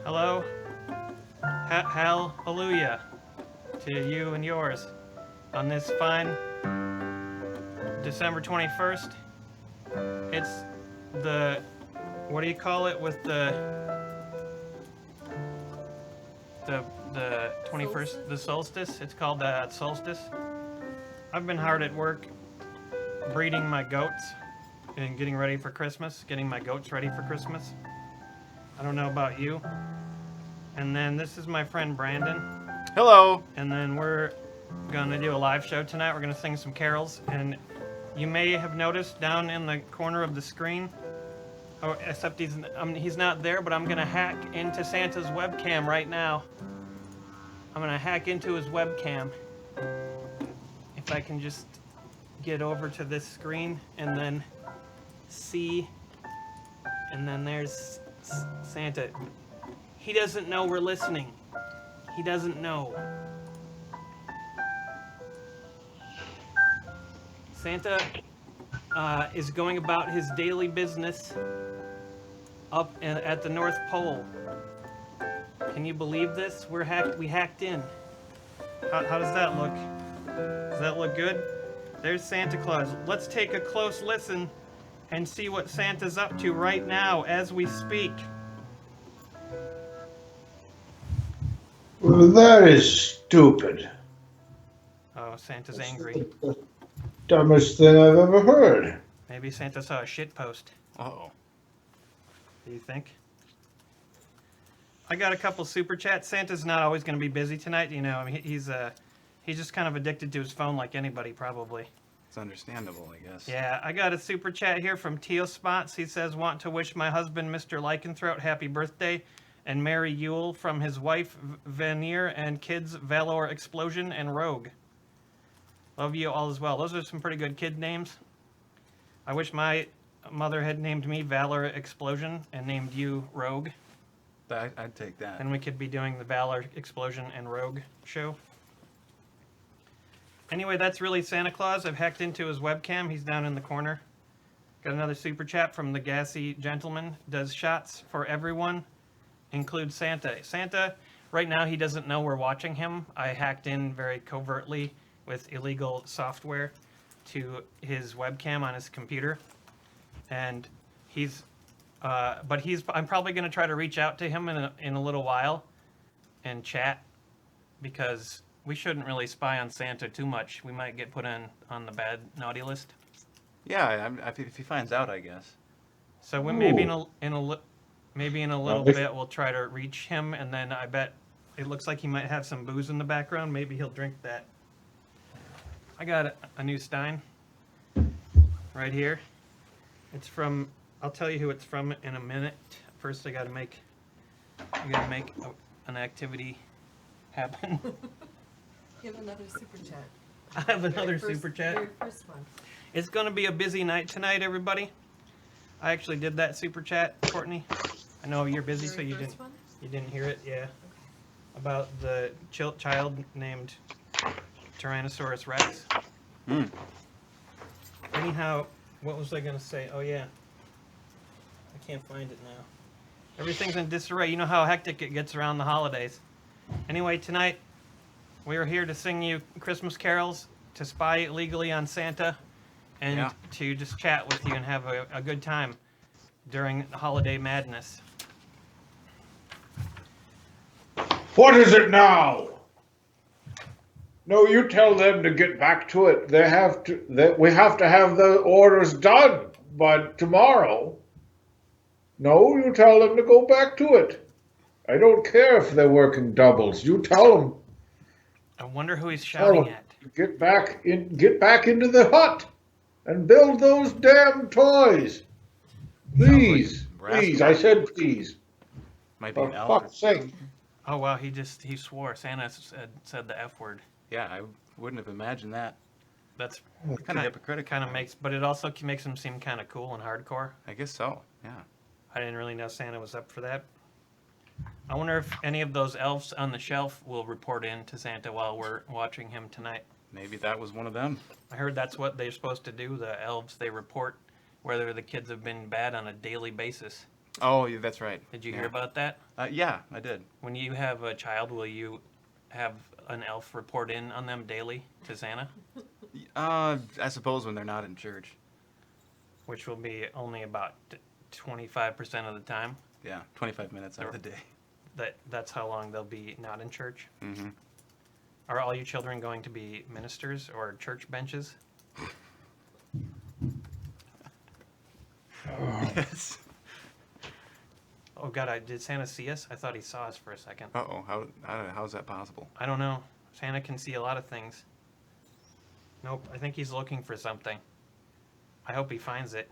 Hello. Hal-lelujah to you and yours on this fine December 21st. It's the, what do you call it with the 21st, the solstice? It's called the solstice. I've been hard at work breeding my goats and getting ready for Christmas, getting my goats ready for Christmas. I don't know about you. And then this is my friend Brandon. Hello. And then we're gonna do a live show tonight. We're gonna sing some carols, and you may have noticed down in the corner of the screen, oh, except he's not there, but I'm gonna hack into Santa's webcam right now. I'm gonna hack into his webcam. If I can just get over to this screen and then see, and then there's Santa. He doesn't know we're listening. He doesn't know. Santa is going about his daily business up at the North Pole. Can you believe this? We hacked in. How does that look? Does that look good? There's Santa Claus. Let's take a close listen and see what Santa's up to right now as we speak. Well, that is stupid. Oh, Santa's angry. Dumbest thing I've ever heard. Maybe Santa saw a shit post. Uh-oh. Do you think? I got a couple super chats. Santa's not always going to be busy tonight. You know, I mean, he's just kind of addicted to his phone like anybody probably. It's understandable, I guess. Yeah, I got a super chat here from Teal Spots. He says, want to wish my husband, Mr. Lycanthrope, happy birthday, and Merry Yule from his wife, Veneer, and kids, Valor, Explosion, and Rogue. Love you all as well. Those are some pretty good kid names. I wish my mother had named me Valor Explosion and named you Rogue. I'd take that. And we could be doing the Valor Explosion and Rogue show. Anyway, that's really Santa Claus. I've hacked into his webcam. He's down in the corner. Got another super chat from the Gassy Gentleman. Does shots for everyone include Santa? Santa, right now he doesn't know we're watching him. I hacked in very covertly with illegal software to his webcam on his computer. And I'm probably going to try to reach out to him in a little while and chat, because we shouldn't really spy on Santa too much. We might get put on the bad naughty list. Yeah, if he finds out, I guess. So maybe in a little bit we'll try to reach him, and then I bet it looks like he might have some booze in the background. Maybe he'll drink that. I got a new Stein right here. It's from, I'll tell you who it's from in a minute. First I gotta make an activity happen. You have another super chat. I have another super chat. Very first one. It's gonna be a busy night tonight, everybody. I actually did that super chat, Courtney. I know you're busy, so you didn't hear it. Yeah, about the child named Tyrannosaurus Rex. Anyhow, what was I gonna say? Oh yeah, I can't find it now. Everything's in disarray. You know how hectic it gets around the holidays. Anyway, tonight we are here to sing you Christmas carols, to spy illegally on Santa, and to just chat with you and have a good time during the holiday madness. What is it now? No, you tell them to get back to it. We have to have the orders done by tomorrow. No, you tell them to go back to it. I don't care if they're working doubles. You tell them. I wonder who he's shouting at. Get back into the hut and build those damn toys. Please, please. I said please. Might be For fuck's sake. Oh wow, he swore. Santa said the F word. Yeah, I wouldn't have imagined that. That's Kind of hypocritical. Kind of makes, but it also makes him seem kind of cool and hardcore. I guess so, yeah. I didn't really know Santa was up for that. I wonder if any of those elves on the shelf will report in to Santa while we're watching him tonight. Maybe that was one of them. I heard that's what they're supposed to do, the elves. They report whether the kids have been bad on a daily basis. Oh, yeah, that's right. Did you yeah. hear about that? Yeah, I did. When you have a child, will you have an elf report in on them daily to Santa? I suppose when they're not in church. Which will be only about 25% of the time. Yeah, 25 minutes out of the day. That's how long they'll be not in church. Mm-hmm. Are all you children going to be ministers or church benches? Yes. Oh God, did Santa see us? I thought he saw us for a second. Uh-oh, how's that possible? I don't know. Santa can see a lot of things. Nope, I think he's looking for something. I hope he finds it.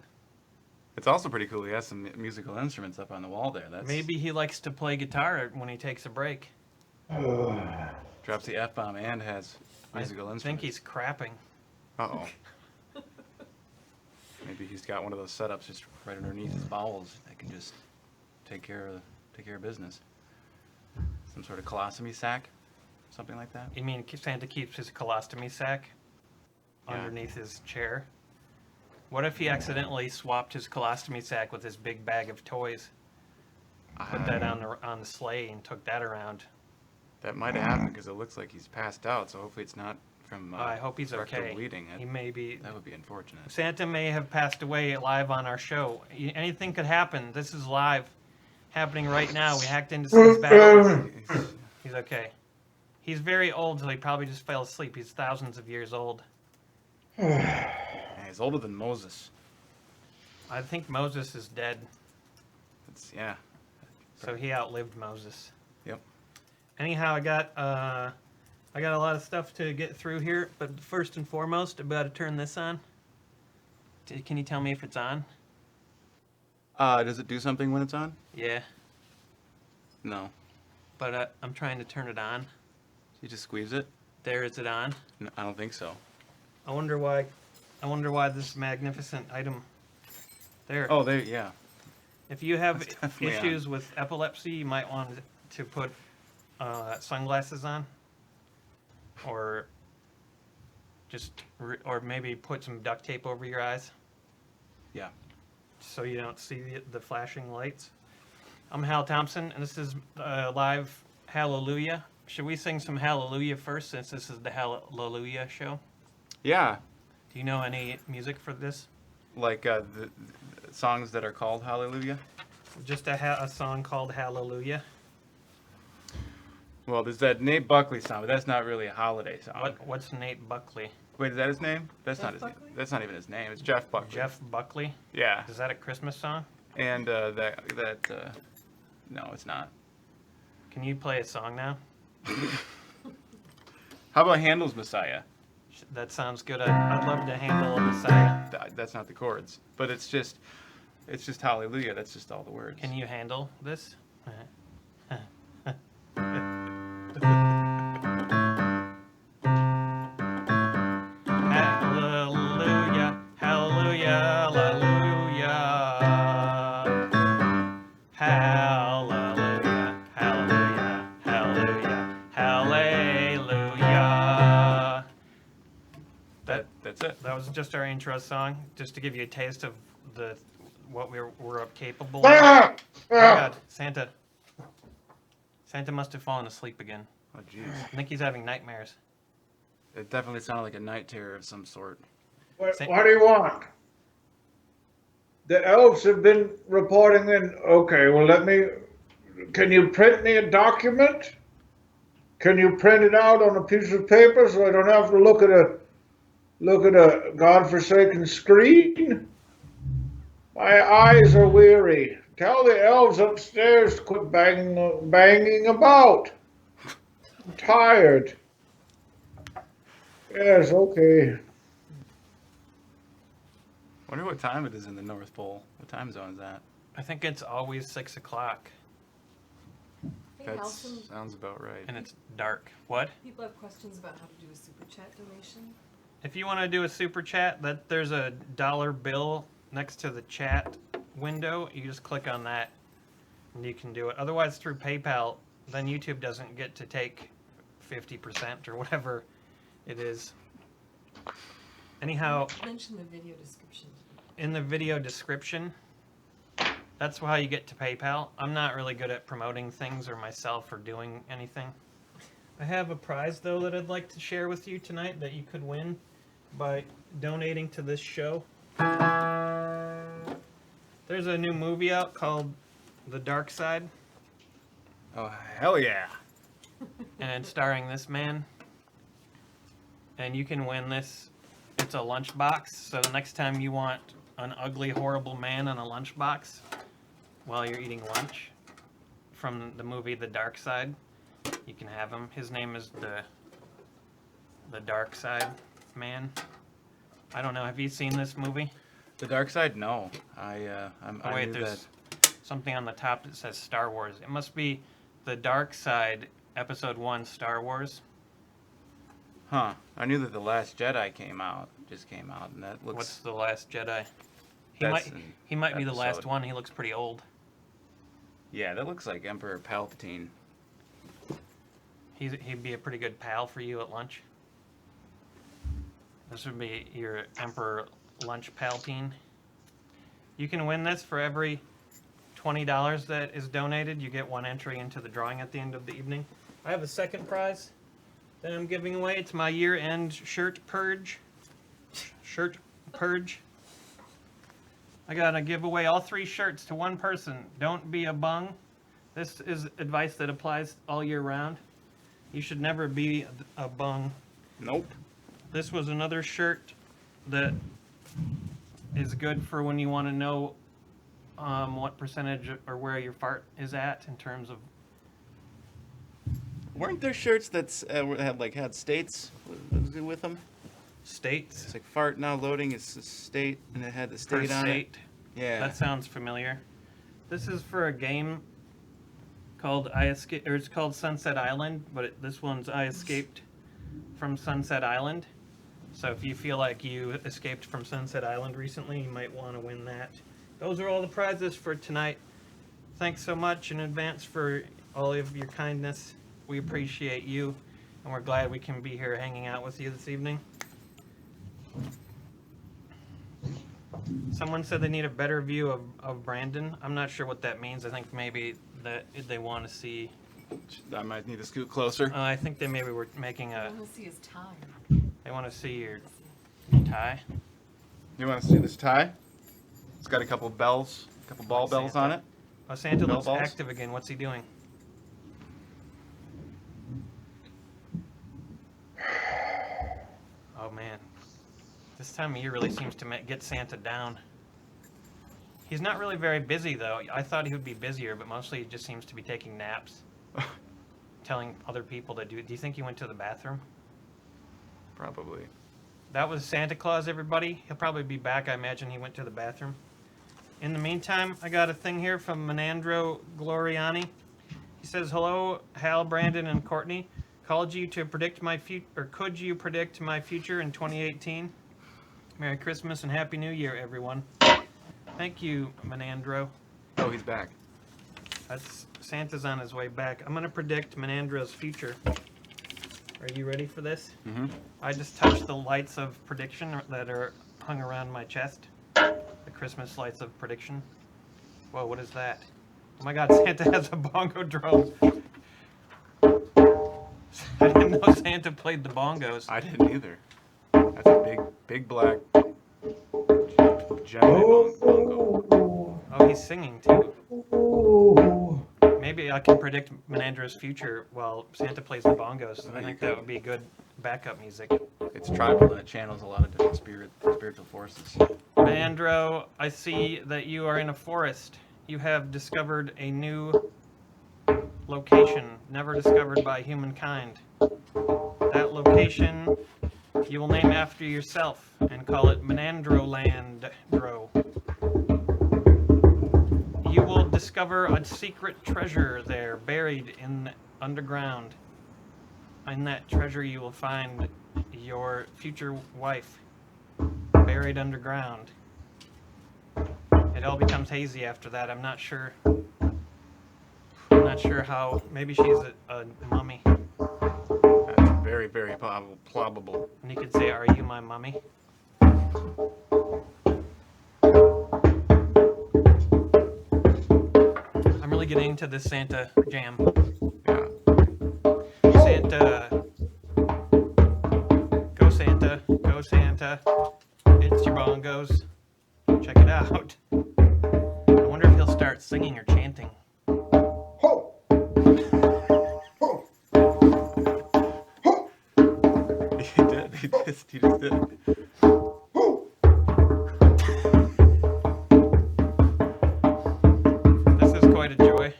It's also pretty cool. He has some musical instruments up on the wall there. That's Maybe he likes to play guitar when he takes a break. drops the F-bomb and has musical I instruments. think he's crapping. Uh-oh. Maybe he's got one of those setups just right underneath his bowels that can just take care of business. Some sort of colostomy sack, something like that. You mean Santa keeps his colostomy sack Yeah. underneath his chair? What if he accidentally swapped his colostomy sack with his big bag of toys? Put that on the sleigh and took that around. That might have happened because it looks like he's passed out. So hopefully it's not from. I hope he's rectal okay. bleeding. He may be. That would be unfortunate. Santa may have passed away live on our show. Anything could happen. This is live, happening right now. We hacked into Santa's battle. He's okay. He's very old, so he probably just fell asleep. He's thousands of years old. Yeah, he's older than Moses. I think Moses is dead, Yeah. so he outlived Moses. Yep. Anyhow, I got a lot of stuff to get through here, but first and foremost, I'm about to turn this on. Can you tell me if it's on? Does it do something when it's on? Yeah, No. but I'm trying to turn it on. You just squeeze it? There, is it on? No, I don't think so. I wonder why this magnificent item. There. Oh, there. Yeah. If you have That's definitely issues with epilepsy, you might want to put sunglasses on, or or maybe put some duct tape over your eyes. Yeah. So you don't see the flashing lights. I'm Hal Thompson, and this is live Hallelujah. Should we sing some Hallelujah first, since this is the Hallelujah show? Yeah. Do you know any music for this? Like the songs that are called Hallelujah. Just a song called Hallelujah. Well, there's that Nate Buckley song, but that's not really a holiday song. What's Nate Buckley? Wait, is that his name? That's Jeff not his Buckley? name. That's not even his name. It's Jeff Buckley. Jeff Buckley? Yeah. Is that a Christmas song? And no, it's not. Can you play a song now? How about Handel's Messiah? That sounds good. I'd love to handle a Messiah. That's not the chords, but it's just Hallelujah. That's just all the words. Can you handle this? Hallelujah, hallelujah, hallelujah. Hallelujah, hallelujah, hallelujah, hallelujah. That's it. That was just our intro song, just to give you a taste of what we're capable of. Ah! Oh God, Santa must have fallen asleep again. Oh jeez. I think he's having nightmares. It definitely sounded like a night terror of some sort. What do you want? The elves have been reporting in. Okay, well, can you print me a document? Can you print it out on a piece of paper so I don't have to look at a godforsaken screen? My eyes are weary. Tell the elves upstairs to quit banging about. I'm tired. Yes, okay. Wonder what time it is in the North Pole. What time zone is that? I think it's always 6 o'clock, Hey, That Allison, sounds about right. and it's dark. What? people have questions about how to do a super chat donation. If you want to do a super chat, there's a dollar bill next to the chat window. You just click on that, and you can do it. Otherwise, through PayPal, then YouTube doesn't get to take 50% or whatever it is. Anyhow, Mention the video description. in the video description, That's how you get to PayPal. I'm not really good at promoting things or myself or doing anything. I have a prize, though, that I'd like to share with you tonight that you could win by donating to this show. There's a new movie out called The Dark Side, Oh, hell yeah. and it's starring this man. And you can win this. It's a lunchbox, so the next time you want an ugly, horrible man on a lunchbox while you're eating lunch from the movie The Dark Side, you can have him. His name is the Dark Side Man. I don't know. Have you seen this movie? The Dark Side? No. Oh, I wait, knew there's that. something on the top that says Star Wars. It must be The Dark Side, Episode 1, Star Wars. Huh. I knew that The Last Jedi just came out, and that looks... What's The Last Jedi? That's He might be the last episode. one. He looks pretty old. Yeah, that looks like Emperor Palpatine. He'd be a pretty good pal for you at lunch. This would be your Emperor Lunch Palpatine. You can win this for every $20 that is donated. You get one entry into the drawing at the end of the evening. I have a second prize that I'm giving away. It's my year-end shirt purge. I gotta give away all 3 shirts to one person. Don't be a bung. This is advice that applies all year round. You should never be a bung. Nope. This was another shirt that is good for when you want to know what percentage or where your fart is at in terms of... Weren't there shirts that had states with them? states. It's like fart now loading. It's a state, and it had the state Per on state. it. Yeah. That sounds familiar. This is for a game called it's called Sunset Island, but this one's I Escaped from Sunset Island. So if you feel like you escaped from Sunset Island recently, you might want to win that. Those are all the prizes for tonight. Thanks so much in advance for all of your kindness. We appreciate you, and we're glad we can be here hanging out with you this evening. Someone said they need a better view of Brandon. I'm not sure what that means. I think maybe that they want to see... I might need to scoot closer. I think they maybe were making I a... want to see his tie. They want to see your tie. You want to see this tie? It's got a couple bells, a couple ball bells Santa. on it. Oh, Santa Bell looks balls? active again. What's he doing? Oh, man. This time of year really seems to get Santa down. He's not really very busy, though. I thought he would be busier, but mostly he just seems to be taking naps. Telling other people to do... Do you think he went to the bathroom? Probably. That was Santa Claus, everybody. He'll probably be back. I imagine he went to the bathroom. In the meantime, I got a thing here from Menandro Gloriani. He says, "Hello, Hal, Brandon, and Courtney. Called you to predict my future, or could you predict my future in 2018? Merry Christmas and Happy New Year, everyone." Thank you, Menandro. Oh, he's back. That's Santa's on his way back. I'm gonna predict Menandro's future. Are you ready for this? Mm-hmm. I just touched the lights of prediction that are hung around my chest. The Christmas lights of prediction. Whoa, what is that? Oh my god, Santa has a bongo drum. I didn't know Santa played the bongos. I didn't either. That's a big black giant bongo. Oh, he's singing too. Ooh. Maybe I can predict Menandro's future while Santa plays the bongos. I think that would be good backup music. It's tribal and it channels a lot of different spiritual forces. Menandro, I see that you are in a forest. You have discovered a new location, never discovered by humankind. That location you will name after yourself and call it Menandroland. You will discover a secret treasure there, buried in underground. In that treasure you will find your future wife, buried underground. It all becomes hazy after that. I'm not sure how. Maybe she's a mummy. That's very, very probable. And you could say, "Are you my mummy?" really getting into this Santa jam. Yeah. Santa. Go Santa. Go Santa. It's your bongos. Check it out. I wonder if he'll start singing or chanting. Ho! Ho! Ho! He did. He just did. Ho! This is quite a joy.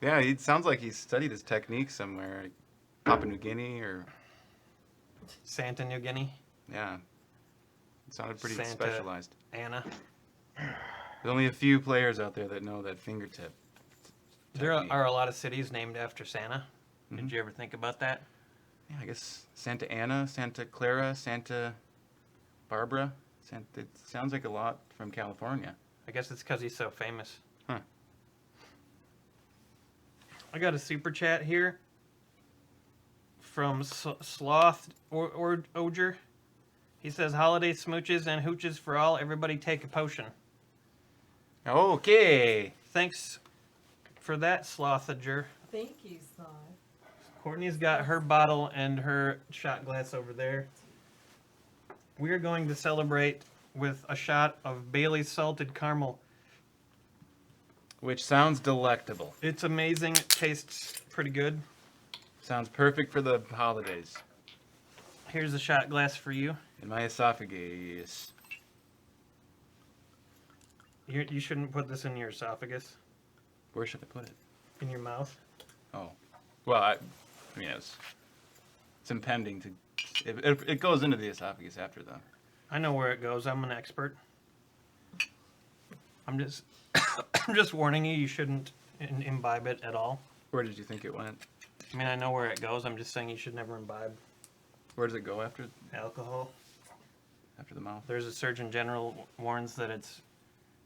Yeah, it sounds like he studied his technique somewhere, like Papua New Guinea or Santa New Guinea. yeah. It sounded pretty Santa. specialized. Anna. There's only a few players out there that know that fingertip. There technique. are a lot of cities named after Santa. Mhm. Did you ever think about that? Yeah, I guess Santa Ana, Santa Clara, Santa Barbara. It sounds like a lot from California. I guess it's because he's so famous. Huh. I got a super chat here from Sloth Oger. He says, holiday smooches and hooches for all. Everybody take a potion. Okay. Thanks for that, Slothager. Thank you, Sly. Courtney's got her bottle and her shot glass over there. We are going to celebrate with a shot of Bailey's salted caramel. Which sounds delectable. It's amazing. It tastes pretty good. Sounds perfect for the holidays. Here's a shot glass for you. In my esophagus. You shouldn't put this in your esophagus. Where should I put it? In your mouth. Oh. Well, I mean, it's impending to... It goes into the esophagus after, though. I know where it goes. I'm an expert. I'm just I'm just warning you. You shouldn't imbibe it at all. Where did you think it went? I mean, I know where it goes. I'm just saying you should never imbibe Where does it go after alcohol. the mouth? There's a Surgeon General warns that it's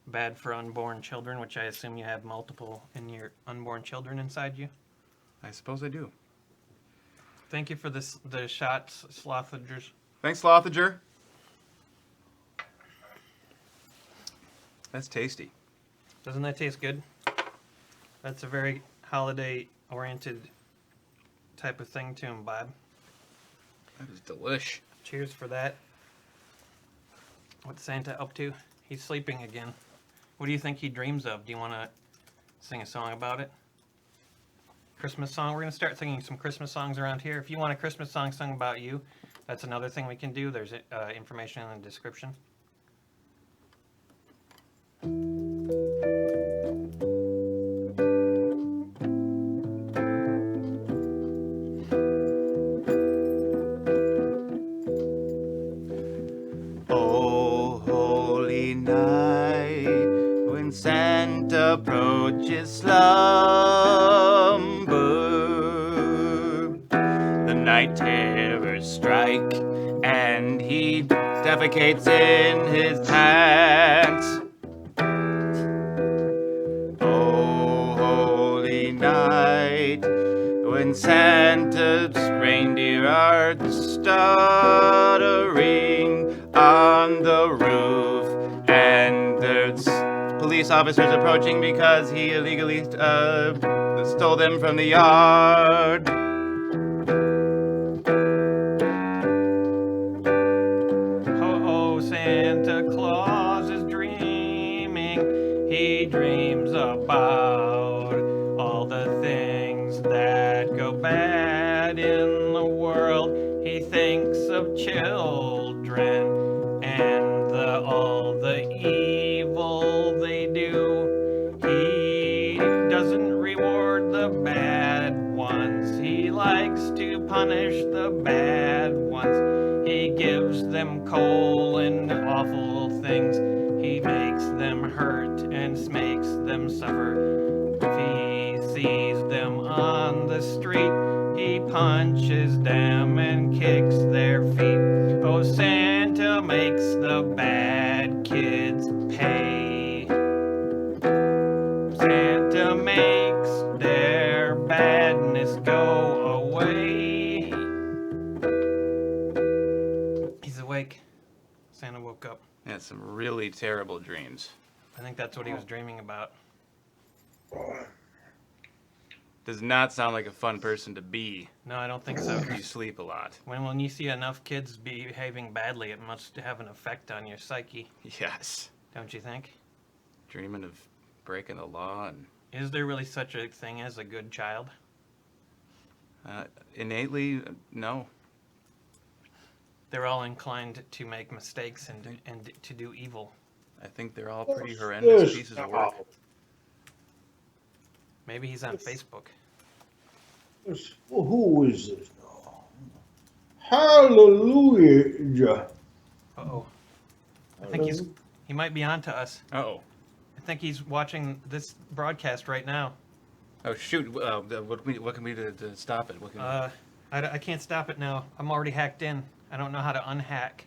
bad for unborn children, which I assume you have multiple in your unborn children inside you. I suppose I do. Thank you for the shots, Slothagers. Thanks, Slothager. That's tasty. Doesn't that taste good? That's a very holiday-oriented type of thing to imbibe. That is delish. Cheers for that. What's Santa up to? He's sleeping again. What do you think he dreams of? Do you want to sing a song about it? Christmas song? We're going to start singing some Christmas songs around here. If you want a Christmas song sung about you, that's another thing we can do. There's information in the description. Oh, holy night, when Santa approaches slumber, the night terrors strike, and he defecates in his pants. Oh, holy night, when Santa's reindeer are stuttering on the roof, and there's police officers approaching because he illegally stole them from the yard. Oh, Santa Claus is dreaming. He dreams about all the things that go bad in the world. He thinks of children and all the evil they do. He doesn't reward the bad ones. He likes to punish the bad ones. He gives them coal and awful things. He makes them hurt and makes them suffer. If he sees them on the street, he punches them and kicks their feet. Oh, Santa makes the bad kids pay. Santa makes their badness go away. He's awake. Santa woke up. He had some really terrible dreams. I think that's what he was dreaming about. Does not sound like a fun person to be. No, I don't think so. If you sleep a lot. When you see enough kids behaving badly, it must have an effect on your psyche, Yes. don't you think? Dreaming of breaking the law and Is there really such a thing as a good child? innately, no. They're all inclined to make mistakes and to do evil. I think they're all pretty horrendous Yes, pieces of work. now. Maybe he's on Facebook. Well, who is this now? Hal-lelujah. Uh-oh. I think he might be on to us. Uh-oh. I think he's watching this broadcast right now. Oh, shoot. What can we do to stop it? What can I can't stop it now. I'm already hacked in. I don't know how to unhack.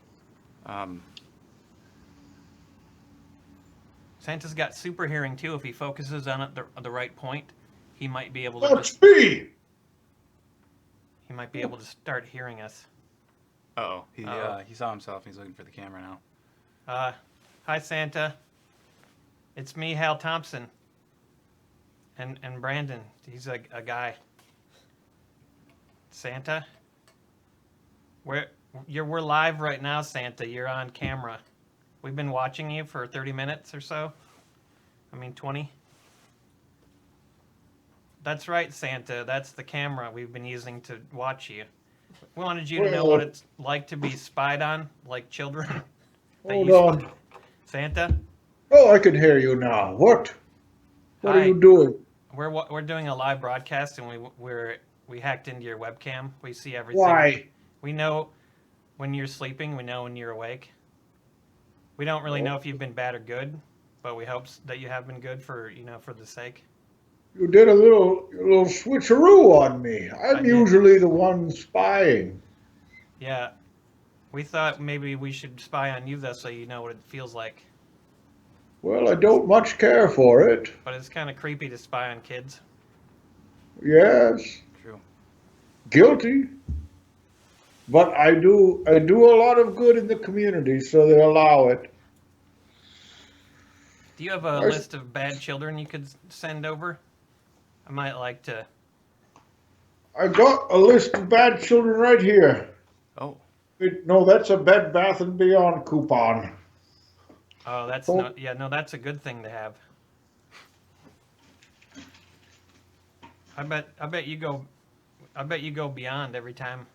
Santa's got super hearing too. If he focuses on it the right point, he might be able to. That's me. He might be able to start hearing us. Uh-oh. He Uh-oh. he saw himself. He's looking for the camera now. Hi Santa. It's me, Hal Thompson. And Brandon. He's a guy. Santa. We're live right now, Santa. You're on camera. We've been watching you for 30 minutes or so. 20. That's right, Santa. That's the camera we've been using to watch you. We wanted you to know what it's like to be spied on, like children. Hold on. Santa? Oh, I can hear you now. What? What Hi. are you doing? We're doing a live broadcast, and we hacked into your webcam. We see everything. Why? We know when you're sleeping. We know when you're awake. We don't really know if you've been bad or good, but we hope that you have been good for the sake. You did a little switcheroo on me. I'm did. usually the one spying. Yeah. We thought maybe we should spy on you, though, so you know what it feels like. Well, I don't much care for it. But it's kind of creepy to spy on kids. Yes, True. guilty. But I do a lot of good in the community, so they allow it. Do you have a list of bad children you could send over? I might like to. I got a list of bad children right here. Oh. No, that's a Bed Bath & Beyond coupon. Oh, that's that's a good thing to have. I bet you go beyond every time.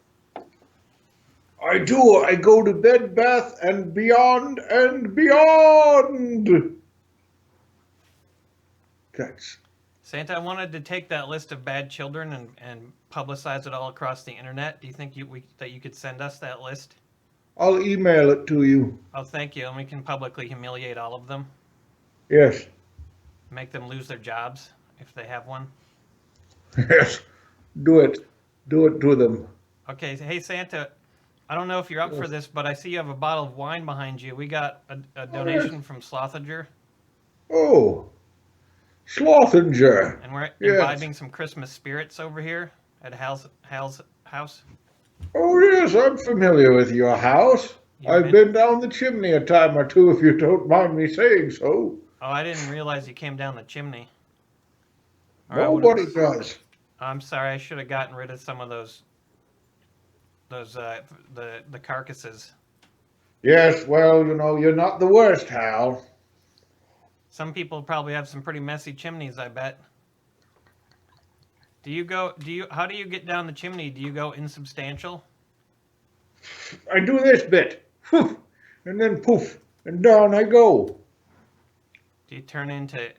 I do. I go to Bed Bath & Beyond and beyond. That's Santa, I wanted to take that list of bad children and publicize it all across the internet. Do you think that you could send us that list? I'll email it to you. Oh, thank you. And we can publicly humiliate all of them. Yes. Make them lose their jobs if they have one. Yes. Do it. Do it to them. Okay. Hey, Santa, I don't know if you're up for this, but I see you have a bottle of wine behind you. We got a donation from Slothinger, Oh. Slothinger. and we're Yes. imbibing some Christmas spirits over here at Hal's house. Oh, yes, I'm familiar with your house. I've been down the chimney a time or two, if you don't mind me saying so. Oh, I didn't realize you came down the chimney. Or I would've- Nobody does. I'm sorry. I should have gotten rid of some of those the carcasses. Yes, well, you're not the worst, Hal. Some people probably have some pretty messy chimneys, I bet. How do you get down the chimney? Do you go insubstantial? I do this bit. Poof, and then poof, and down I go. Do you turn into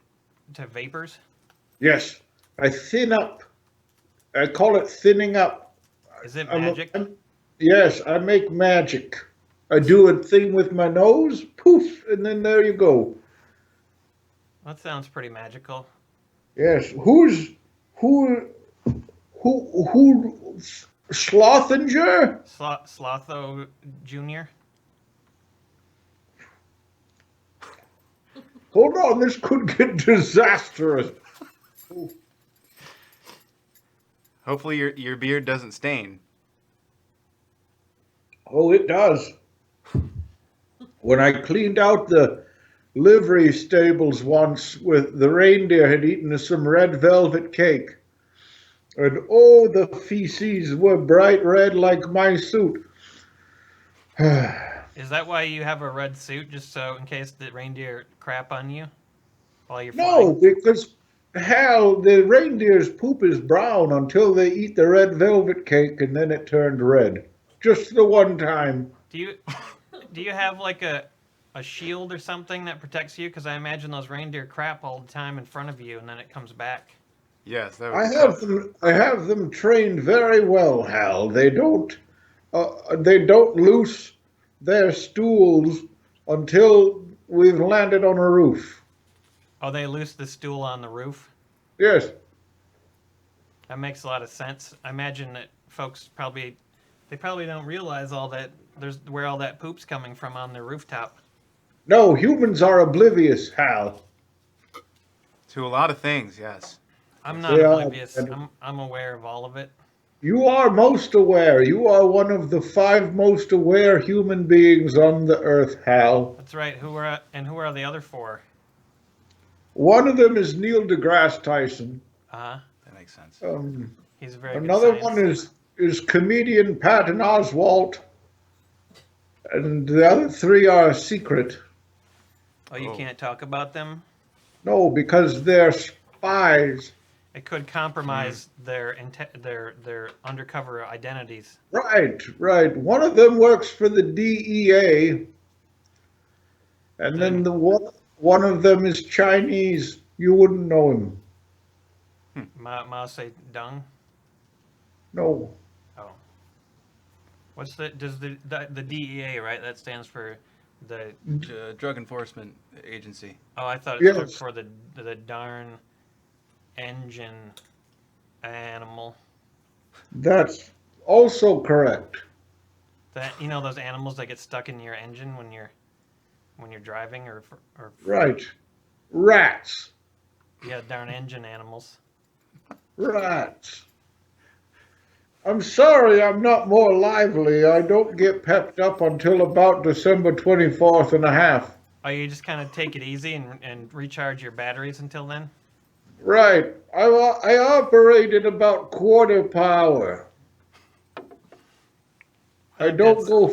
vapors? Yes, I thin up. I call it thinning up. Is it magic? Yes, I make magic. I do a thing with my nose, poof, and then there you go. That sounds pretty magical. Yes, who, Slothinger? Slotho Jr.? Hold on, this could get disastrous. Hopefully your beard doesn't stain. Oh, it does. When I cleaned out the livery stables once with the reindeer had eaten some red velvet cake. And oh, the feces were bright red like my suit. Is that why you have a red suit, just so in case the reindeer crap on you while you're No, flying? because Hal, the reindeer's poop is brown until they eat the red velvet cake and then it turned red. Just the one time. Do you have like a shield or something that protects you? Because I imagine those reindeer crap all the time in front of you, and then it comes back. Yes, that I would be have tough. them. I have them trained very well, Hal. They don't. They don't loose their stools until we've landed on a roof. Oh, they loose the stool on the roof? Yes. That makes a lot of sense. I imagine that folks probably don't realize all that there's where all that poop's coming from on the rooftop. No, humans are oblivious, Hal. To a lot of things, yes. I'm not They are, oblivious. and I'm aware of all of it. you are most aware. You are one of the 5 most aware human beings on the earth, Hal. That's right. Who are the other 4? One of them is Neil deGrasse Tyson. Uh-huh. That makes sense. He's a very good Another science. one is comedian Patton Oswalt. And the other 3 are a secret. Oh, you Oh. can't talk about them? No, because they're spies. It could compromise their undercover identities. Right, right. One of them works for the DEA. And then one of them is Chinese. You wouldn't know him. Mao Zedong. No. Oh. What's the DEA, right? That stands for the. Drug Enforcement Agency. Oh, I thought it stood Yes. for the darn engine animal. That's also correct. That those animals that get stuck in your engine when you're driving or Right. Rats. yeah, darn engine animals. Rats. I'm sorry I'm not more lively. I don't get pepped up until about December 24th and a half. Oh, you just kind of take it easy and recharge your batteries until then? Right. I operate at about quarter power. I don't go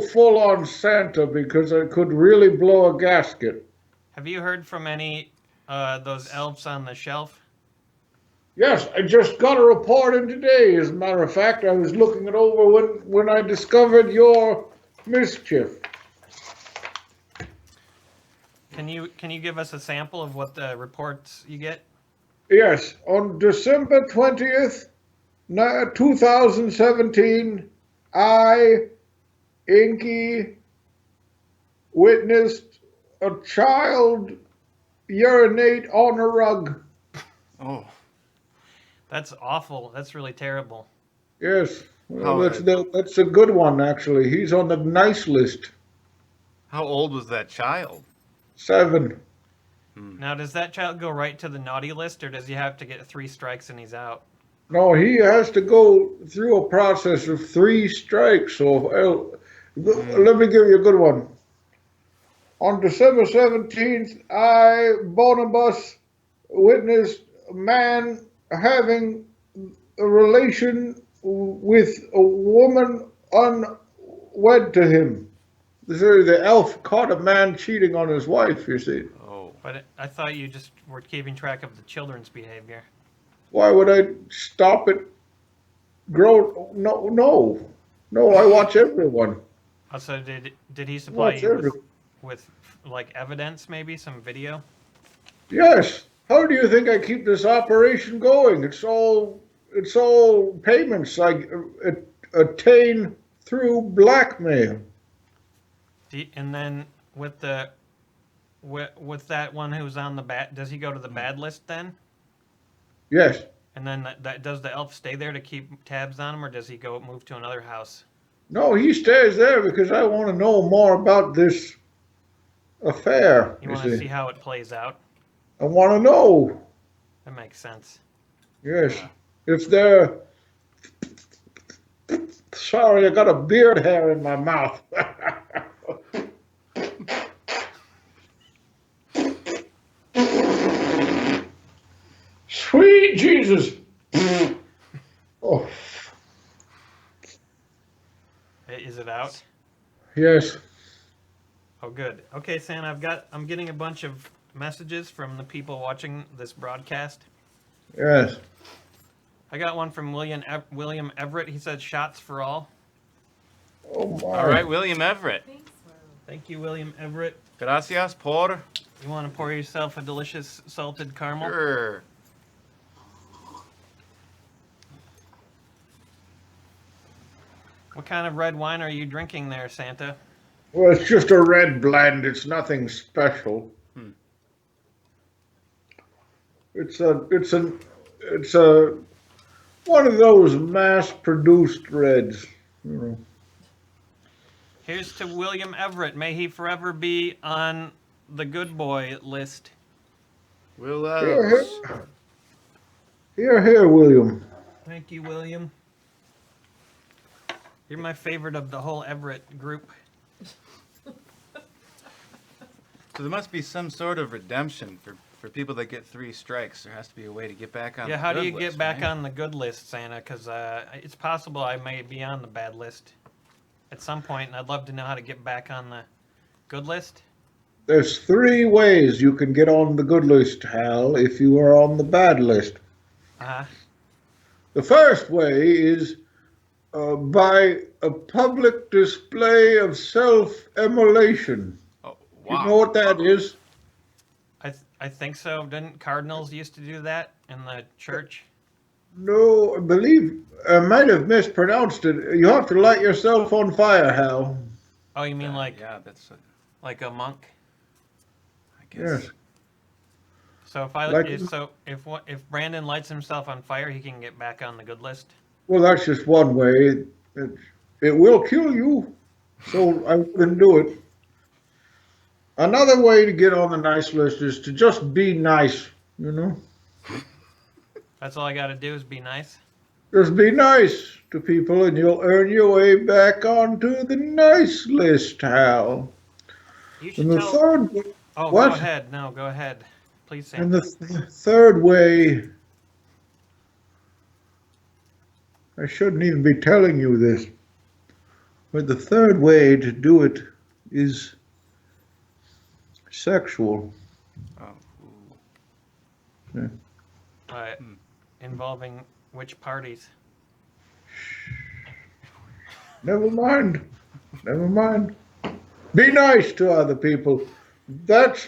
full on Santa because I could really blow a gasket. Have you heard from any those elves on the shelf? Yes, I just got a report in today. As a matter of fact, I was looking it over when I discovered your mischief. Can you give us a sample of what the reports you get? Yes, on December 20th, 2017, I, Inky, witnessed a child urinate on a rug. Oh. That's awful. That's really terrible. Yes, well, How- that's a good one, actually. He's on the nice list. How old was that child? 7. Now, does that child go right to the naughty list, or does he have to get 3 strikes and he's out? No, he has to go through a process of 3 strikes. So let me give you a good one. On December 17th, I, Bonibus, witnessed a man having a relation with a woman unwed to him. The elf caught a man cheating on his wife, you see. Oh. But I thought you just were keeping track of the children's behavior. Why would I stop it? No, I watch everyone. Also, did he supply Watch you everyone. with like evidence, maybe some video? Yes. How do you think I keep this operation going? It's all payments I attain through blackmail. And then with that one who's on the bad, does he go to the bad list then? Yes. And then does the elf stay there to keep tabs on him, or does he go move to another house? No, he stays there because I want to know more about this affair. You want to see how it plays out? I want to know. That makes sense. Yes. If they're... Sorry, I got a beard hair in my mouth. Sweet Jesus. Oh, Is it out? yes. Oh, good. Okay, Santa, I'm getting a bunch of messages from the people watching this broadcast. Yes. I got one from William Everett. He said shots for all. Oh, my. All right, William Everett. Thanks, Will. Thank you, William Everett. Gracias por. You want to pour yourself a delicious salted caramel? Sure. What kind of red wine are you drinking there, Santa? Well, it's just a red blend. It's nothing special. It's a one of those mass-produced reds. You know. Here's to William Everett. May he forever be on the good boy list. Will Here, here, William. Thank you, William. You're my favorite of the whole Everett group. So there must be some sort of redemption for people that get 3 strikes. There has to be a way to get back on. Yeah, the how do good you list, get back right? on the good list, Santa? Because it's possible I may be on the bad list at some point, and I'd love to know how to get back on the good list. There's 3 ways you can get on the good list, Hal, if you are on the bad list. Uh-huh. The first way is by a public display of self-immolation. Oh, You wow. know what that is? I think so. Didn't cardinals used to do that in the church? No, I believe I might have mispronounced it. You have to light yourself on fire, Hal. Oh, you mean like Yeah, that's. like a monk? I guess. Yes. So if Brandon lights himself on fire, he can get back on the good list. Well, that's just one way. It will kill you, so I wouldn't do it. Another way to get on the nice list is to just be nice, you know? That's all I got to do is be nice. Just be nice to people and you'll earn your way back onto the nice list, Hal. You should And the tell. third, Oh, what? go ahead. No, go ahead. Please, Santa. and the third way, I shouldn't even be telling you this, but the third way to do it is sexual. Oh, Involving which parties? Never mind. Never mind. Be nice to other people.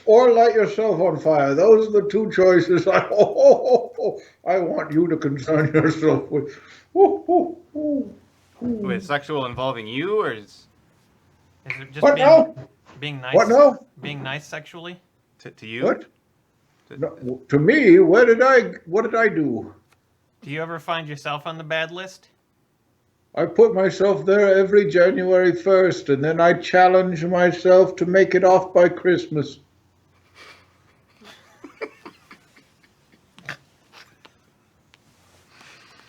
Or light yourself on fire. Those are the 2 choices I want you to concern yourself with. Wait, sexual involving you, or is Is it just What now? being nice? What now? Being nice sexually? to you? What? No, to me, what did I do? Do you ever find yourself on the bad list? I put myself there every January 1st, and then I challenge myself to make it off by Christmas.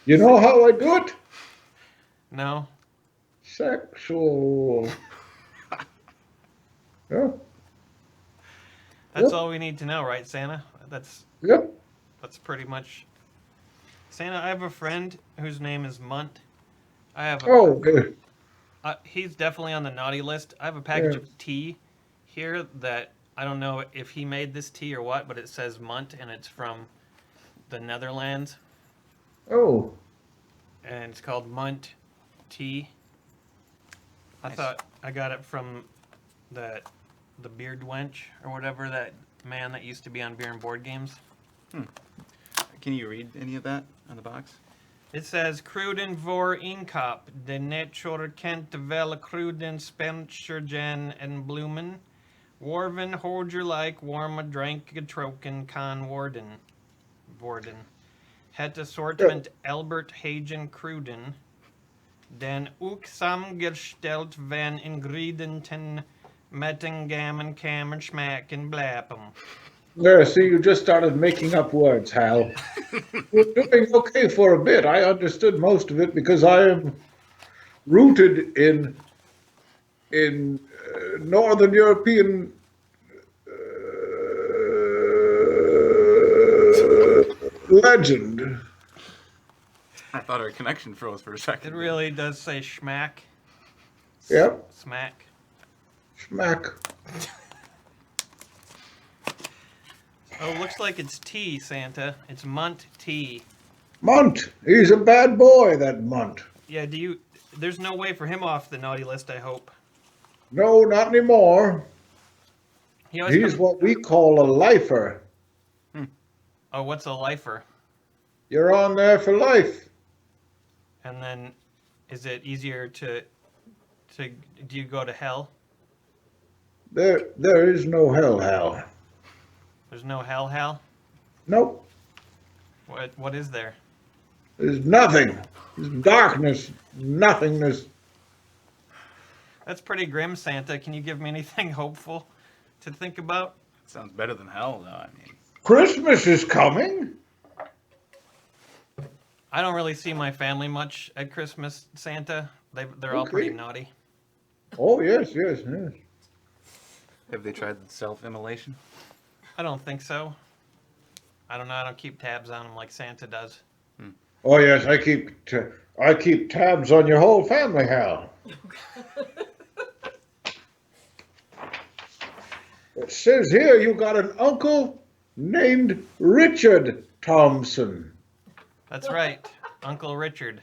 You know how I do it? No. Sexual. Yeah, That's Yep. all we need to know, right, Santa? yep. That's pretty much. Santa, I have a friend whose name is Munt. I have a. Oh, okay. He's definitely on the naughty list. I have a package Yeah. of tea here that I don't know if he made this tea or what, but it says Munt and it's from the Netherlands Oh, and it's called Munt tea. I Nice. thought I got it from the beard wench or whatever, that man that used to be on Beer and Board Games. Can you read any of that on the box? It says, Cruden vor inkap, de nature kent vel cruden spencergen en bloemen, warven hoger like warme drank getroken kan worden. Het assortment Albert Hagen Cruden, den ook samgesteld van ingrediënten met een gammon kam en smaak en blapen. there, see, you just started making up words, Hal. You're doing okay for a bit. I understood most of it because I am rooted in Northern European legend. I thought our connection froze for a second. It really does say schmack. Yep, Smack. smack. Oh, looks like it's tea, Santa. It's Munt tea. Munt. He's a bad boy, that Munt. Yeah, there's no way for him off the naughty list, I hope. No, not anymore. He always He's what we call a lifer. Oh, what's a lifer? You're on there for life. And then, is it easier to do you go to hell? There is no hell, Hal. There's no hell, Hal? Nope. What is there? There's nothing. There's darkness, nothingness. That's pretty grim, Santa. Can you give me anything hopeful to think about? Sounds better than hell, though. I mean, Christmas is coming. I don't really see my family much at Christmas, Santa. They're all pretty Okay. naughty. Oh, yes, yes, yes. have they tried self-immolation? I don't think so. I don't know. I don't keep tabs on them like Santa does. Oh, yes, I keep tabs on your whole family, Hal. It says here you got an uncle named Richard Thompson. That's right, Uncle Richard.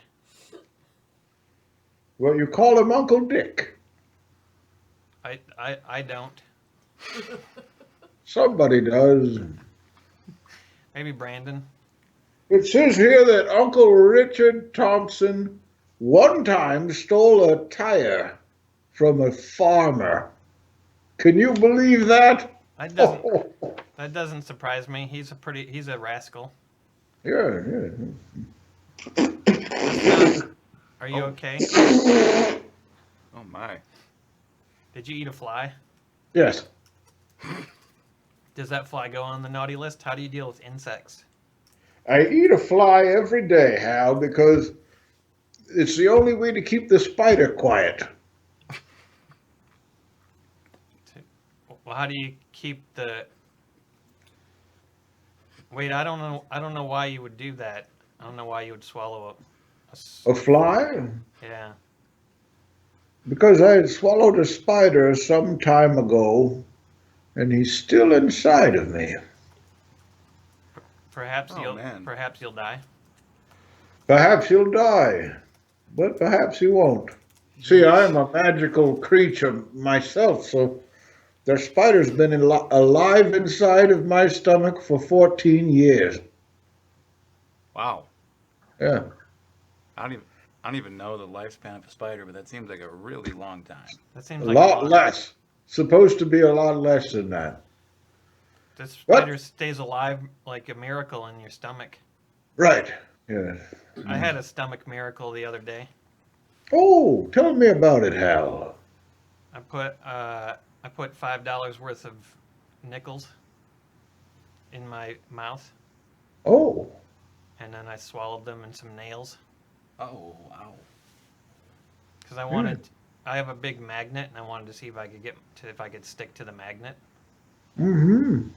Well, you call him Uncle Dick. I don't. Somebody does. Maybe Brandon. It says here that Uncle Richard Thompson one time stole a tire from a farmer. Can you believe that? That doesn't surprise me. He's a rascal. Yeah, yeah. Are you okay? Oh my. Did you eat a fly? Yes. Does that fly go on the naughty list? How do you deal with insects? I eat a fly every day, Hal, because it's the only way to keep the spider quiet. Well, how do you keep the... Wait, I don't know why you would do that. I don't know why you would swallow A fly? Yeah. Because I had swallowed a spider some time ago, and he's still inside of me. Perhaps Oh, man. you'll die. Perhaps he'll die, but perhaps he won't. See, I'm a magical creature myself, so the spider's been alive inside of my stomach for 14 years. Wow. Yeah. I don't even know the lifespan of a spider, but that seems like a really long time. That seems A like lot less. Supposed to be a lot less than that. This What? spider stays alive like a miracle in your stomach. Right. Yeah. I had a stomach miracle the other day. Oh, tell me about it, Hal. I put $5 worth of nickels in my mouth, Oh. and then I swallowed them and some nails Oh, wow. because I have a big magnet, and I wanted to see if I could stick to the magnet. Mm-hmm.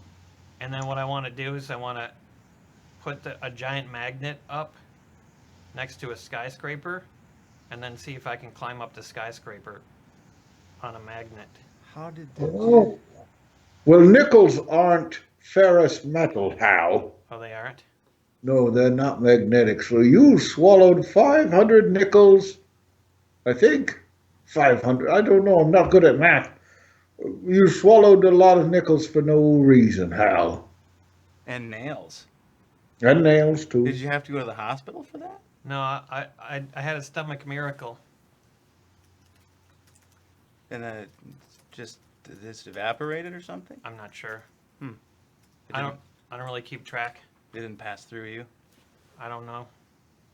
And then what I want to do is I want to put a giant magnet up next to a skyscraper, and then see if I can climb up the skyscraper on a magnet. How did Oh. Well, nickels aren't ferrous metal, Hal. Oh, they aren't? No, they're not magnetic. So you swallowed 500 nickels, I think. 500. I don't know. I'm not good at math. You swallowed a lot of nickels for no reason, Hal. And nails. And nails, too. Did you have to go to the hospital for that? No, I had a stomach miracle. And then it just evaporated or something? I'm not sure. It I didn't, don't really keep track. it didn't pass through you? I don't know.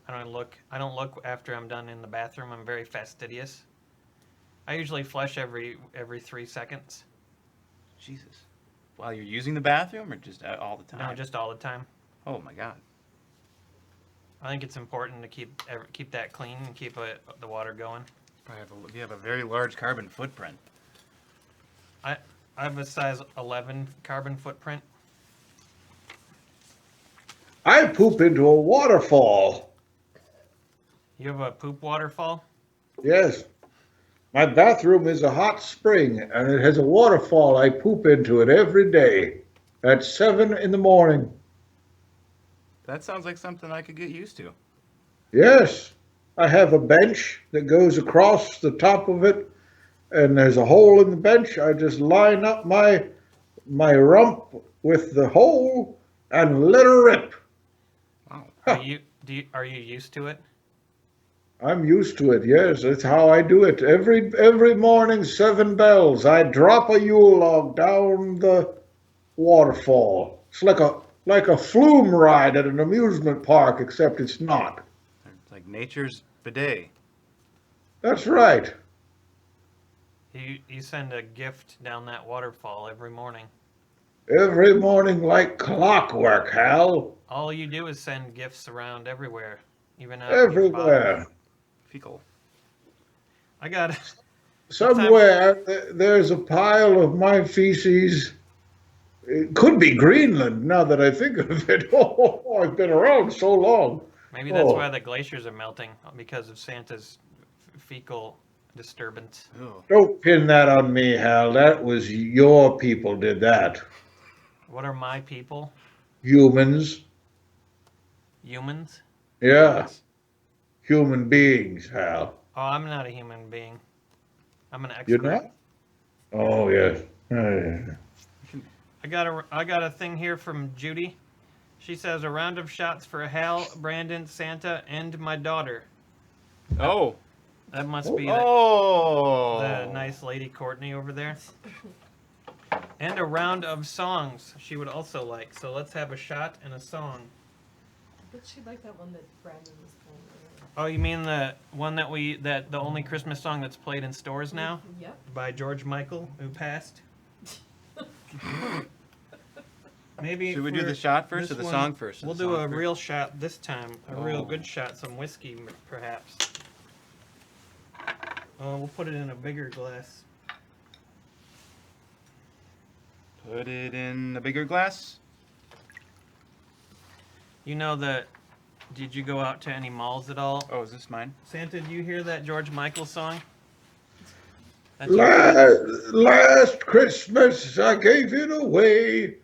I don't look after I'm done in the bathroom. I'm very fastidious. I usually flush every 3 seconds. Jesus. While you're using the bathroom or just all the time? No, just all the time. Oh my God. I think it's important to keep that clean and keep the water going. You have a very large carbon footprint. I have a size 11 carbon footprint. I poop into a waterfall. You have a poop waterfall? Yes. My bathroom is a hot spring, and it has a waterfall. I poop into it every day at 7 in the morning. That sounds like something I could get used to. Yes. I have a bench that goes across the top of it, and there's a hole in the bench. I just line up my rump with the hole and let her rip. Wow. Are you used to it? I'm used to it, yes. That's how I do it. Every morning, 7 bells, I drop a Yule log down the waterfall. It's like a flume ride at an amusement park, except it's not. It's like nature's bidet. That's right. You send a gift down that waterfall every morning. Every morning like clockwork, Hal. All you do is send gifts around everywhere, even out in your body. Everywhere. Fecal. I got Somewhere there's a pile of my feces. It could be Greenland, now that I think of it. Oh, I've been around so long. maybe that's Oh. why the glaciers are melting because of Santa's fecal disturbance. Ew. Don't pin that on me, Hal. That was your people did that. What are my people? Humans. Humans? Yeah. Human beings, Hal. Oh, I'm not a human being. I'm an expert. You're not? Oh, yes. I got a thing here from Judy. She says a round of shots for Hal, Brandon, Santa, and my daughter. Oh. That must be Oh. the nice lady Courtney over there. And a round of songs she would also like. So let's have a shot and a song. But she'd like that one that Brandon was playing earlier. Oh, you mean the one that the only Christmas song that's played in stores now Yep. by George Michael, who passed? Maybe Should we do for the shot first or this the one, song first? We'll The do song a first? real shot this time. A real Oh. good shot, some whiskey perhaps. We'll put it in a bigger glass. Put it in a bigger glass. You know that. Did you go out to any malls at all? Oh, is this mine? Santa, do you hear that George Michael song? That's Last Christmas, I gave it away.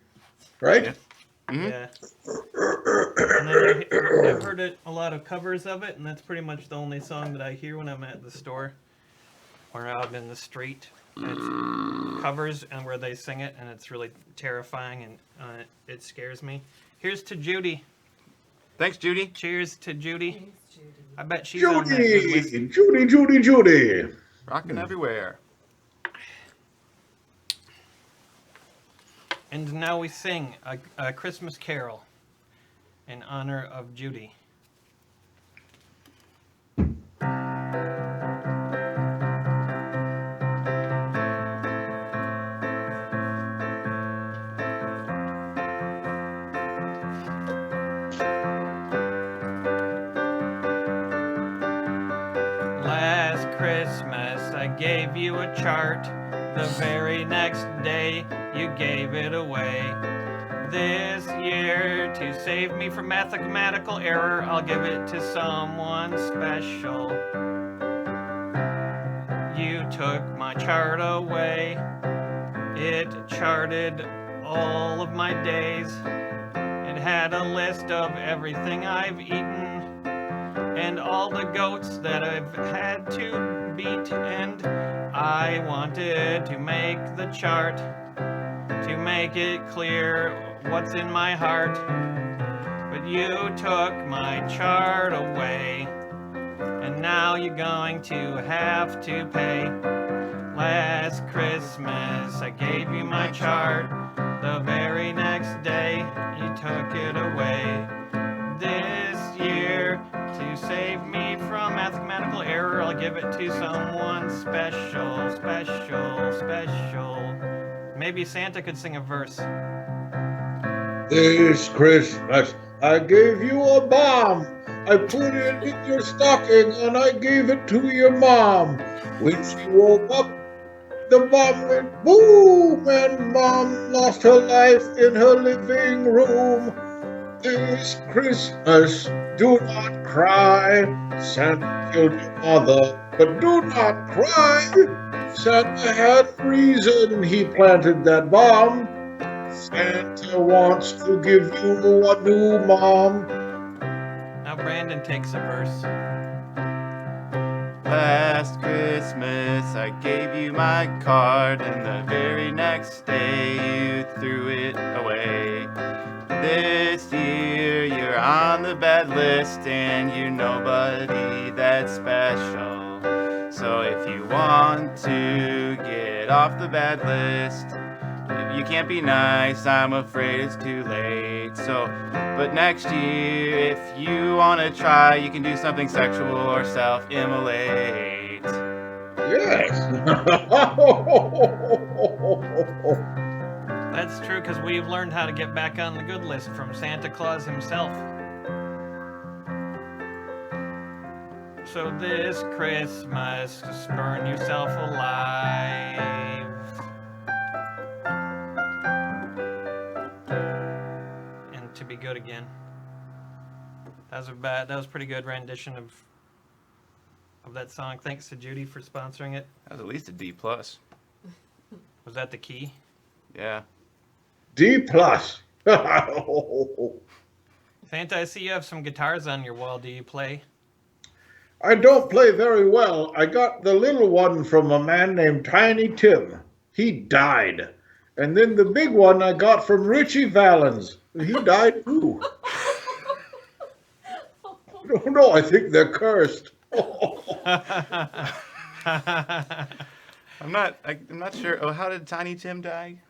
Right? Yeah. Mm-hmm. Yeah. And then I've heard a lot of covers of it, and that's pretty much the only song that I hear when I'm at the store or out in the street. And it's covers and where they sing it, and it's really terrifying, and it scares me. Here's to Judy. Thanks, Judy. Cheers to Judy. Thanks, Judy. I bet she's on that good whiskey. Judy. Rocking everywhere. And now we sing a Christmas carol in honor of Judy. Last Christmas I gave you a chart. The very next day you gave it away. This year, to save me from mathematical error, I'll give it to someone special. You took my chart away. It charted all of my days. It had a list of everything I've eaten and all the goats that I've had to beat, and I wanted to make the chart to make it clear what's in my heart, but you took my chart away, and now you're going to have to pay. Last Christmas I gave you my chart. The very next day you took it away. This year, to save me from mathematical error, I'll give it to someone special, special, special. Maybe Santa could sing a verse. This Christmas, I gave you a bomb. I put it in your stocking and I gave it to your mom. When she woke up, the bomb went boom, and Mom lost her life in her living room. This Christmas, do not cry. Santa killed your mother, but do not cry. Santa had a reason he planted that bomb. Santa wants to give you a new mom. Now Brandon takes a verse. Last Christmas I gave you my card, and the very next day you threw it away. This year you're on the bad list, and you're nobody that special. So if you want to get off the bad list, you can't be nice, I'm afraid it's too late. So, but next year, if you want to try, you can do something sexual or self-immolate. Yes. That's true, because we've learned how to get back on the good list from Santa Claus himself. So this Christmas, just burn yourself alive. And to be good again. That was a pretty good rendition of that song. Thanks to Judy for sponsoring it. That was at least a D+. Was that the key? Yeah. D+. Santa, I see you have some guitars on your wall. Do you play? I don't play very well. I got the little one from a man named Tiny Tim. He died. And then the big one I got from Richie Valens. He died too. No, I think they're cursed. I'm not sure. Oh, how did Tiny Tim die?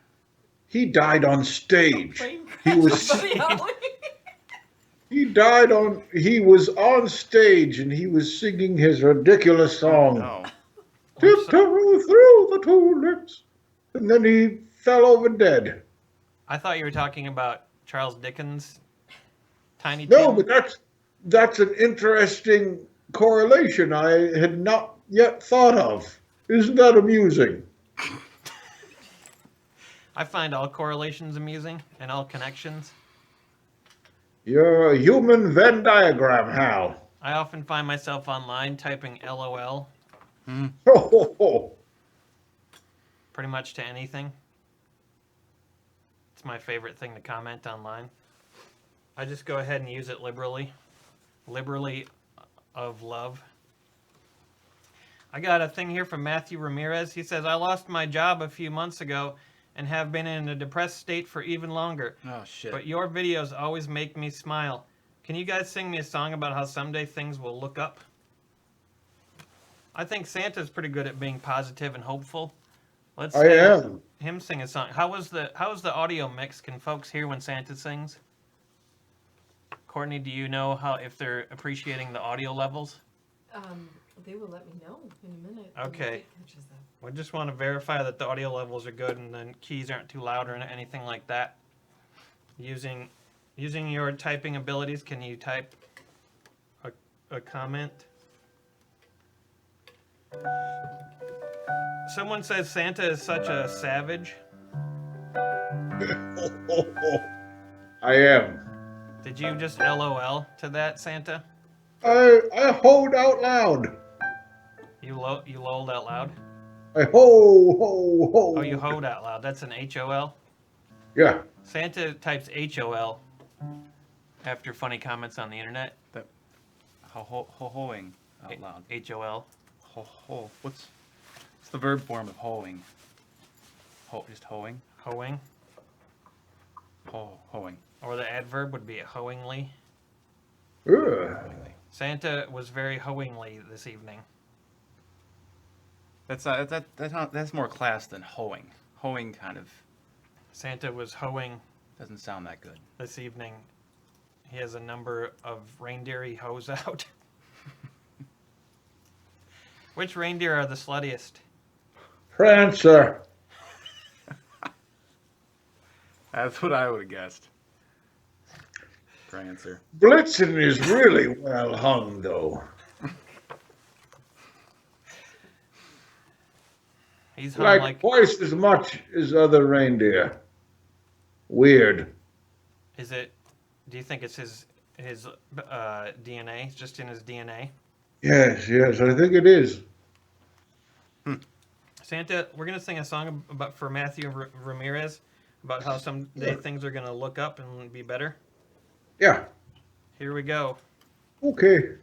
He died on stage. He was Somebody else. he was on stage and he was singing his ridiculous song. No. Tiptoe through the tulips. And then he fell over dead. I thought you were talking about Charles Dickens' Tiny No, Tim. but that's an interesting correlation I had not yet thought of. Isn't that amusing? I find all correlations amusing and all connections. You're a human Venn diagram, Hal. I often find myself online typing LOL Ho, ho, ho. pretty much to anything. It's my favorite thing to comment online. I just go ahead and use it liberally. Liberally of love. I got a thing here from Matthew Ramirez. He says, I lost my job a few months ago and have been in a depressed state for even longer. Oh, shit. But your videos always make me smile. Can you guys sing me a song about how someday things will look up? I think Santa's pretty good at being positive and hopeful. Let's I am. him sing a song. How was the audio mix? Can folks hear when Santa sings? Courtney, do you know if they're appreciating the audio levels? They will let me know in a minute. Okay. We just want to verify that the audio levels are good and then keys aren't too loud or anything like that. Using your typing abilities, can you type a comment? Someone says Santa is such a savage. I am. Did you just LOL to that, Santa? I hoed out loud. You lolled out loud? I ho. Oh, you hoed out loud. That's an HOL? Yeah. Santa types HOL after funny comments on the internet. Hoing out loud. HOL. Ho. What's the verb form of hoeing? Just hoeing? Hoeing. Hoeing. Or the adverb would be hoeingly. Ugh. Santa was very hoeingly this evening. That's more class than hoeing. Hoeing kind of Santa was hoeing doesn't sound that good. this evening. He has a number of reindeer he hoes out. Which reindeer are the sluttiest? Prancer. That's what I would have guessed. Prancer. Blitzen is really well hung, though. He's hung Like twice as much as other reindeer. Weird. Is it Do you think it's his DNA? It's just in his DNA. Yes, I think it is. Santa, we're gonna sing a song for Matthew Ramirez about how someday things are gonna look up and be better. Yeah. Here we go. Okay.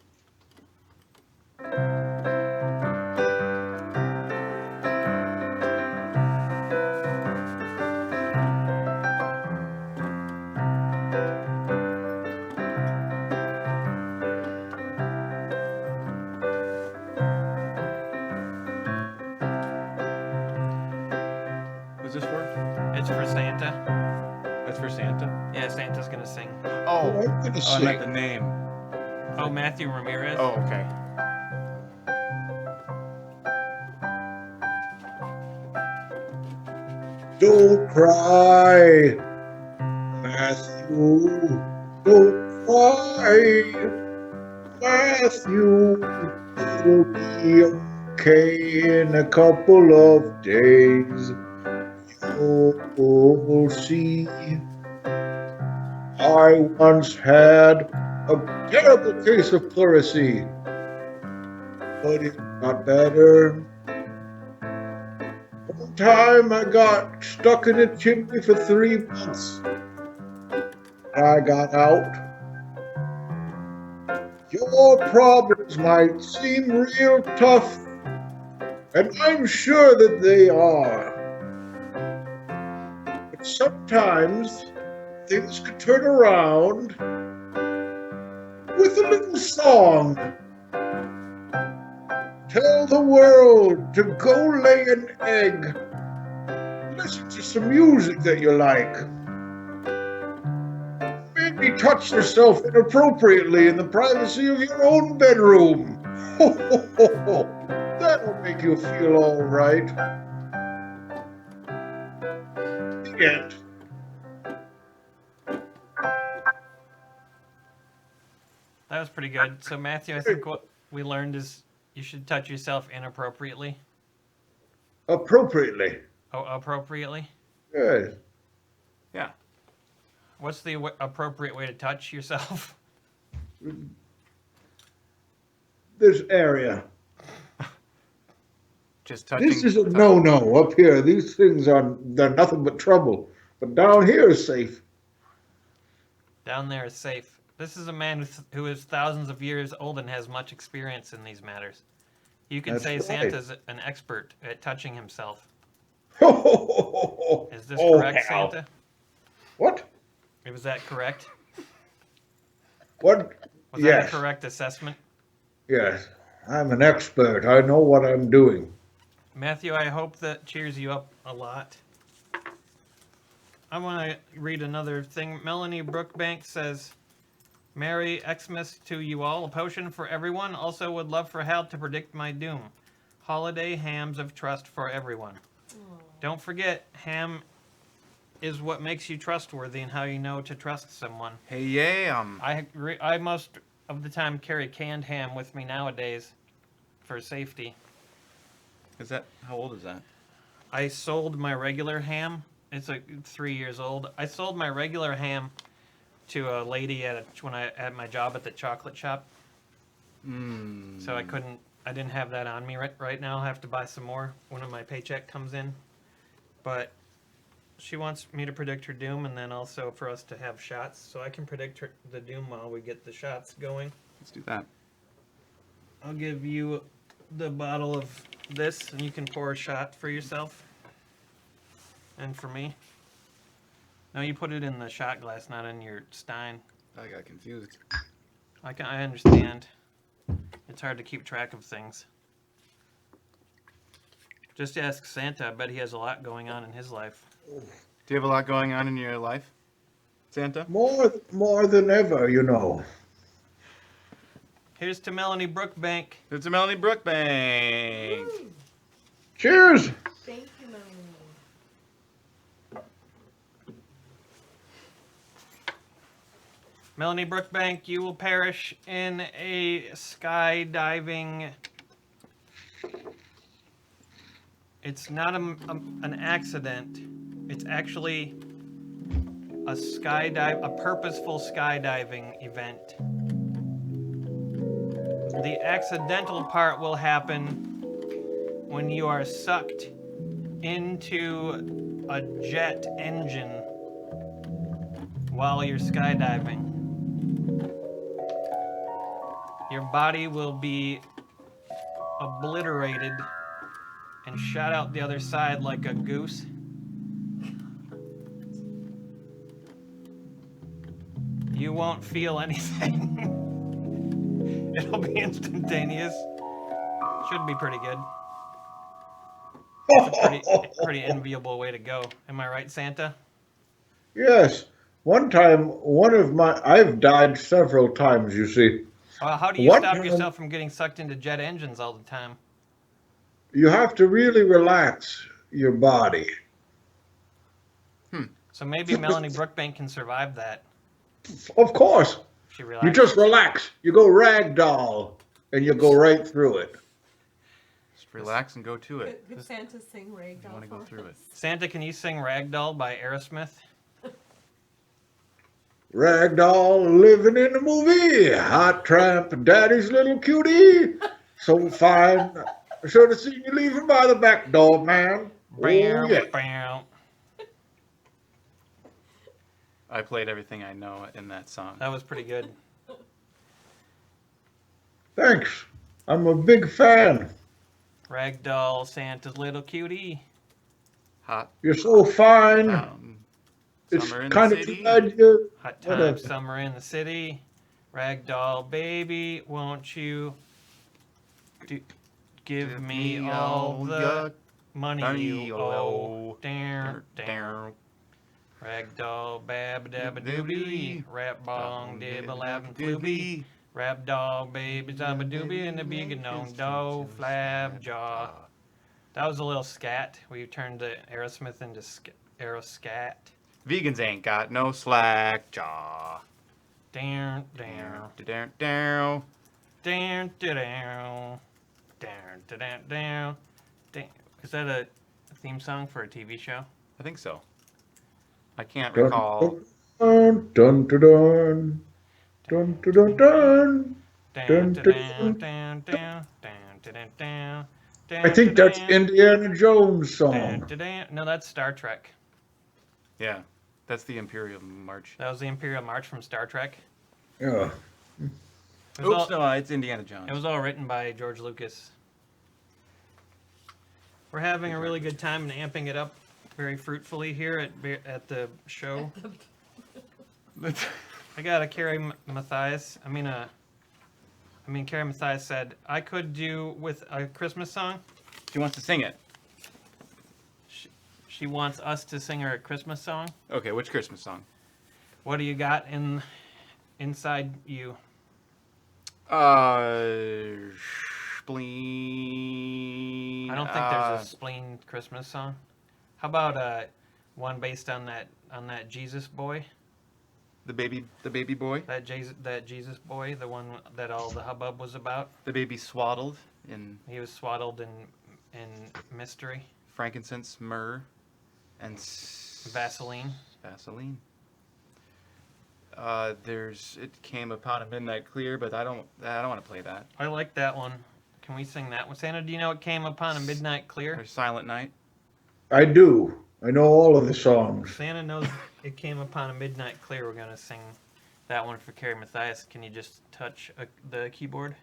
Who's this for? It's for Santa. That's for Santa. Yeah, Santa's gonna sing. Oh, I'm gonna I meant the sing. name. Oh, Matthew Ramirez. Oh, okay. Don't cry, Matthew. Don't cry, Matthew. It'll be okay in a couple of days. You'll see. I once had a terrible case of pleurisy, but it got better. One time I got stuck in a chimney for 3 months. I got out. Your problems might seem real tough, and I'm sure that they are. But sometimes things could turn around with a little song. Tell the world to go lay an egg. Listen to some music that you like. Maybe touch yourself inappropriately in the privacy of your own bedroom. Ho, ho, ho, ho. That'll make you feel all right. The end. That was pretty good. So Matthew, I think what we learned is you should touch yourself inappropriately. Appropriately. Oh, appropriately. Yes. Yeah. What's the appropriate way to touch yourself? This area. Just touching. This is a no-no up here. These things they're nothing but trouble. But down here is safe. Down there is safe. This is a man who is thousands of years old and has much experience in these matters. You could That's say right. Santa's an expert at touching himself. Is this Oh, correct, Hal. Santa? What? Was that correct? What? Was Yes. that a correct assessment? Yes. I'm an expert. I know what I'm doing. Matthew, I hope that cheers you up a lot. I want to read another thing. Melanie Brookbank says, Merry Xmas to you all. A potion for everyone. Also would love for Hal to predict my doom. Holiday hams of trust for everyone. Don't forget, ham is what makes you trustworthy and how you know to trust someone. Hey, yeah. I most of the time carry canned ham with me nowadays for safety. How old is that? I sold my regular ham. It's 3 years old. I sold my regular ham to a lady when I had my job at the chocolate shop. So I didn't have that on me right now. I'll have to buy some more when my paycheck comes in. But she wants me to predict her doom and then also for us to have shots. So I can predict the doom while we get the shots going. Let's do that. I'll give you the bottle of this and you can pour a shot for yourself. And for me. No, you put it in the shot glass, not in your stein. I got confused. I understand. It's hard to keep track of things. Just ask Santa. I bet he has a lot going on in his life. Do you have a lot going on in your life, Santa? More than ever, you know. Here's to Melanie Brookbank. It's a Melanie Brookbank. Cheers. Thank you, Melanie. Melanie Brookbank, you will perish in a skydiving. It's not an accident. It's actually a purposeful skydiving event. The accidental part will happen when you are sucked into a jet engine while you're skydiving. Your body will be obliterated and shot out the other side like a goose. You won't feel anything. It'll be instantaneous. Should be pretty good. It's a pretty enviable way to go. Am I right, Santa? Yes. One time, I've died several times, you see. Well, how do you One stop time- yourself from getting sucked into jet engines all the time? You have to really relax your body. So maybe Melanie Brookbank can survive that. Of course. If she You relaxes. just relax. You go ragdoll, and you go right through it. Just relax and go to it. Could Santa sing Ragdoll? You want to go for through it. us? Santa, can you sing Ragdoll by Aerosmith? Ragdoll living in the movie. Hot tramp, daddy's little cutie. So fine. I should have seen you leaving by the back door, man. Oh, yeah. Bow. I played everything I know in that song. That was pretty good. Thanks. I'm a big fan. Ragdoll, Santa's little cutie. Hot You're so fine. It's summer in the kind of city. too bad you. Hot time, Whatever. summer in the city. Ragdoll baby, won't you give me all the money you owe? Down, down. Ragdoll bab dabba doobie, rap bong dibba lab flooby, rap dog baby zabba doobie, and the big gnome do flab jaw. That was a little scat. We turned the Aerosmith into Aeroscat. Vegans ain't got no slack jaw. Down, down, Down, down. down, down, down, down, down, down. Is that a theme song for a TV show? I think so. I can't Dun, recall. dun, dun, dun, dun, dun, dun, dun, dun. Down, Dun, down, dun, down, down, down, down, down. I think that's Indiana Jones' Down, song. down. No, that's Star Trek. Yeah, that's the Imperial March. That was the Imperial March from Star Trek. Yeah. It was, Oops, all, no, it's Indiana Jones. it was all written by George Lucas. We're having a really good time and amping it up very fruitfully here at the show. I got a Carrie Mathias. Carrie Mathias said I could do with a Christmas song. She wants to sing it. She wants us to sing her a Christmas song. Okay, which Christmas song? What do you got inside you? Spleen. I don't think there's a spleen Christmas song. How about one based on that Jesus boy? the baby boy. That Jesus boy, the one that all the hubbub was about. The baby swaddled in He was swaddled in mystery, frankincense, myrrh, and Vaseline. Vaseline. It came upon a midnight clear, but I don't want to play that. I like that one. Can we sing that one? Santa, do you know it came upon a midnight clear? Or Silent Night. I do. I know all of the songs. Santa knows it came upon a midnight clear. We're gonna sing that one for Carrie Mathias. Can you just touch the keyboard?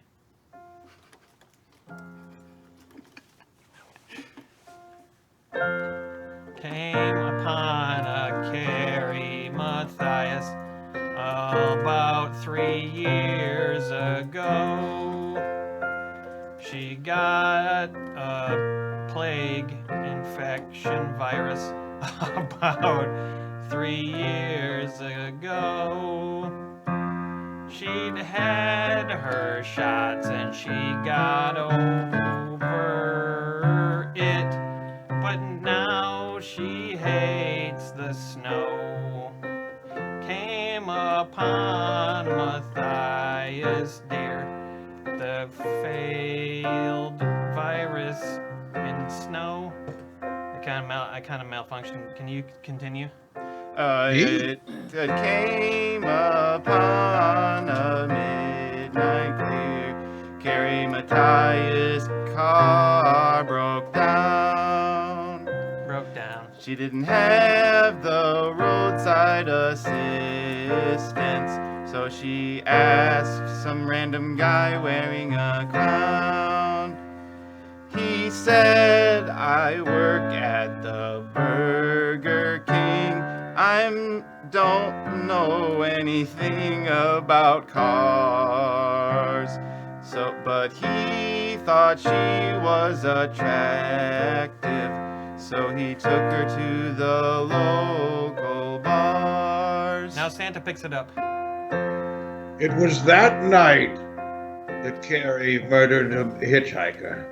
Came upon a Carrie Mathias about 3 years ago. She got a plague infection virus about 3 years ago. She'd had her shots and she got over it, but now she hates the snow. Came upon Matthias dear, the failed virus in snow. I kind of malfunctioned. Can you continue? It came upon a midnight clear. Carrie Matthias' car broke down. She didn't have the roadside assistance, so she asked some random guy wearing a crown. He said, I work at the Burger King. I don't know anything about cars. But he thought she was attractive, so he took her to the local bars. Now Santa picks it up. It was that night that Carrie murdered a hitchhiker.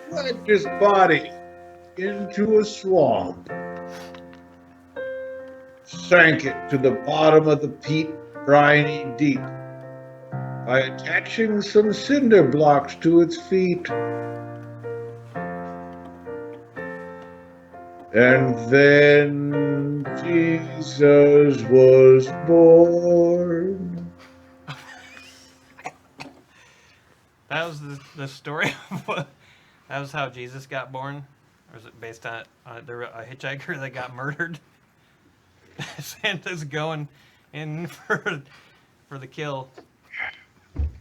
Dragged his body into a swamp, sank it to the bottom of the peat briny deep by attaching some cinder blocks to its feet. And then Jesus was born. That was the story of what. That was how Jesus got born? Or is it based on a hitchhiker that got murdered? Santa's going in for the kill.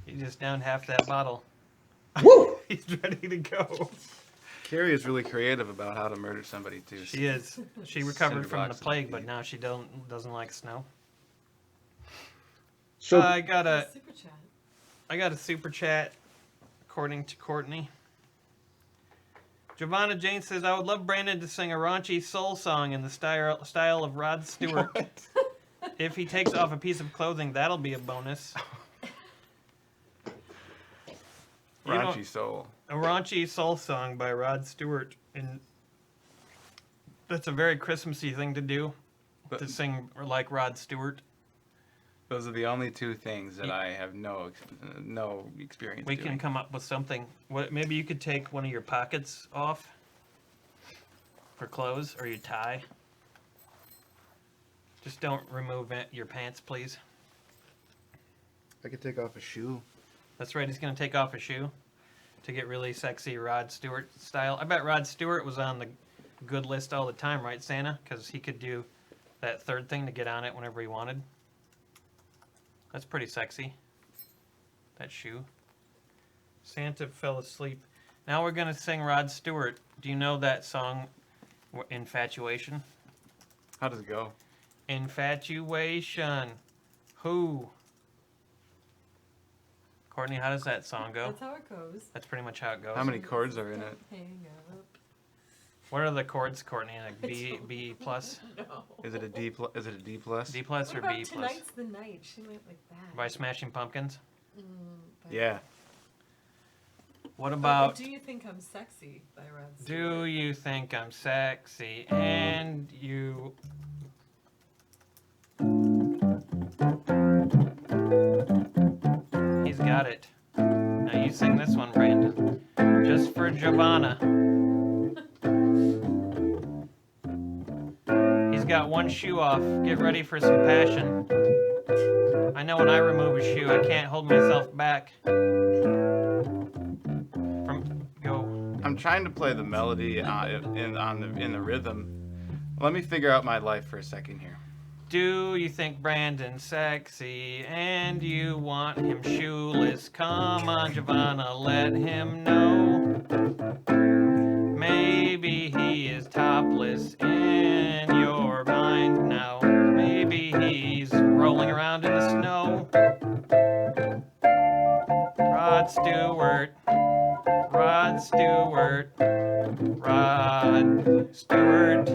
He just downed half that bottle. Woo! He's ready to go. Carrie is really creative about how to murder somebody too. She is. She recovered Cinder from the blocks plague, and but feet. now she doesn't like snow. So I got a Super chat. according to Courtney. Giovanna Jane says, I would love Brandon to sing a raunchy soul song in the style of Rod Stewart. If he takes off a piece of clothing, that'll be a bonus. You know, Raunchy soul. a raunchy soul song by Rod Stewart. And that's a very Christmassy thing to do, to sing like Rod Stewart. Those are the only two things that I have no experience We doing. can come up with something. Maybe you could take one of your pockets off for clothes, or your tie. Just don't remove your pants, please. I could take off a shoe. That's right, he's going to take off a shoe to get really sexy Rod Stewart style. I bet Rod Stewart was on the good list all the time, right, Santa? Because he could do that third thing to get on it whenever he wanted. That's pretty sexy. That shoe. Santa fell asleep. Now we're going to sing Rod Stewart. Do you know that song, Infatuation? How does it go? Infatuation. Who? Courtney, how does that song go? That's how it goes. That's pretty much how it goes. How many chords are in it? Hang up. What are the chords, Courtney? Like B plus? No. Is it a D plus? Is it a D plus? D plus What or about B plus? Tonight's the Night? She might like that. By Smashing Pumpkins? But- Yeah. What Oh, about Do You Think I'm Sexy by Rod Stewart? Do You Think I'm Sexy and You... He's got it. Now you sing this one, Brandon. Just for Giovanna. He's got one shoe off. Get ready for some passion. I know when I remove a shoe, I can't hold myself back. I'm trying to play the melody in the rhythm. Let me figure out my life for a second here. Do you think Brandon's sexy and you want him shoeless? Come on, Giovanna, let him know. Maybe he is topless in your mind now. Maybe he's rolling around in the snow. Rod Stewart, Rod Stewart, Rod Stewart.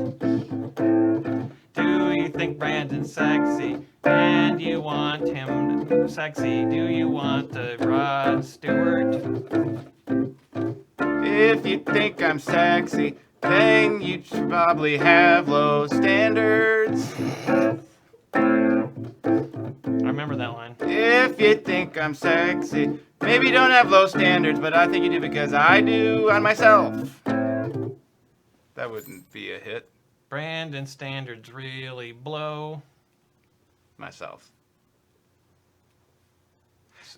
Do you think Brandon's sexy and you want him sexy? Do you want the Rod Stewart? If you think I'm sexy, then you should probably have low standards. I remember that line. If you think I'm sexy, maybe you don't have low standards, but I think you do because I do on myself. That wouldn't be a hit. Brandon standards really blow. Myself.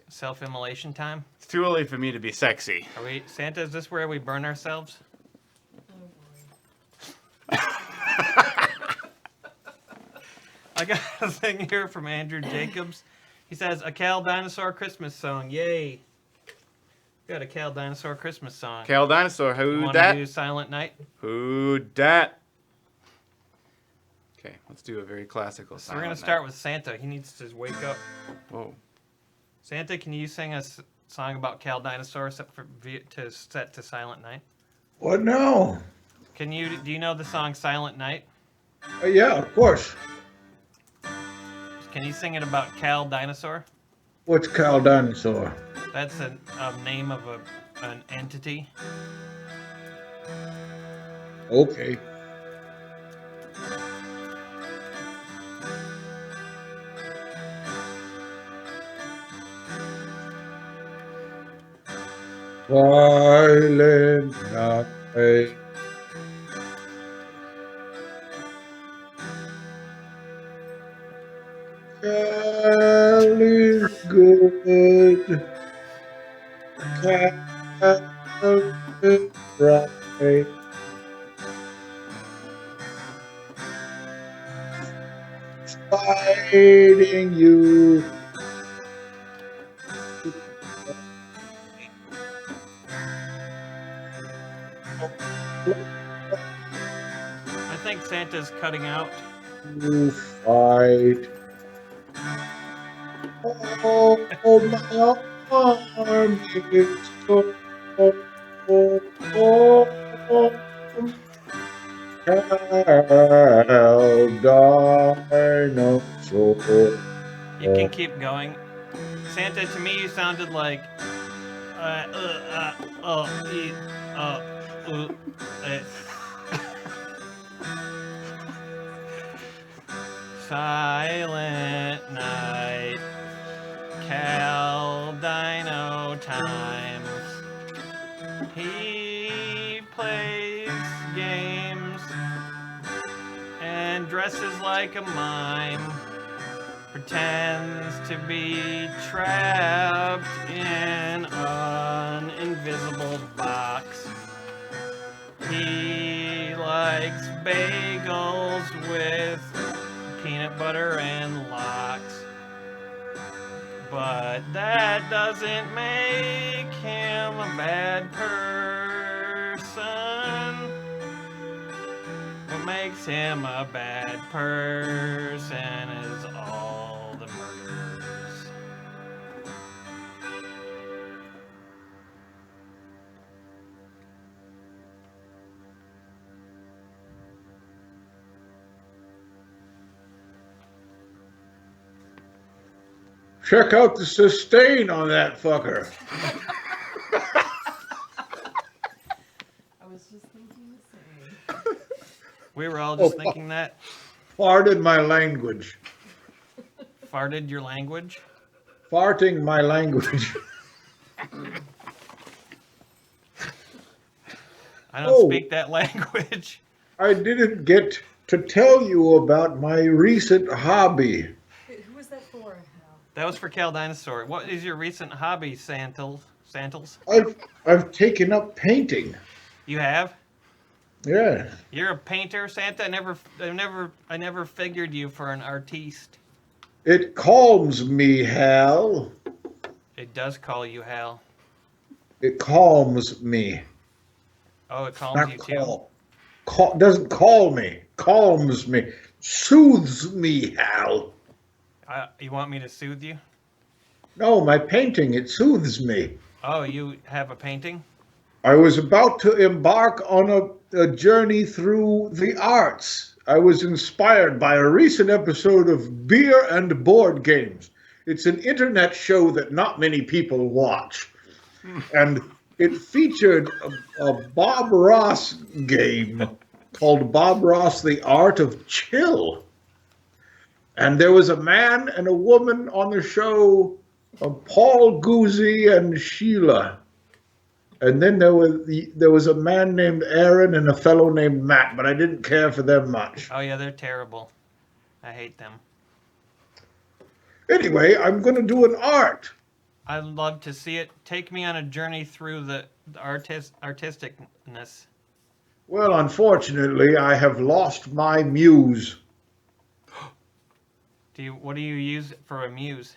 Self-immolation time. It's too early for me to be sexy. Are we Santa? Is this where we burn ourselves? Oh boy. I got a thing here from Andrew Jacobs. He says a Cal Dinosaur Christmas song. Yay! Got a Cal Dinosaur Christmas song. Cal Dinosaur, You who want dat? to do Silent Night? Who dat? Okay, let's do a very classical So we're Silent gonna start with Santa. He needs to wake up. Whoa. Santa, can you sing a song about Cal Dinosaur set to Silent Night? What now? Can you? Do you know the song Silent Night? Yeah, of course. Can you sing it about Cal Dinosaur? What's Cal Dinosaur? That's a name of an entity. Okay. Silent night. Cal is good. Cal is right. Fighting you. I think Santa's cutting out. To fight. Oh, my arm is so Cal Dinosaur. You can keep going. Santa, to me, you sounded like. E, uh. Silent night, Cal Dino times. He plays games and dresses like a mime. Pretends to be trapped in an invisible box. He likes bagels with peanut butter and lox. But that doesn't make him a bad person. What makes him a bad person is all the murders. Check out the sustain on that fucker. I was just thinking the same. We were all just thinking that. Farted my language. Farted your language? Farting my language. I don't speak that language. I didn't get to tell you about my recent hobby. Who was that for, Hal? That was for Cal Dinosaur. What is your recent hobby, Santals? I've taken up painting. You have? Yeah. You're a painter, Santa? I never figured you for an artiste. It calms me, Hal. It does call you Hal. It calms me. Oh, it calms Not you too. Doesn't call me. Calms me. Soothes me, Hal. You want me to soothe you? No, my painting, it soothes me. Oh, you have a painting? I was about to embark on a journey through the arts. I was inspired by a recent episode of Beer and Board Games. It's an internet show that not many people watch. And it featured a Bob Ross game called Bob Ross, The Art of Chill. And there was a man and a woman on the show, Paul Guzzi and Sheila. And then there was a man named Aaron and a fellow named Matt, but I didn't care for them much. Oh yeah, they're terrible. I hate them. Anyway, I'm going to do an art. I'd love to see it. Take me on a journey through the artisticness. Well, unfortunately, I have lost my muse. What do you use for a muse?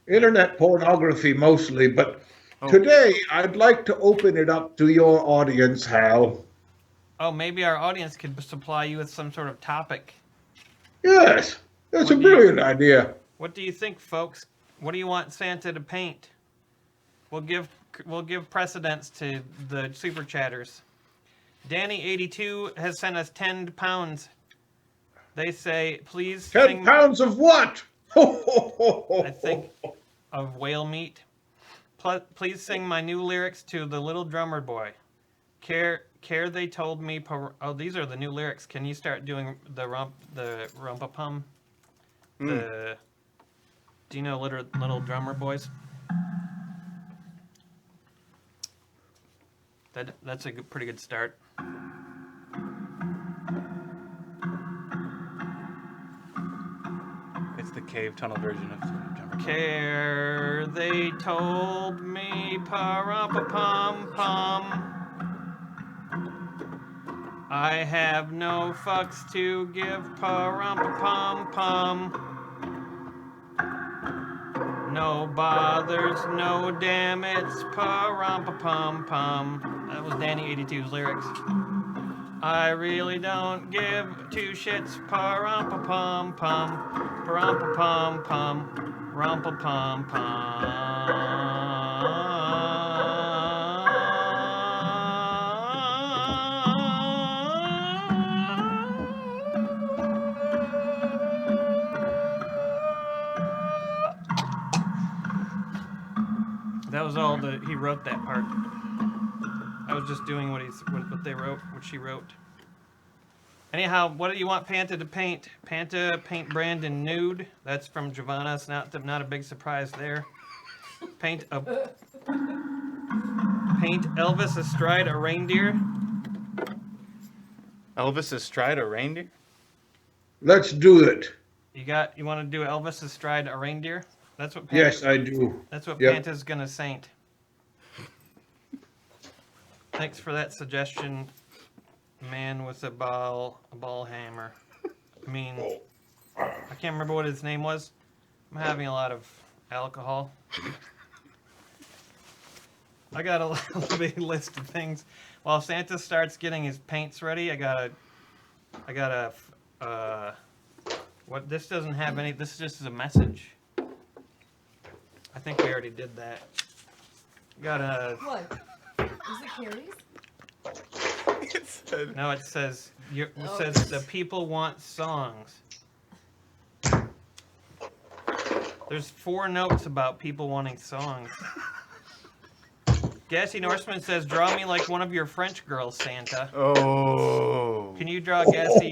Internet pornography mostly, but Oh. today I'd like to open it up to your audience, Hal. Oh, maybe our audience could supply you with some sort of topic. Yes, that's What a do you- brilliant idea. What do you think, folks? What do you want Santa to paint? We'll give precedence to the super chatters. Danny82 has sent us 10 pounds. They say, please 10 sing, pounds of what? I think, of whale meat. Please sing my new lyrics to the little drummer boy. Care they told me. Oh, these are the new lyrics. Can you start doing the rumpa-pum? Do you know little drummer boys? That's a pretty good start. It's the cave tunnel version of Jumper. Care they told me, pa-rum-pa-pum-pum. I have no fucks to give, pa-rum-pa-pum-pum. No bothers, no damn, it's pa-rum-pa-pum-pum. That was Danny82's lyrics. I really don't give two shits, pa-rum-pa-pum-pum. Pa-rum-pa-pum-pum. That was all he wrote that part. I was just doing what she wrote. Anyhow, what do you want Panta to paint? Panta paint Brandon nude. That's from Giovanna. It's not a big surprise there. Paint Elvis astride a reindeer. Elvis astride a reindeer? Let's do it. You want to do Elvis astride a reindeer? That's what. Yes, I do. That's what Yep. Panta's gonna saint. Thanks for that suggestion, man with a ball hammer. I mean, I can't remember what his name was. I'm having a lot of alcohol. I got a big list of things. While Santa starts getting his paints ready, I gotta. What? This doesn't have any. This just is a message. I think we already did that. Gotta. What? Is it Carrie's? It said, No, it says the people want songs. There's 4 notes about people wanting songs. Gassy Norseman says, "Draw me like one of your French girls, Santa." oh. Can you draw Gassy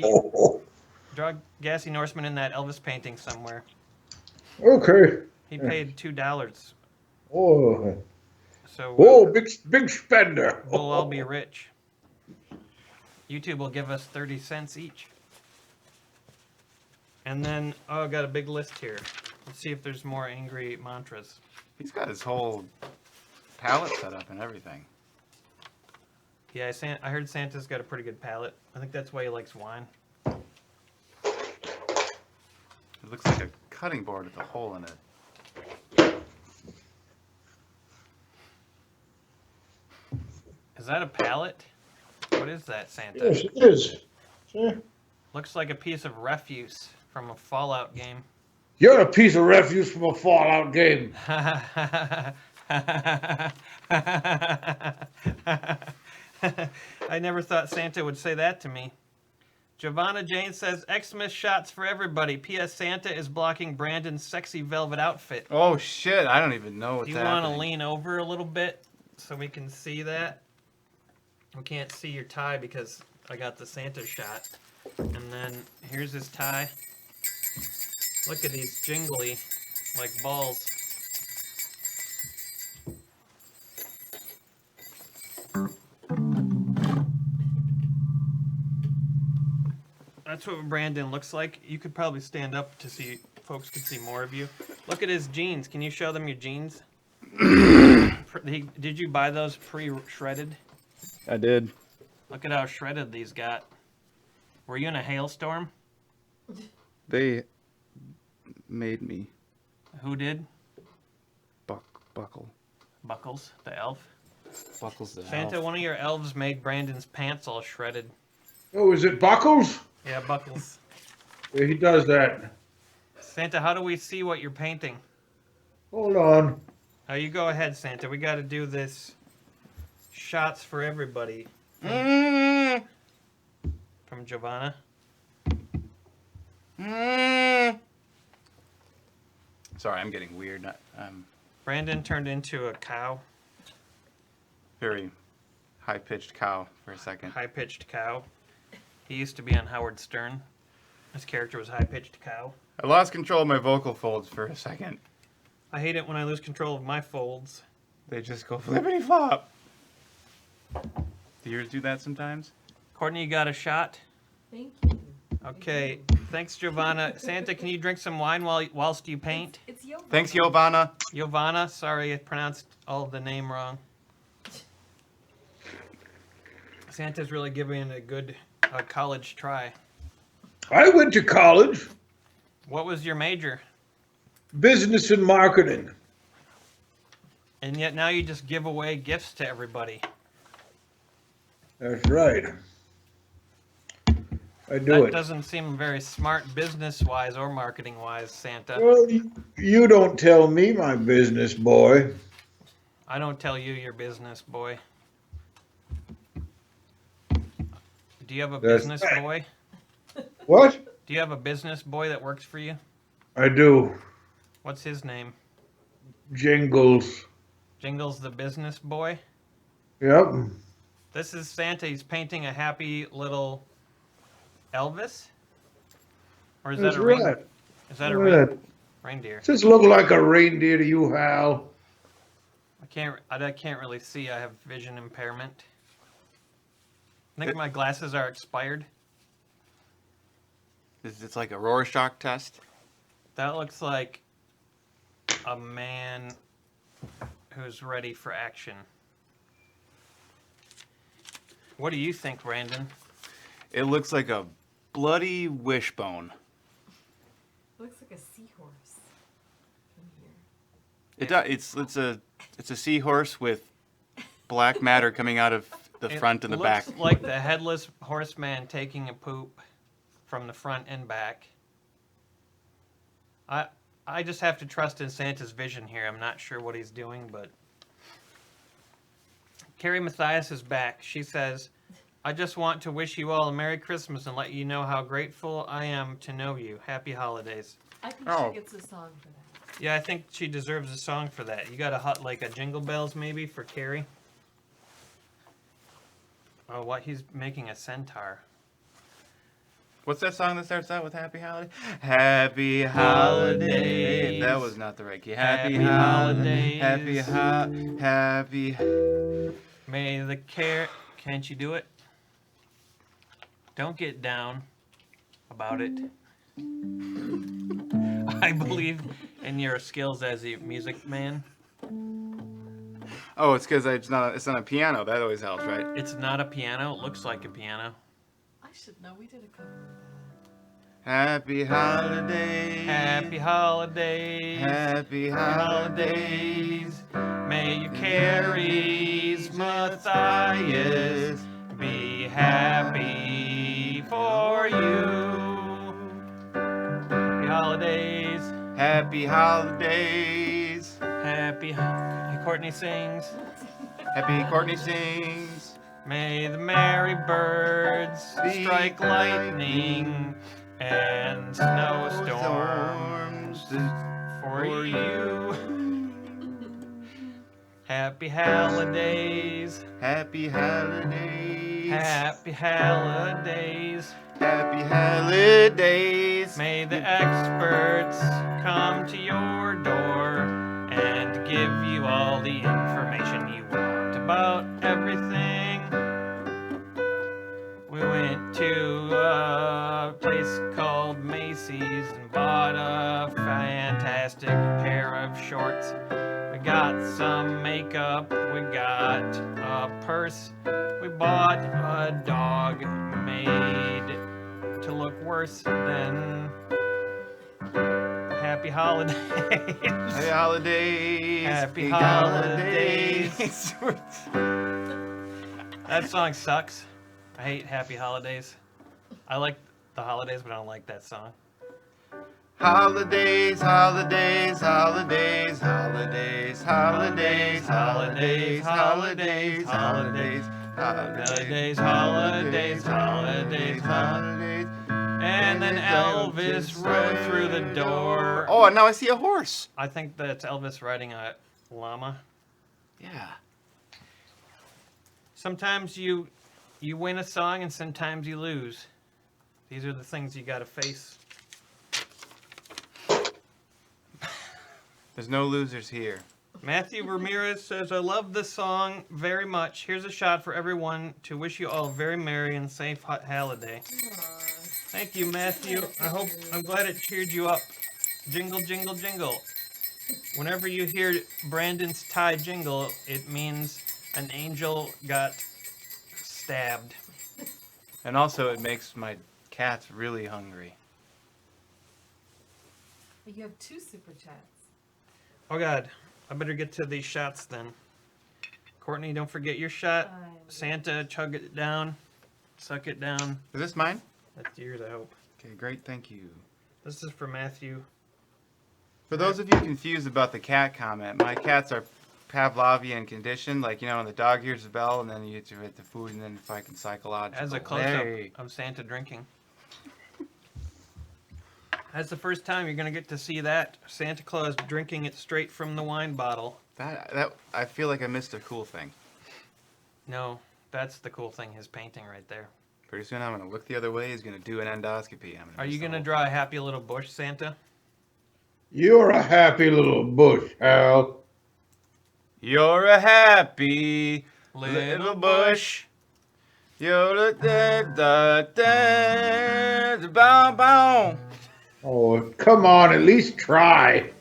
Norseman in that Elvis painting somewhere? Okay. He paid $2, Oh, so big spender. we'll all be rich. YouTube will give us 30 cents each. And then, I got a big list here. Let's see if there's more angry mantras. He's got his whole palette set up and everything. Yeah, I heard Santa's got a pretty good palate. I think that's why he likes wine. It looks like a cutting board with a hole in it. Is that a pallet? What is that, Santa? Yes, it is. See? Looks like a piece of refuse from a Fallout game. You're a piece of refuse from a Fallout game. I never thought Santa would say that to me. Giovanna Jane says, Xmas shots for everybody. P.S. Santa is blocking Brandon's sexy velvet outfit. Oh shit, I don't even know what's Do you happening. want to lean over a little bit so we can see that? We can't see your tie because I got the Santa shot. And then here's his tie. Look at these jingly, like balls. That's what Brandon looks like. You could probably stand up to see, folks could see more of you. Look at his jeans. Can you show them your jeans? Did you buy those pre-shredded? I did. Look at how shredded these got. Were you in a hailstorm? They made me Who did? buckle. Buckles, the elf. Buckles the Santa, elf. one of your elves made Brandon's pants all shredded. Oh, is it Buckles? Yeah, Buckles. Yeah, he does that. Santa, how do we see what you're painting? Hold on. Oh, you go ahead, Santa. We got to do this. Shots for everybody. Mm, From Giovanna. Sorry, I'm getting weird. I'm Brandon turned into a cow. very high-pitched cow for a second. High-pitched cow. He used to be on Howard Stern. His character was high-pitched cow. I lost control of my vocal folds for a second. I hate it when I lose control of my folds. They just go flippity-flop. Do yours do that sometimes? Courtney, you got a shot? Thank you. Okay. Thanks, Giovanna. Santa, can you drink some wine whilst you paint? It's Yoga. Thanks, Giovanna. Giovanna, sorry I pronounced all of the name wrong. Santa's really giving it a good college try. I went to college, What was your major? business and marketing. And yet now you just give away gifts to everybody. That's right. I do That it. doesn't seem very smart business-wise or marketing-wise, Santa. Well, you don't tell me my business, boy. I don't tell you your business, boy. Do you have a That's business right. boy? What? Do you have a business boy that works for you? I do. What's his name? Jingles. Jingles the business boy? Yep. This is Santa. He's painting a happy little Elvis? Or is That's that a right. Is that a Look at that. reindeer? Does this look like a reindeer to you, Hal? I can't really see. I have vision impairment. I think my glasses are expired. It's like a Rorschach test. That looks like a man who's ready for action. What do you think, Brandon? It looks like a bloody wishbone. Looks like a seahorse from here. It does. It's a seahorse with black matter coming out of the front and the back. It looks like the headless horseman taking a poop from the front and back. I just have to trust in Santa's vision here. I'm not sure what he's doing, but Carrie Mathias is back. She says, I just want to wish you all a Merry Christmas and let you know how grateful I am to know you. Happy holidays. I think Oh. she gets a song for that. Yeah, I think she deserves a song for that. You got like a Jingle Bells maybe for Carrie? Oh, what? He's making a centaur. What's that song that starts out with Happy Holiday? Happy Holidays. That was not the right key. Happy holidays. Happy. May the Can't you do it? Don't get down about it. I believe in your skills as a music man. Oh, it's because it's not a piano. That always helps, right? It's not a piano. It looks like a piano. I should know. We did a cover of Happy Holidays. Happy holidays. Happy Holidays. May you Carries Matthias be happy for you. Happy holidays. Happy Holidays. Happy. Courtney sings. Happy Courtney sings. May the merry birds Be strike lightning and snowstorms for you. Happy holidays. Happy Holidays. Happy holidays. Happy Holidays. May the experts come to your door and give you all the information you want about everything. We went to a place bought a fantastic pair of shorts. We got some makeup, we got a purse. We bought a dog made to look worse than Happy Holidays. Happy holidays. Happy holidays. That song sucks. I hate Happy Holidays. I like the holidays, but I don't like that song. Holidays, holidays, holidays, holidays, holidays, holidays, holidays, holidays, Holidays, holidays, holidays, holidays. And then Elvis rode through the door. Oh, and now I see a horse. I think that's Elvis riding a llama. Yeah. Sometimes you win a song and sometimes you lose. These are the things you gotta face. There's no losers here. Matthew Ramirez says, I love this song very much. Here's a shot for everyone to wish you all a very merry and safe holiday. Thank you, Matthew. I'm glad it cheered you up. Jingle, jingle, jingle. Whenever you hear Brandon's tie jingle, it means an angel got stabbed. And also, it makes my cats really hungry. You have 2 super chats. Oh God, I better get to these shots then. Courtney, don't forget your shot. Santa, chug it down. Suck it down. Is this mine? That's yours, I hope. Okay, great, thank you. This is for Matthew. For those of you confused about the cat comment, my cats are Pavlovian conditioned, like, when the dog hears the bell and then you get to hit the food and then fucking psychological. As a close-up Hey. of Santa drinking. That's the first time you're gonna get to see that. Santa Claus drinking it straight from the wine bottle. That I feel like I missed a cool thing. No, that's the cool thing, his painting right there. Pretty soon I'm gonna look the other way. He's gonna do an endoscopy. Are you gonna draw a happy little bush, Santa? You're a happy little bush, Hal. You're a happy Little bush. You're the bow bow. Oh, come on, at least try.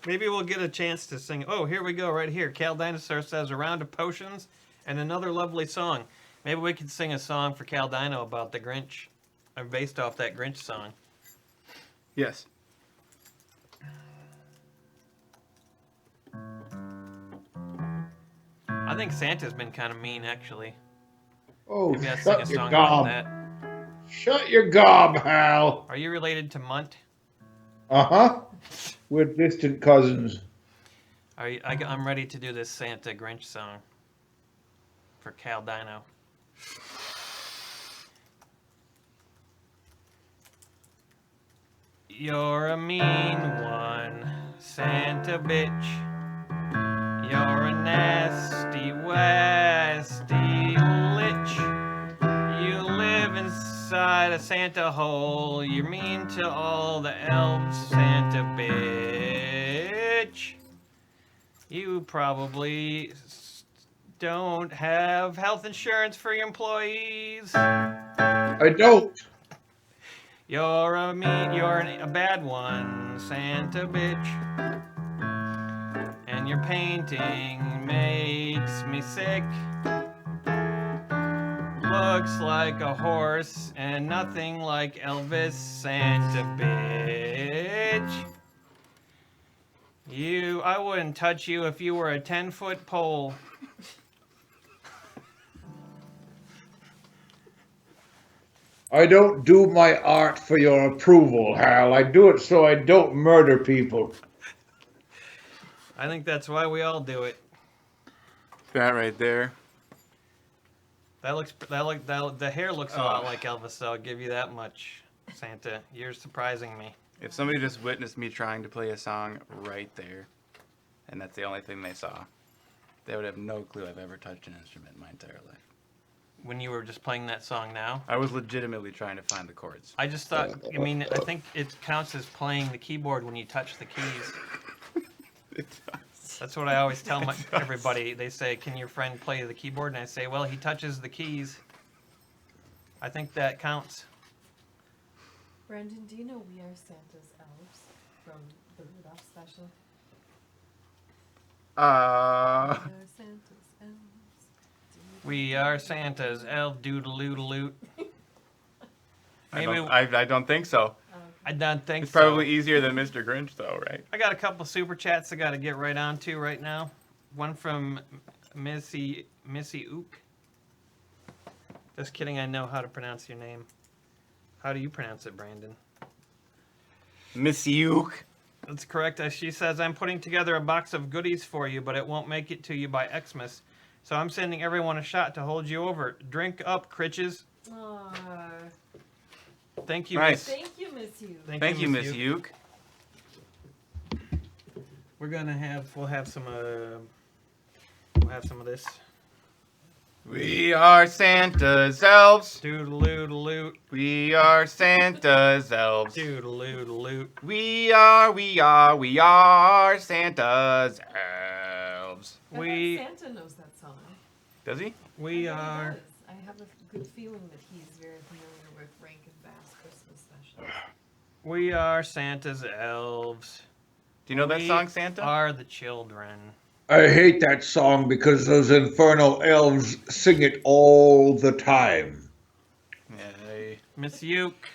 Maybe we'll get a chance to sing. Oh, here we go, right here. Cal Dinosaur says, a round of potions and another lovely song. Maybe we could sing a song for Cal Dino about the Grinch. Or based off that Grinch song. Yes. I think Santa's been kind of mean, actually. Oh, Maybe I'll sing a shut your song about gob. that. Shut your gob, Hal. Are you related to Munt? Uh-huh. We're distant cousins. I'm ready to do this Santa Grinch song for Cal Dino. You're a mean one, Santa bitch. You're a nasty, wasty lich. You live inside a Santa hole. You're mean to all the elves, Santa bitch. You probably don't have health insurance for your employees. I don't. You're a bad one, Santa bitch. And your painting makes me sick. Looks like a horse and nothing like Elvis, Santa bitch. I wouldn't touch you if you were a 10-foot pole. I don't do my art for your approval, Hal. I do it so I don't murder people. I think that's why we all do it. That right there. The hair looks a lot like Elvis, so I'll give you that much, Santa. You're surprising me. If somebody just witnessed me trying to play a song right there, and that's the only thing they saw, they would have no clue I've ever touched an instrument in my entire life. When you were just playing that song now? I was legitimately trying to find the chords. I just thought, I think it counts as playing the keyboard when you touch the keys. It does. That's what I always tell everybody. They say, can your friend play the keyboard? And I say, well, he touches the keys. I think that counts. Brandon, do you know We Are Santa's Elves from the Rudolph special? We are Santa's elves. We are Santa's elf doodle-loot. Maybe I don't think so. I don't think It's so. probably easier than Mr. Grinch, though, right? I got a couple super chats I got to get right on to right now. One from Missy Ook. Just kidding, I know how to pronounce your name. How do you pronounce it, Brandon? Miss Uke. That's correct. As she says, I'm putting together a box of goodies for you, but it won't make it to you by Xmas. So I'm sending everyone a shot to hold you over. Drink up, Critches. Aw. Thank you, Nice. Miss. Thank you, Miss You. Thank you, Miss Uke. We're gonna we'll have some of this. We are Santa's elves. Doodle-loot. We are Santa's elves. Doodle-loot. We are Santa's elves. I We thought Santa knows that song. Does he? we I think he are does. I have a good feeling that he's very familiar with Rankin Bass Christmas specials. we are Santa's elves. Do you know that We song, Santa? are the children. I hate that song because those infernal elves sing it all the time. Yay. Miss Uke.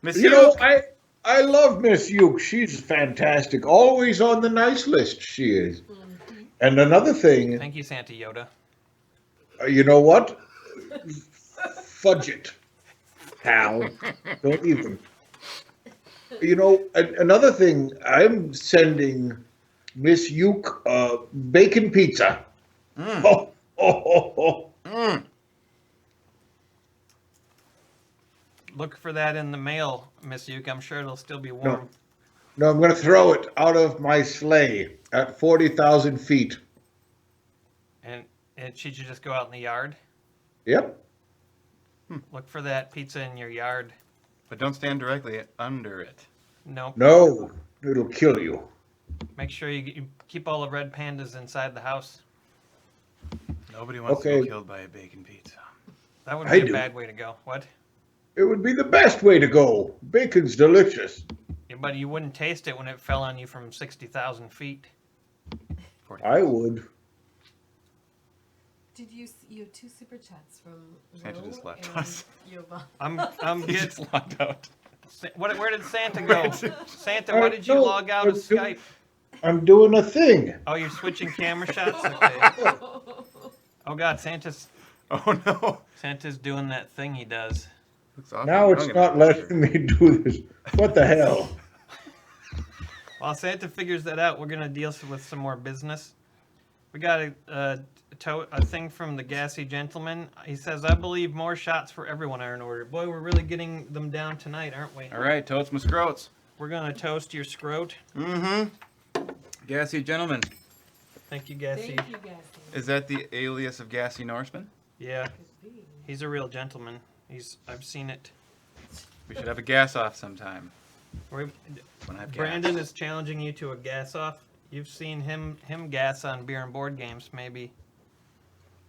Miss You know, Uke. I love Miss Uke. She's fantastic. Always on the nice list, she is. And another thing, Thank you, Santa Yoda. you know what? Fudge it, Hal. Don't even. You know, another thing, I'm sending Miss Uke bacon pizza. Mm. Oh, oh, oh, oh. Mm. Look for that in the mail, Miss Uke. I'm sure it'll still be warm. No, I'm going to throw it out of my sleigh at 40,000 feet. And should you just go out in the yard? Yep. Look for that pizza in your yard. But don't stand directly under it. Nope. No, it'll kill you. Make sure you keep all the red pandas inside the house. Nobody wants to Okay. be killed by a bacon pizza. That would I be a do. bad way to go. What? It would be the best way to go. Bacon's delicious. Yeah, but you wouldn't taste it when it fell on you from 60,000 feet. I would. Did you have 2 super chats from Santa Will just left and us. Yoba? I'm He get, just logged out. where did Santa go? Santa, why did you No, log out of Skype? I'm doing a thing. Oh, you're switching camera shots? Okay. Oh God, Santa's Oh no. doing that thing he does. Looks awful Now it's young in not that picture. letting me do this. What the hell? While Santa figures that out, we're gonna deal with some more business. We got a thing from the gassy gentleman. He says, "I believe more shots for everyone are in order." Boy, we're really getting them down tonight, aren't we? All right, toast my scroats. We're gonna toast your scrote. Mm-hmm. Gassy gentleman. Thank you, Gassy. Thank you, guys. Is that the alias of Gassy Norseman? Yeah, Could be. he's a real gentleman. I've seen it. We should have a gas off sometime. We're, When I have gas. Brandon is challenging you to a gas off. You've seen him gas on beer and board games, maybe.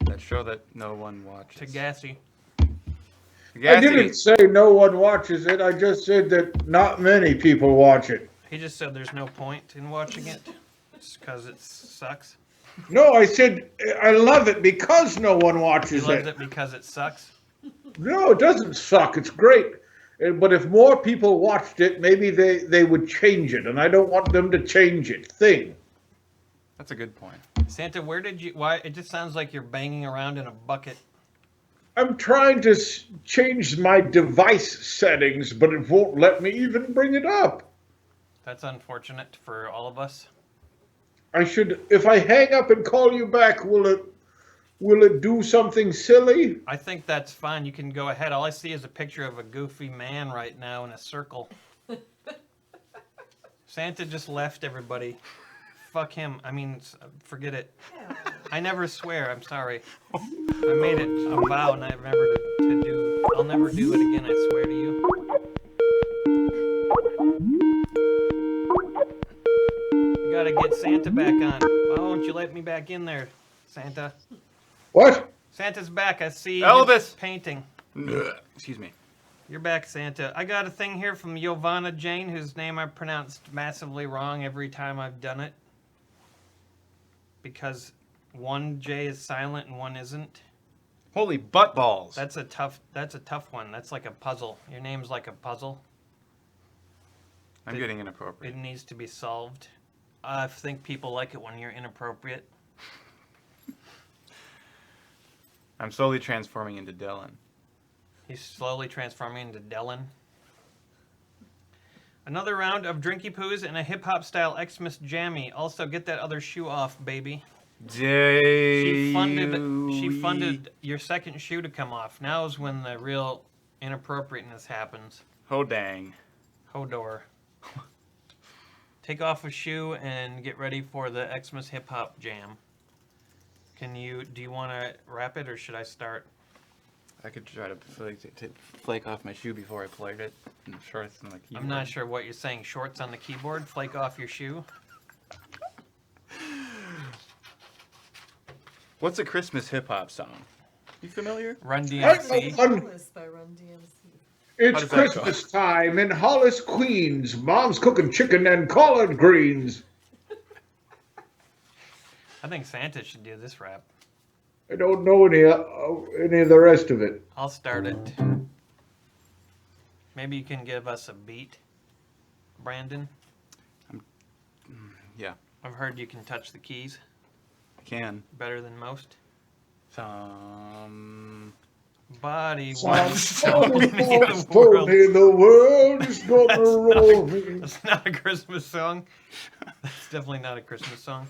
That show that no one watches. To Gassy. I Gassy. didn't say no one watches it. I just said that not many people watch it. He just said there's no point in watching it, just because it sucks. No, I said I love it because no one He watches loves it. it because it sucks. No, it doesn't suck. It's great. But if more people watched it, maybe they would change it. And I don't want them to change it. Thing. That's a good point. Santa, why? It just sounds like you're banging around in a bucket. I'm trying to change my device settings, but it won't let me even bring it up. That's unfortunate for all of us. I should, if I hang up and call you back, will it do something silly? I think that's fine. You can go ahead. All I see is a picture of a goofy man right now in a circle. Santa just left everybody. Fuck him. I mean, forget it. Yeah. I never swear. I'm sorry. I made it a vow, and I've never to do. I'll never do it again. I swear to you. You gotta get Santa back on. Why won't you let me back in there, Santa? What? Santa's back. I see Elvis! his painting. Excuse me. You're back, Santa. I got a thing here from Giovanna Jane, whose name I've pronounced massively wrong every time I've done it. Because one J is silent and one isn't. Holy butt balls. That's a tough one. That's like a puzzle. Your name's like a puzzle. I'm getting inappropriate. It needs to be solved. I think people like it when you're inappropriate. I'm slowly transforming into Dylan. He's slowly transforming into Dylan. Another round of drinky poos and a hip-hop style Xmas jammy. Also, get that other shoe off, baby. She funded your second shoe to come off. Now is when the real inappropriateness happens. Oh, dang. Hodor. Take off a shoe and get ready for the Xmas hip-hop jam. Do you want to wrap it or should I start? I could try to flake off my shoe before I played it. And shorts on the keyboard. I'm not sure what you're saying. Shorts on the keyboard? Flake off your shoe? What's a Christmas hip-hop song? You familiar? Run Right, DMC. Hollis by Run DMC. It's does that go? Christmas time in Hollis, Queens. Mom's cooking chicken and collard greens. I think Santa should do this rap. I don't know any of the rest of it. I'll start it. Maybe you can give us a beat, Brandon. Yeah, I've heard you can touch the keys I can. better than most. Body wants Somebody to me once the told world. me the world is gonna roll me. That's not a Christmas song. That's definitely not a Christmas song.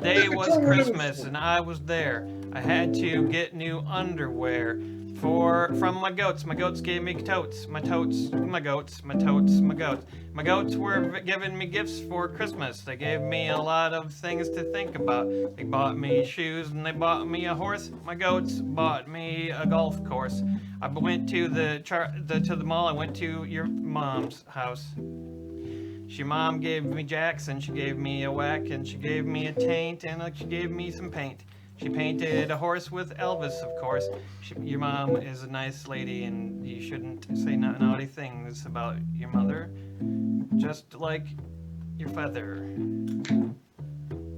Day was Christmas and I was there. I had to get new underwear from my goats. My goats gave me totes. My goats were giving me gifts for Christmas. They gave me a lot of things to think about. They bought me shoes and they bought me a horse. My goats bought me a golf course. I went to the mall. I went to your mom's house. Your mom gave me jacks, and she gave me a whack, and she gave me a taint, and she gave me some paint. She painted a horse with Elvis, of course. Your mom is a nice lady, and you shouldn't say naughty things about your mother. Just like your father.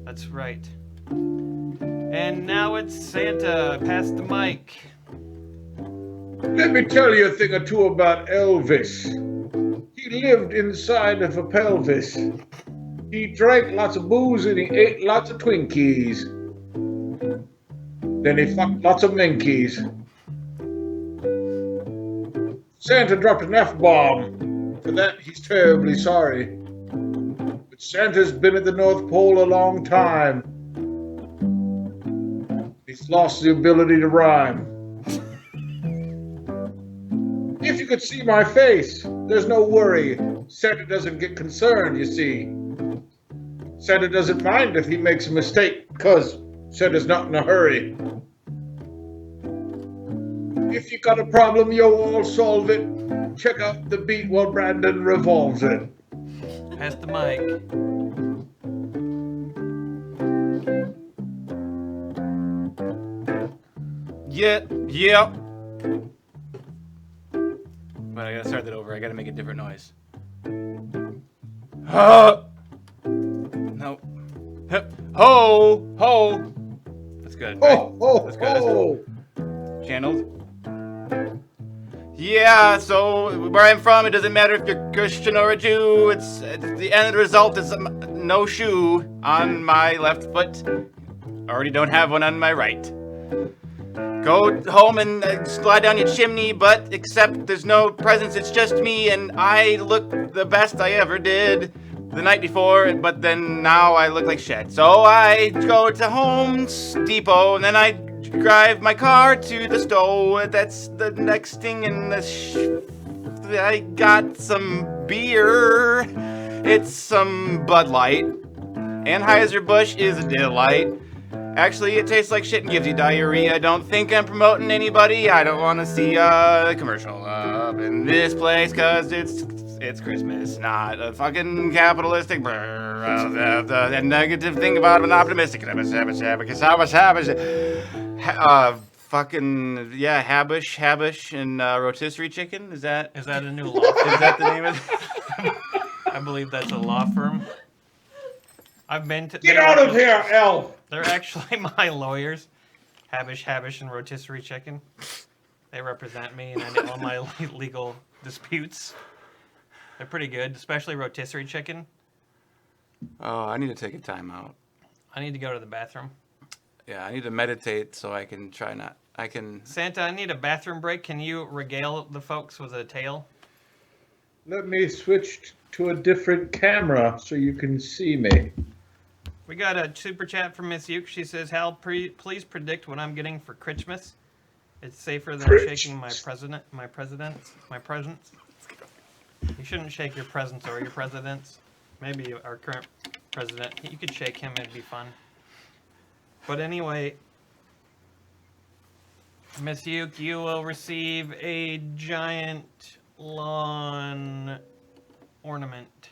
That's right. And now it's Santa. Pass the mic. Let me tell you a thing or two about Elvis. He lived inside of a pelvis. He drank lots of booze and he ate lots of Twinkies. Then he fucked lots of Minkies. Santa dropped an F-bomb. For that, he's terribly sorry. But Santa's been at the North Pole a long time. He's lost the ability to rhyme. If you could see my face, there's no worry. Santa doesn't get concerned, you see. Santa doesn't mind if he makes a mistake, because Santa's not in a hurry. If you got a problem, you'll all solve it. Check out the beat while Brandon revolves it. Pass the mic. Yeah. But I gotta start that over. I gotta make a different noise. No. Ho! That's good. Right? That's good. Channeled. Yeah, so where I'm from, it doesn't matter if you're Christian or a Jew. It's the end result is no shoe on my left foot. Already don't have one on my right. Go home and slide down your chimney, but except there's no presents, it's just me, and I look the best I ever did the night before, but then now I look like shit. So I go to Home Depot, and then I drive my car to the store. That's the next thing in the I got some beer. It's some Bud Light. Anheuser-Busch is a delight. Actually, it tastes like shit and gives you diarrhea. I don't think I'm promoting anybody. I don't want to see a commercial up in this place, cause it's It's Christmas, not a fucking capitalistic the negative thing about an optimistic. Fucking yeah, habush, and rotisserie chicken. Is that Is that a new law firm? is that the name of it? I believe that's a law firm. I've been to. Get out of here, elf! They're actually my lawyers. Habish, and rotisserie chicken. They represent me in all my legal disputes. They're pretty good, especially rotisserie chicken. Oh, I need to take a time out. I need to go to the bathroom. Yeah, I need to meditate so I can try not. I can. Santa, I need a bathroom break. Can you regale the folks with a tale? Let me switch to a different camera so you can see me. We got a super chat from Miss Uke. She says, Hal, please predict what I'm getting for Christmas. It's safer than shaking my presents. You shouldn't shake your presents or your presidents. Maybe our current president. You could shake him, it'd be fun. But anyway, Miss Uke, you will receive a giant lawn ornament.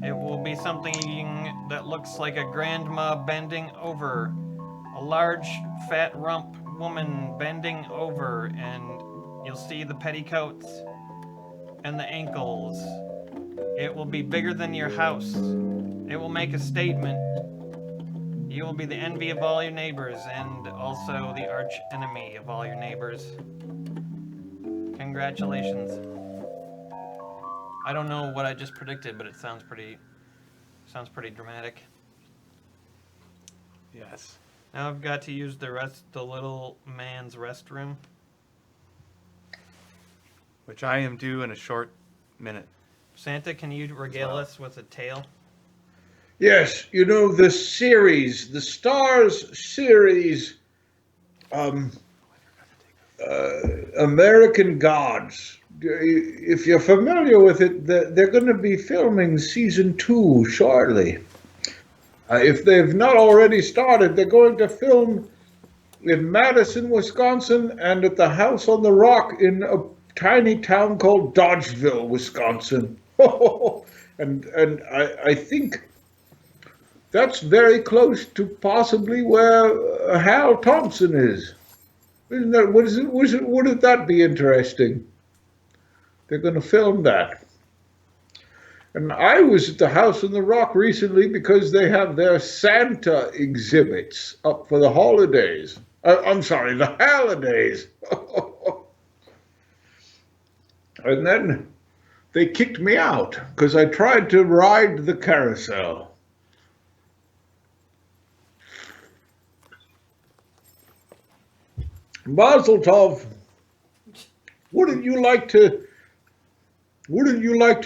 It will be something that looks like a grandma bending over. A large, fat rump woman bending over, and you'll see the petticoats and the ankles. It will be bigger than your house. It will make a statement. You will be the envy of all your neighbors and also the arch enemy of all your neighbors. Congratulations. I don't know what I just predicted, but it sounds pretty dramatic. Yes. Now I've got to use the little man's restroom. Which I am due in a short minute. Santa, can you regale us with a tale? Yes, you know, the series, the Stars series, American Gods. If you're familiar with it, they're going to be filming season 2 shortly. If they've not already started, they're going to film in Madison, Wisconsin, and at the House on the Rock in a tiny town called Dodgeville, Wisconsin. and I think that's very close to possibly where Hal Thompson is. Isn't that, wouldn't that be interesting? They're going to film that. And I was at the House on the Rock recently because they have their Santa exhibits up for the holidays. I'm sorry, the holidays. And then they kicked me out because I tried to ride the carousel. Mazel tov. Wouldn't you like to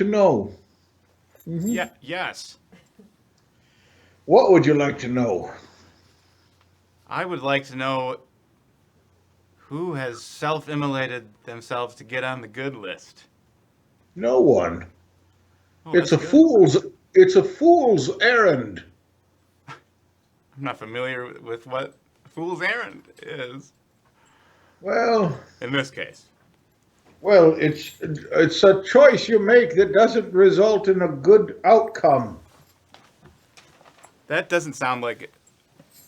know? Mm-hmm. Yeah. Yes. What would you like to know? I would like to know who has self-immolated themselves to get on the good list. No one. Oh, It's that's a good. fool's errand. I'm not familiar with what fool's errand is. Well, In this case. well, it's a choice you make that doesn't result in a good outcome. That doesn't sound like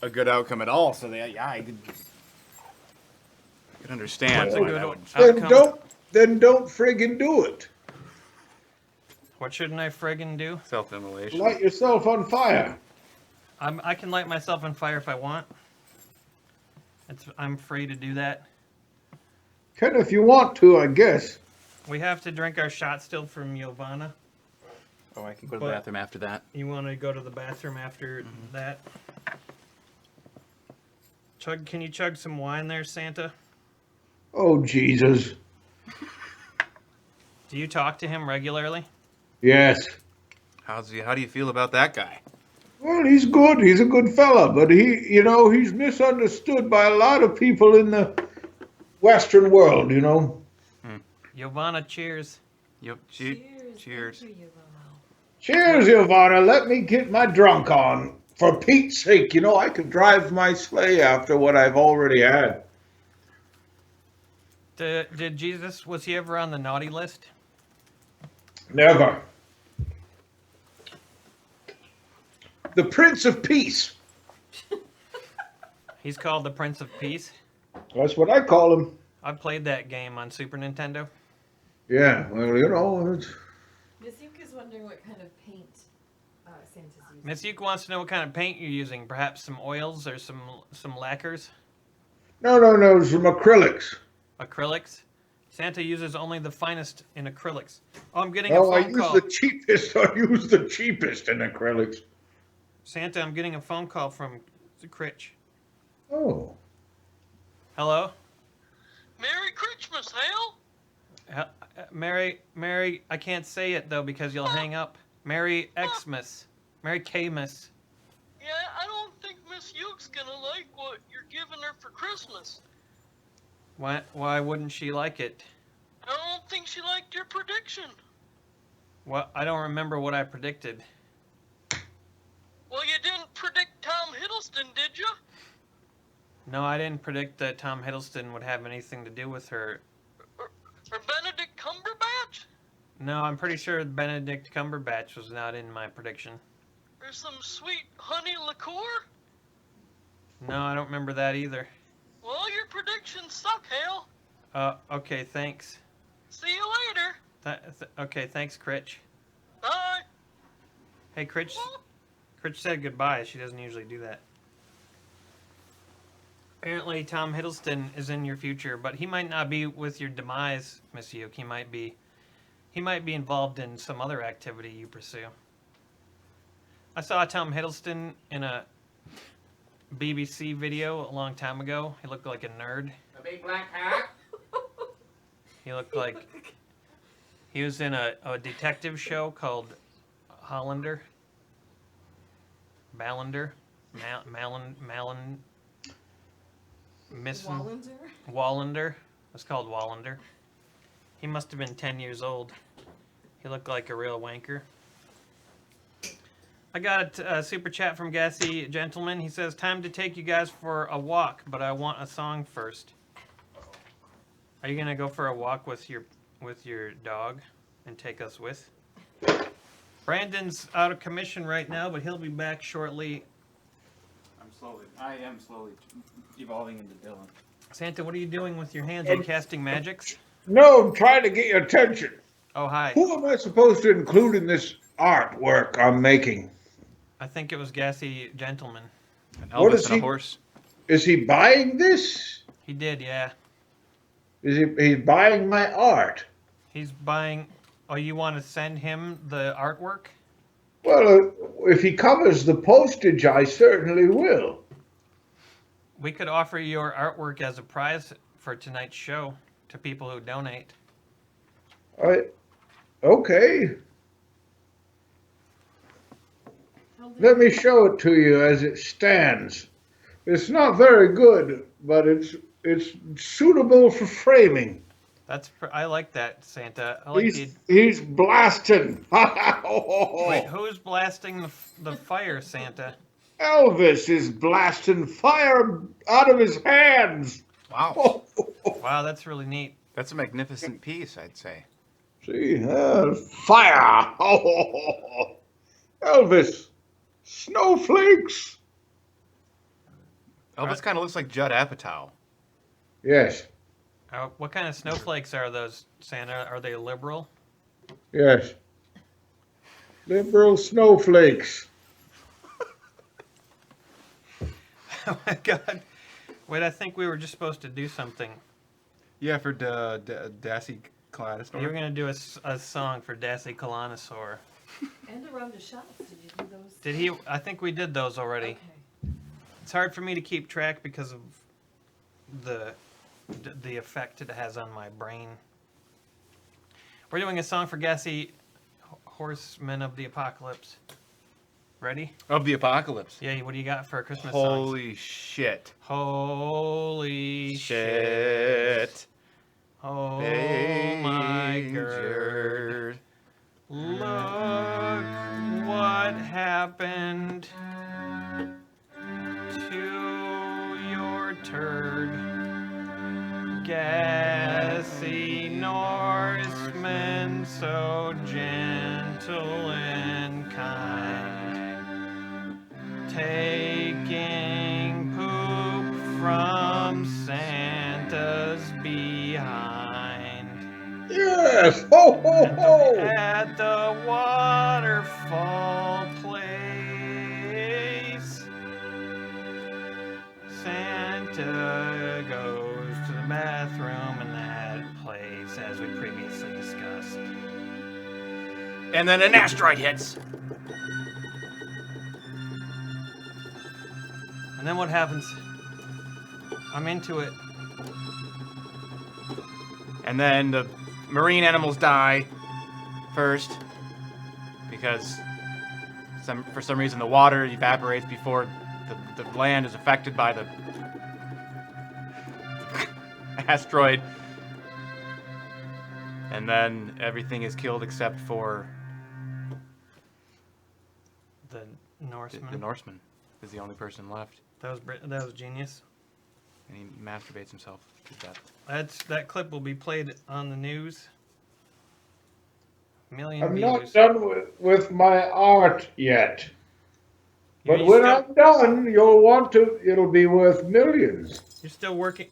a good outcome at all. So I could understand why that would. Then don't friggin' do it. What shouldn't I friggin' do? Self-immolation. Light yourself on fire. I can light myself on fire if I want. I'm free to do that. Can if you want to, I guess. We have to drink our shot still from Giovanna. Oh, I can go to But- the bathroom after that. You want to go to the bathroom after that? Can you chug some wine there, Santa? Oh, Jesus. Do you talk to him regularly? Yes. How do you feel about that guy? Well, he's good. He's a good fella, but he's misunderstood by a lot of people in the Western world, you know. Giovanna, cheers. Yep. Cheers. Thank you, Giovanna. Cheers, Giovanna. Let me get my drunk on. For Pete's sake, I could drive my sleigh after what I've already had. Did Jesus, was he ever on the naughty list? Never. The Prince of Peace. He's called the Prince of Peace. That's what I call him. I've played that game on Super Nintendo. Yeah, well, you know, it's... Miss Yuka is wondering what kind of paint Santa's using. Miss Yuka wants to know what kind of paint you're using. Perhaps some oils or some lacquers? No, some acrylics. Acrylics? Santa uses only the finest in acrylics. Oh, I'm getting a No, I phone use call. the cheapest. I use the cheapest in acrylics. Santa, I'm getting a phone call from Critch. Oh. Hello? Merry Christmas, Hal. Merry, I can't say it though because you'll hang up. Merry Xmas. Merry Kmas. Yeah, I don't think Miss Yuke's gonna like what you're giving her for Christmas. Why wouldn't she like it? I don't think she liked your prediction. Well, I don't remember what I predicted. Well, you didn't predict Tom Hiddleston, did you? No, I didn't predict that Tom Hiddleston would have anything to do with her. Or Benedict Cumberbatch? No, I'm pretty sure Benedict Cumberbatch was not in my prediction. Or some sweet honey liqueur? No, I don't remember that either. Well, your predictions suck, Hal. Okay, thanks. See you later. Okay, thanks, Critch. Bye. Hey, Critch said goodbye. She doesn't usually do that. Apparently, Tom Hiddleston is in your future, but he might not be with your demise, Miss Yuke. He might be involved in some other activity you pursue. I saw Tom Hiddleston in a BBC video a long time ago. He looked like a nerd. A big black hat. He looked like he was in a detective show called Hollander. Ballander. Wallander. It's called Wallander. He must have been 10 years old. He looked like a real wanker. I got a super chat from Gassy Gentleman. He says, time to take you guys for a walk, but I want a song first. Are you going to go for a walk with your dog and take us with? Brandon's out of commission right now, but he'll be back shortly. I am slowly evolving into Dylan. Santa, what are you doing with your hands? Are you casting magics? No, I'm trying to get your attention. Oh, hi. Who am I supposed to include in this artwork I'm making? I think it was Gassy Gentleman. An What Elvis is and a he- horse. Is he buying this? He did, yeah. He's buying my art? He's buying... Oh, you want to send him the artwork? Well, if he covers the postage, I certainly will. We could offer your artwork as a prize for tonight's show to people who donate. Okay. How Let me show it to you as it stands. It's not very good, but it's suitable for framing. I like that, Santa. I like He's blasting. Wait, who's blasting the fire, Santa? Elvis is blasting fire out of his hands. Wow. Wow, that's really neat. That's a magnificent piece, I'd say. See, fire. Elvis, snowflakes. Elvis kind of looks like Judd Apatow. Yes, What kind of snowflakes are those, Santa? Are they liberal? yes. Liberal snowflakes. Oh my God. Wait, I think we were just supposed to do something. Yeah, for Dassy Cladistor. You were going to do a song for Dassy Colonosaur. And around the shelf. Did you do those? Did he? I think we did those already. Okay. It's hard for me to keep track because of the effect it has on my brain. We're doing a song for Gassy Horsemen of the Apocalypse. Ready? Of the Apocalypse. Yeah, what do you got for a Christmas song? Holy shit. Holy shit. Oh my gird. Look what happened to your turd. Gassy Norseman Norseman, so gentle and kind, taking poop from Santa's behind. Yes! Ho, ho, ho! At the waterfall place, Santa goes to the bathroom in that place, as we previously discussed. And then an asteroid hits. And then what happens? I'm into it. And then the marine animals die first because for some reason the water evaporates before the land is affected by the asteroid. And then everything is killed except for The Norseman. the Norseman is the only person left. That was genius. And he masturbates himself to death. That clip will be played on the news. Million I'm views. not done with my art yet. But You when still- I'm done, it'll be worth millions. You're still working.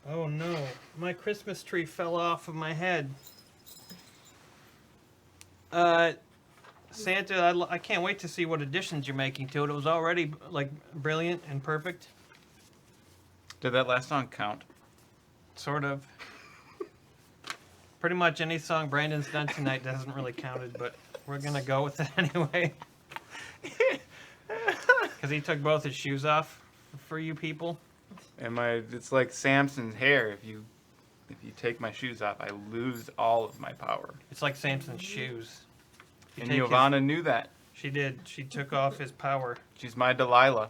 Oh no, my Christmas tree fell off of my head. Santa, I can't wait to see what additions you're making to it. It was already like brilliant and perfect, Did that last song count? sort of. Pretty much any song Brandon's done tonight hasn't really counted, but we're gonna go with it anyway. Because he took both his shoes off for you people. It's like Samson's hair. If you take my shoes off, I lose all of my power. It's like Samson's shoes. You And take his- Giovanna knew that. She did. She took off his power. She's my Delilah.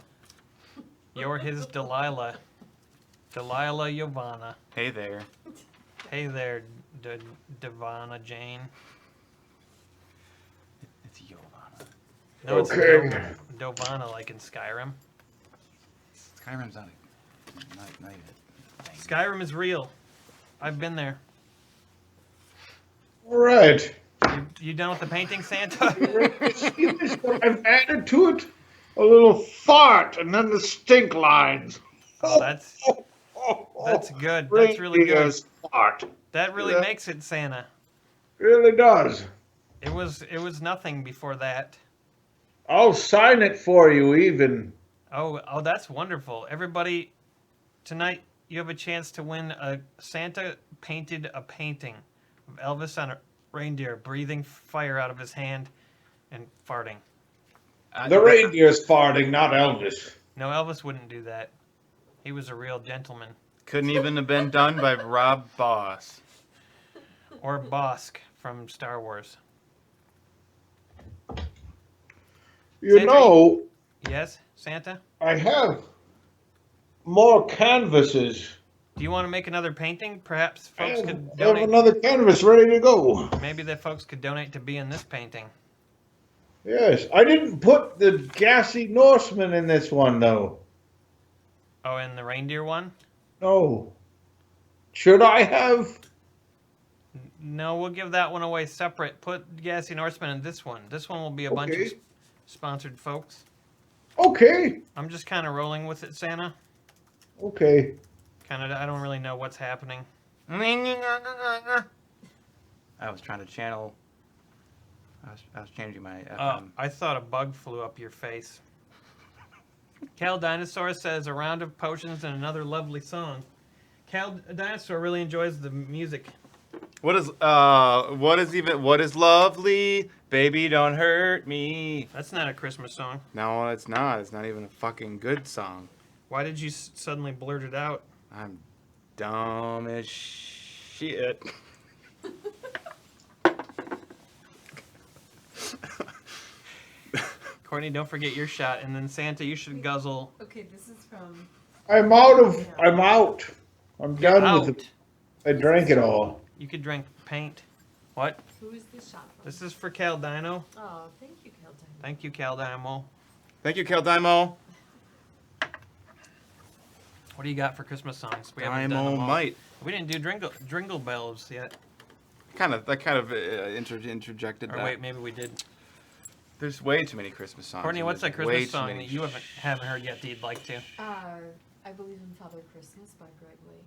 You're his Delilah. Delilah Giovanna. Hey there. Hey there, Devana Jane. It's Giovanna. No, it's Okay. Dovana, like in Skyrim. Skyrim's not even a thing. Skyrim is real. I've been there. All right. You done with the painting, Santa? See this? What I've added to it? A little fart and then the stink lines. Oh, that's good. That's really good. Reindeer's fart. That really Yeah. makes it Santa. Really does. It was nothing before that. I'll sign it for you even. Oh, that's wonderful. Everybody, tonight you have a chance to win a Santa painted a painting of Elvis on a reindeer breathing fire out of his hand and farting. The reindeer's farting, not Elvis. No, Elvis wouldn't do that. He was a real gentleman. Couldn't even have been done by Rob Boss. Or Bosk from Star Wars. You Santa, know, Yes, Santa? I have more canvases. Do you want to make another painting? Perhaps I folks have, could I have donate. another canvas ready to go. Maybe the folks could donate to be in this painting. Yes, I didn't put the gassy Norseman in this one, though. Oh, and the reindeer one? No. Should I have? No, we'll give that one away separate. Put Gassy Norseman in this one. This one will be a bunch of Okay. sponsored folks. Okay. I'm just kind of rolling with it, Santa. Okay. I don't really know what's happening. I was trying to channel. I was changing my Oh, FM. I thought a bug flew up your face. Cal Dinosaur says a round of potions and another lovely song. Cal Dinosaur really enjoys the music. What is lovely? Baby, don't hurt me. That's not a Christmas song. No, it's not. It's not even a fucking good song. Why did you suddenly blurt it out? I'm dumb as shit. Courtney, don't forget your shot. And then Santa, you should guzzle Okay, this is from. I'm out. I'm done out. with it. I drank it all. You could drink paint. What? Who is this shot from? This is for Cal Dino. Oh, thank you, Kelton. Thank you, Cal Dino. Thank you, Caldymo. What do you got for Christmas songs? We haven't done them all. Dynamite. We didn't do Dringle Bells yet. Interjected Or that. wait, maybe we did. There's way too many Christmas songs. Courtney, and what's that there's way Christmas too song many that you haven't heard yet that you'd like to? I Believe in Father Christmas by Greg Lake.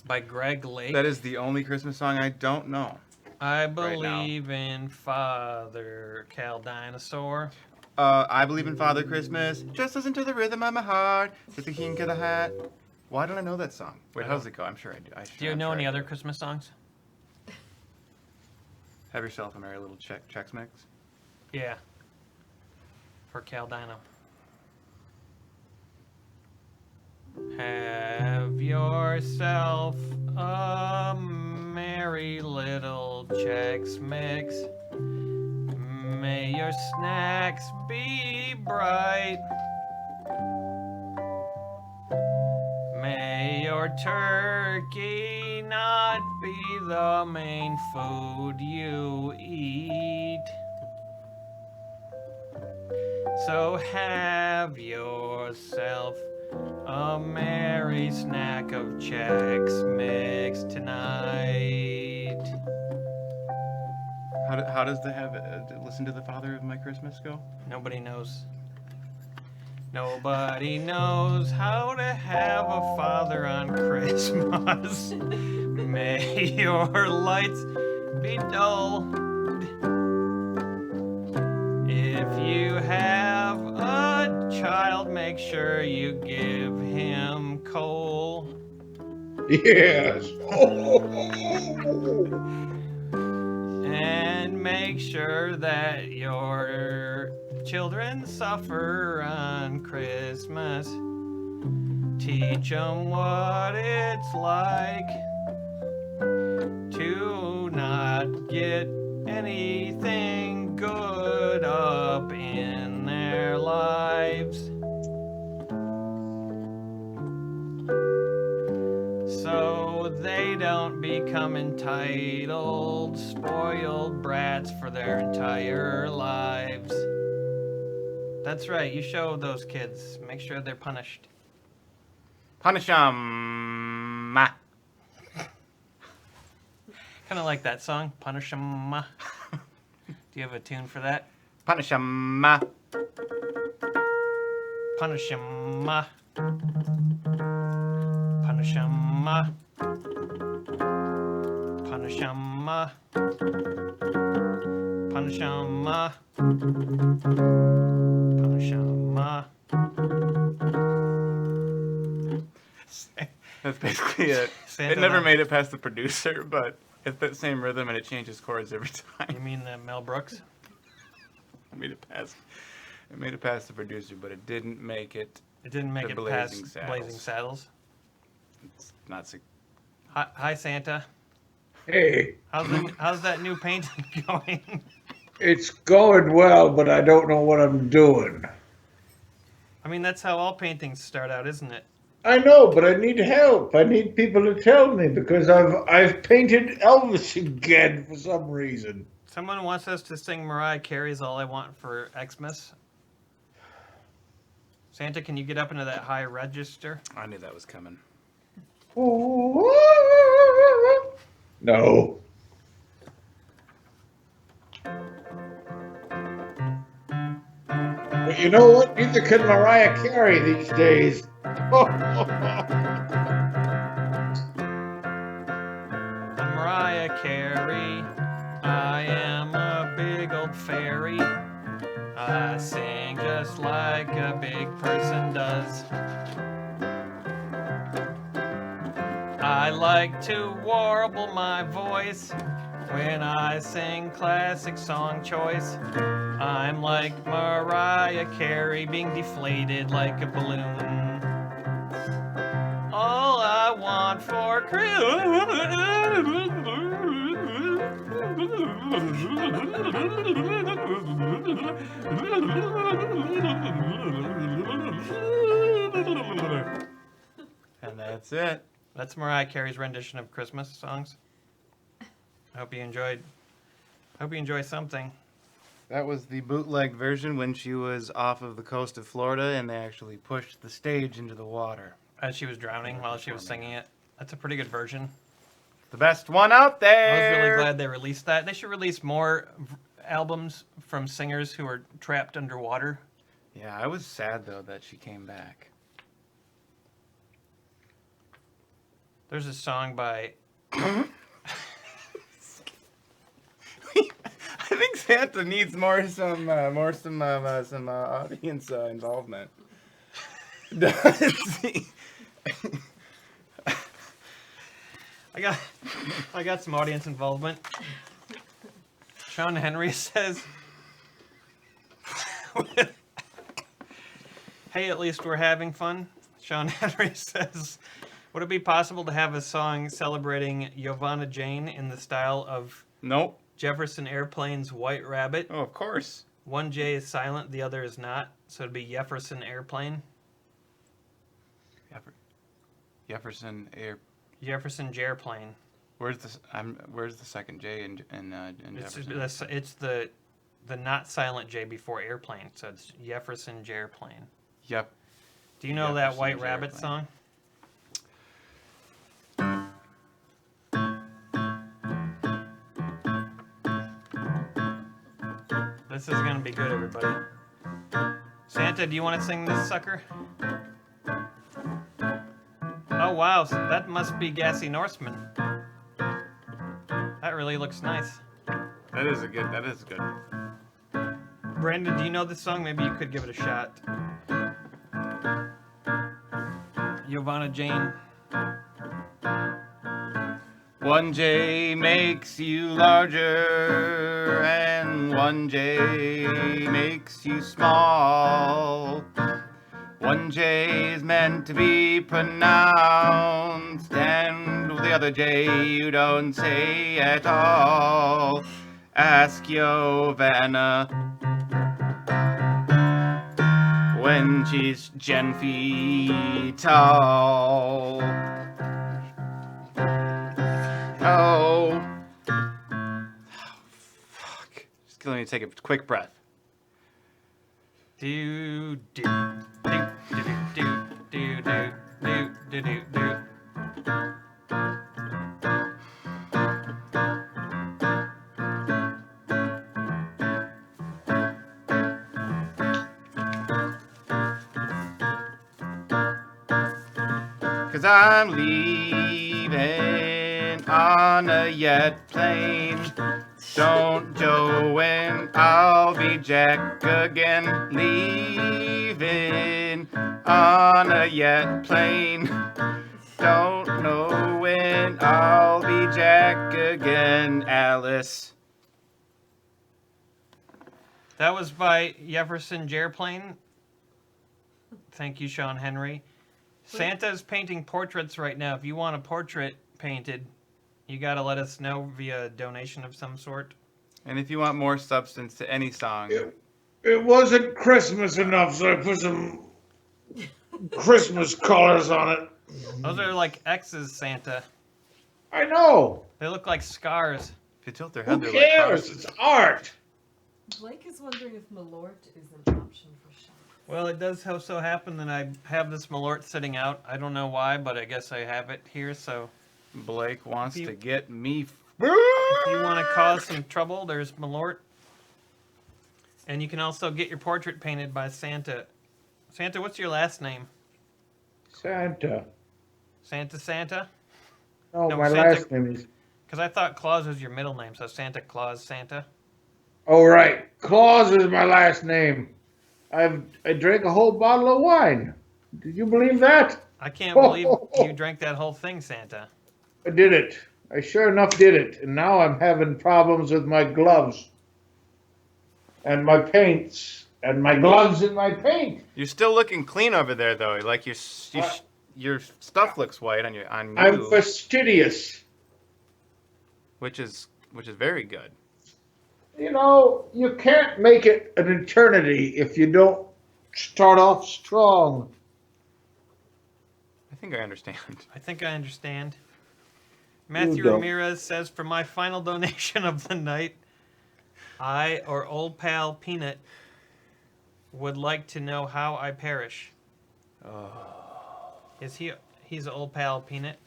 By Greg Lake? That is the only Christmas song I don't know. I believe in Father Cal Dinosaur. I believe in Father Christmas. Just listen to the rhythm of my heart. With the kink of the hat. Why don't I know that song? Wait, I how's don't- it go? I'm sure I do. Do you I'm know sure any I other do. Christmas songs? Have yourself a merry little Chex Mix. Yeah. For Cal Dino. Have yourself a merry little Chex Mix. May your snacks be bright. May your turkey not be the main food you eat. So have yourself a merry snack of Chex Mix tonight. How does the have listen to the Father of my Christmas go? Nobody knows. Nobody knows how to have a father on Christmas. May your lights be dull. If you have a child, make sure you give him coal. Yes. And make sure that your children suffer on Christmas. Teach them what it's like to not get anything good up in their lives. So they don't become entitled, spoiled brats for their entire lives. That's right, you show those kids. Make sure they're punished. Punish 'em. Kind of like that song, Punish 'em. Do you have a tune for that? Punish 'em. Punish 'em. Punish 'em. Punish 'em. Punish 'em. Punish 'em. That's basically it. Santa It never Claus. made it past the producer, but it's that same rhythm and it changes chords every You time. mean Mel Brooks? It made it past. It made it past the producer, but it didn't make it. It didn't make The it Blazing past Saddles. Blazing Saddles. It's not. Hi, Santa. Hey, How's that new painting going? it's going well, but I don't know what I'm doing. I mean, that's how all paintings start out, isn't it? I know, but I need help. I need people to tell me because I've painted Elvis again for some reason. Someone wants us to sing Mariah Carey's All I Want for Xmas. Santa, can you get up into that high register? I knew that was coming. No. But you know what? Neither can Mariah Carey these days. I'm Mariah Carey. I am a big old fairy. I sing just like a big person does. I like to warble my voice when I sing classic song choice. I'm like Mariah Carey being deflated like a balloon. All I want for Christmas. And that's it. That's Mariah Carey's rendition of Christmas songs. I hope you enjoyed. Hope you enjoy something. That was the bootleg version when she was off of the coast of Florida and they actually pushed the stage into the water. As she was drowning while she was singing it. That's a pretty good version. The best one out there. I was really glad they released that. They should release more albums from singers who are trapped underwater. Yeah, I was sad though that she came back. There's a song by... I think Santa needs some audience involvement. Does he? I got some audience involvement. Sean Henry says, "Hey, at least we're having fun." Sean Henry says, "Would it be possible to have a song celebrating Giovanna Jane in the style of Nope. Jefferson Airplane's White Rabbit? Oh, of course. One J is silent, the other is not, so it'd be Jefferson Airplane. Jefferson Jairplane. Where's the second J in Jefferson? It's the not silent J before airplane, so it's Jefferson Jairplane. Yep. Do you know that Jefferson White Rabbit Jairplane. song? This is gonna be good, everybody. Santa, do you want to sing this sucker? Oh wow, so that must be Gassy Norseman. That really looks nice. That is good. Brandon, do you know this song? Maybe you could give it a shot. Giovanna Jane. One J makes you larger, and one J makes you small. One J is meant to be pronounced, and the other J you don't say at all. Ask Giovanna when she's 10 feet tall. Oh, fuck. Just let me take a quick breath. Do do do do do do do do do do do. Cause I'm leaving on a jet plane. Don't Joe and I'll be Jack again. Leaving on a jet plane. Don't know when I'll be Jack again, Alice. That was by Jefferson Jairplane. Thank you, Sean Henry. Santa's painting portraits right now. If you want a portrait painted, you gotta let us know via donation of some sort. And if you want more substance to any song, It wasn't Christmas enough, so I put some Christmas colors on it. Those are like X's, Santa. I know. They look like scars. if you tilt their Who head, they're like cares? crosses. It's art. Blake is wondering if Malort is an option for Sean. Well, it does so happen that I have this Malort sitting out. I don't know why, but I guess I have it here, so Blake wants If you- to get me. if you want to cause some trouble, there's Malort. And you can also get your portrait painted by Santa. Santa, what's your last name? Santa. Santa? No, No, my Santa- last name is. Because I thought Claus was your middle name, so Santa Claus Santa. Oh, right. Claus is my last name. I drank a whole bottle of wine. Did you believe that? I can't believe you drank that whole thing, Santa. I did it. I sure enough did it. And now I'm having problems with my gloves. And my paints. And my gloves and my paint. You're still looking clean over there, though. Like your stuff looks white on you, I'm fastidious. which is very good. You know, you can't make it an eternity if you don't start off strong. I think I understand. I think I understand. Matthew don't. Ramirez says, for my final donation of the night, I, or old pal Peanut, would like to know how I perish. Oh. He's old pal Peanut?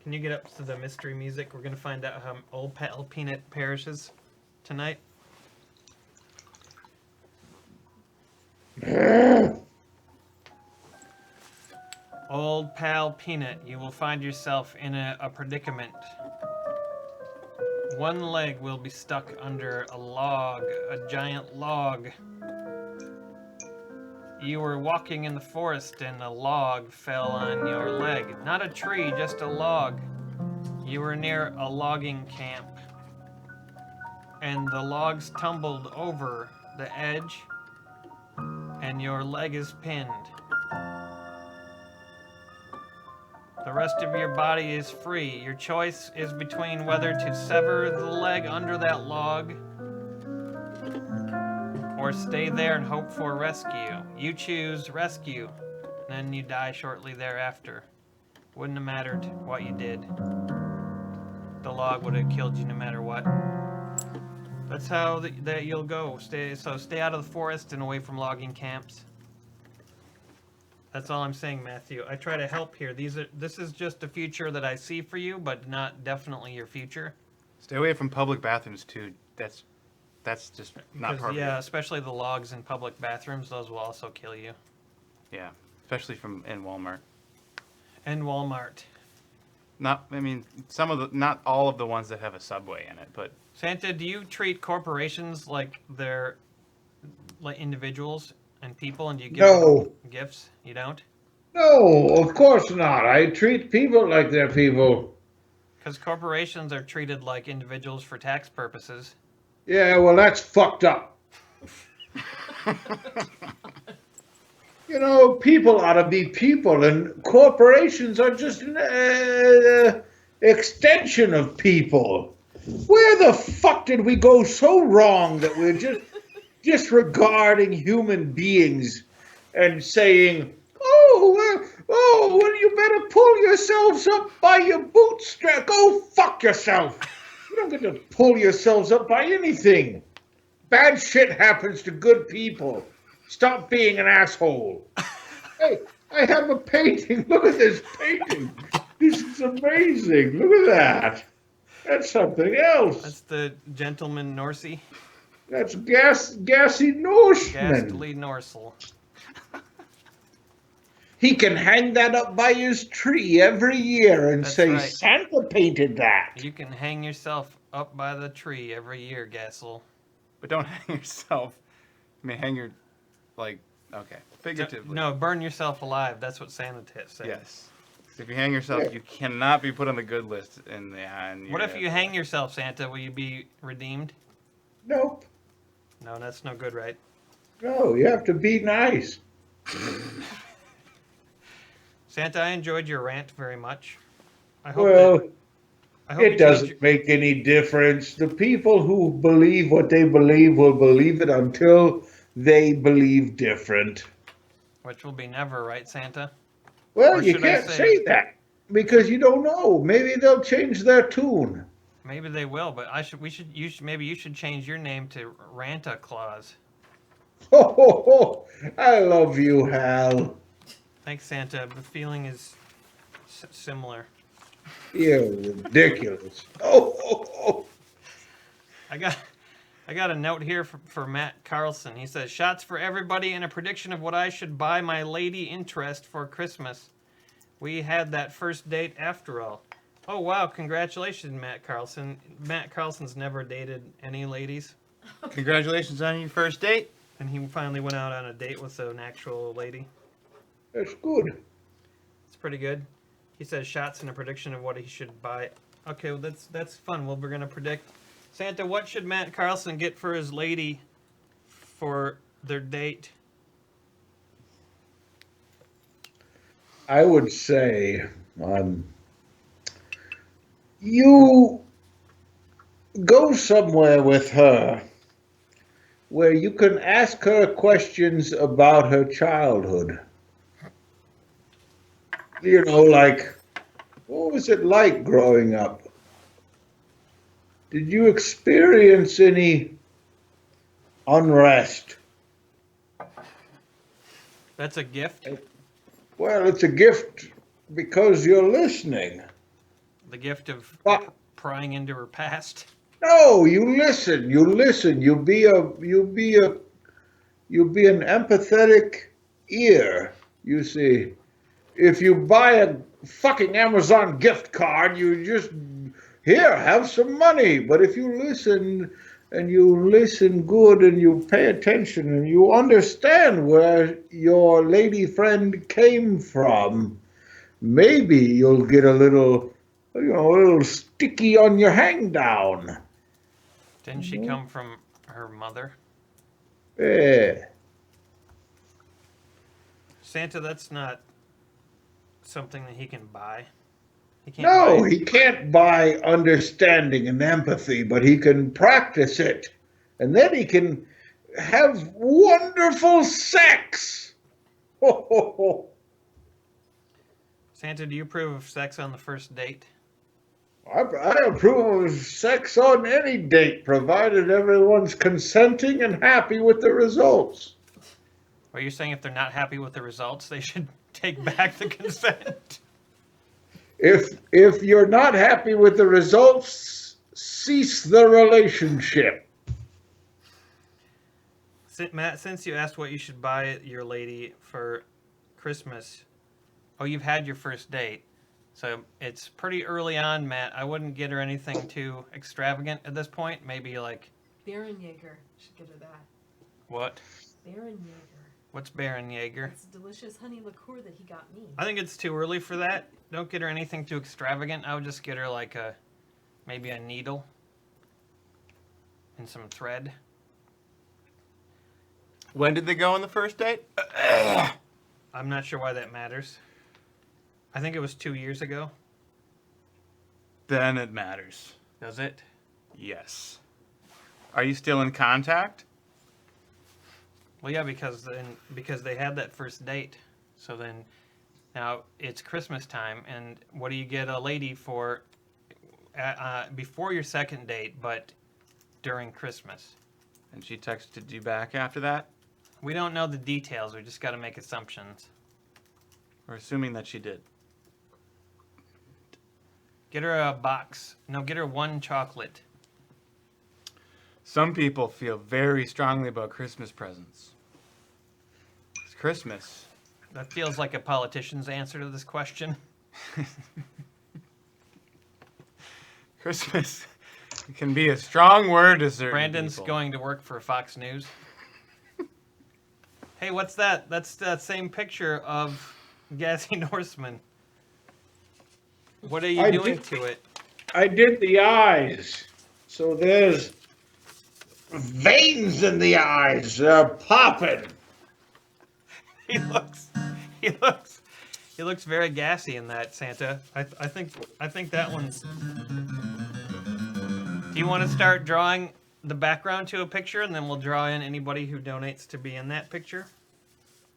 Can you get up to the mystery music? We're gonna find out how old Pal Peanut perishes tonight. Old Pal Peanut, you will find yourself in a predicament. One leg will be stuck under a log, a giant log. You were walking in the forest and a log fell on your leg. Not a tree, just a log. You were near a logging camp. And the logs tumbled over the edge and your leg is pinned. The rest of your body is free. Your choice is between whether to sever the leg under that log or stay there and hope for rescue. You choose rescue, then you die shortly thereafter. Wouldn't have mattered what you did. The log would have killed you no matter what. That's how that you'll go. Stay out of the forest and away from logging camps. That's all I'm saying, Matthew. I try to help here. This is just a future that I see for you, but not definitely your future. Stay away from public bathrooms too. That's just not Because, perfect. yeah, especially the logs in public bathrooms, those will also kill you. Yeah, especially in Walmart. And Walmart. Not all of the ones that have a Subway in it, but Santa, do you treat corporations like they're like individuals and people, and do you give No. them gifts? You don't? No, of course not. I treat people like they're people. Because corporations are treated like individuals for tax purposes. Yeah, well, that's fucked up. You know, people ought to be people, and corporations are just an extension of people. Where the fuck did we go so wrong that we're just disregarding human beings and saying, well, you better pull yourselves up by your bootstrap. Go fuck yourself. You don't get to pull yourselves up by anything. Bad shit happens to good people. Stop being an asshole. Hey, I have a painting. Look at this painting. This is amazing. Look at that. That's something else. That's the gentleman Norsey. That's Gassy Norseman. Ghastly Norsel. He can hang that up by his tree every year and That's say, right. Santa painted that. You can hang yourself up by the tree every year, Gassel. but don't hang yourself. I mean, hang your figuratively. No, burn yourself alive. That's what Santa said. Yes. If you hang yourself, you cannot be put on the good list in the. What if you hang yourself, Santa? Will you be redeemed? Nope. No, that's no good, right? No, you have to be nice. Santa, I enjoyed your rant very much. I hope It doesn't make any difference. The people who believe what they believe will believe it until they believe different. Which will be never, right, Santa? Well, Or you should I can't say that because you don't know. Maybe they'll change their tune. Maybe they will, but maybe you should change your name to Ranta Claus. Oh, I love you, Hal. Thanks, Santa. The feeling is similar. You're ridiculous. Oh. I got a note here for Matt Carlson. He says, shots for everybody and a prediction of what I should buy my lady interest for Christmas. We had that first date after all. Oh, wow. Congratulations, Matt Carlson. Matt Carlson's never dated any ladies. Congratulations on your first date. And he finally went out on a date with an actual lady. That's good. It's pretty good. He says shots and a prediction of what he should buy. Okay, well, that's fun. Well, we're going to predict. Santa, what should Matt Carlson get for his lady for their date? I would say you go somewhere with her where you can ask her questions about her childhood. You know, like, what was it like growing up? Did you experience any unrest? That's a gift? Well, it's a gift because you're listening. The gift of But prying into her past. no, you listen. You listen. You be an empathetic ear. You see, if you buy a fucking Amazon gift card, you just here have some money. But if you listen and you listen good and you pay attention and you understand where your lady friend came from, maybe you'll get a little, a little sticky on your hang down. Didn't she come from her mother? Yeah. Santa, that's not something that he can buy. He can't No, buy. he can't buy understanding and empathy, but he can practice it. And then he can have wonderful sex. Ho, ho, ho. Santa, do you approve of sex on the first date? I approve of sex on any date, provided everyone's consenting and happy with the results. Are you saying if they're not happy with the results, they should take back the consent? If you're not happy with the results, cease the relationship. Matt, since you asked what you should buy your lady for Christmas, you've had your first date. So it's pretty early on, Matt. I wouldn't get her anything too extravagant at this point. Maybe like... Baron Jaeger. Should get her that. What? Baron Jaeger. What's Baron Jaeger? It's a delicious honey liqueur that he got me. I think it's too early for that. Don't get her anything too extravagant. I would just get her like maybe a needle and some thread. When did they go on the first date? I'm not sure why that matters. I think it was 2 years ago. Then it matters. Does it? Yes. Are you still in contact? Well, yeah, because they had that first date. So then, now it's Christmas time, and what do you get a lady for before your second date, but during Christmas? And she texted you back after that? We don't know the details. We just got to make assumptions. We're assuming that she did. Get her a box. No, get her one chocolate. Some people feel very strongly about Christmas presents. It's Christmas. That feels like a politician's answer to this question. Christmas can be a strong word to certain Brandon's people. going to work for Fox News. Hey, what's that? That's that same picture of Gassy Norseman. What are you doing to it? I did the eyes. So there's veins in the eyes. They're popping. He looks very gassy in that, Santa. I think that one's... Do you want to start drawing the background to a picture, and then we'll draw in anybody who donates to be in that picture?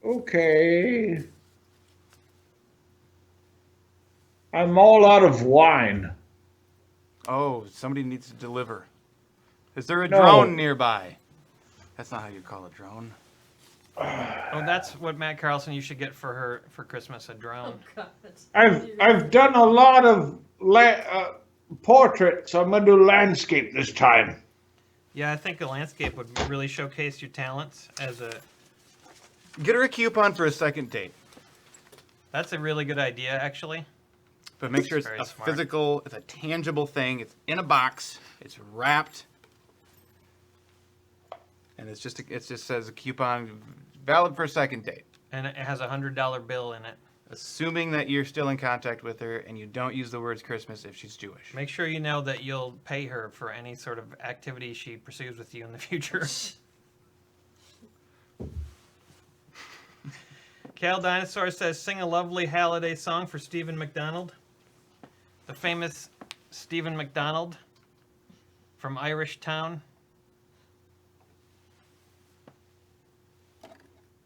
Okay. I'm all out of wine. Oh, somebody needs to deliver. Is there a No. drone nearby? That's not how you call a drone. Oh, that's what Matt Carlson you should get for her for Christmas, a Oh, drone. God. I've done a lot of portraits. I'm gonna do landscape this time. Yeah, I think a landscape would really showcase your talents as a... Get her a coupon for a second date. That's a really good idea, actually. But make sure it's Very a smart. physical, it's a tangible thing. It's in a box. It's wrapped. And it just says a coupon valid for a second date. And it has a $100 bill in it. Assuming that you're still in contact with her and you don't use the words Christmas if she's Jewish. Make sure you know that you'll pay her for any sort of activity she pursues with you in the future. Cal Dinosaur says, sing a lovely holiday song for Stephen McDonald. The famous Stephen McDonald from Irish Town.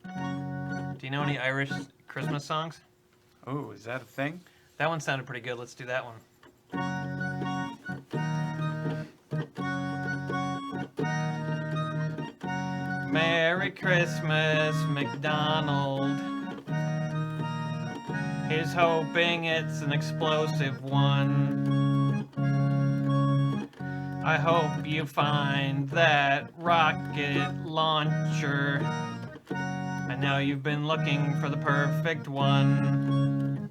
Do you know any Irish Christmas songs? Oh, is that a thing? That one sounded pretty good. Let's do that one. Merry Christmas, McDonald. He's hoping it's an explosive one. I hope you find that rocket launcher. I know you've been looking for the perfect one.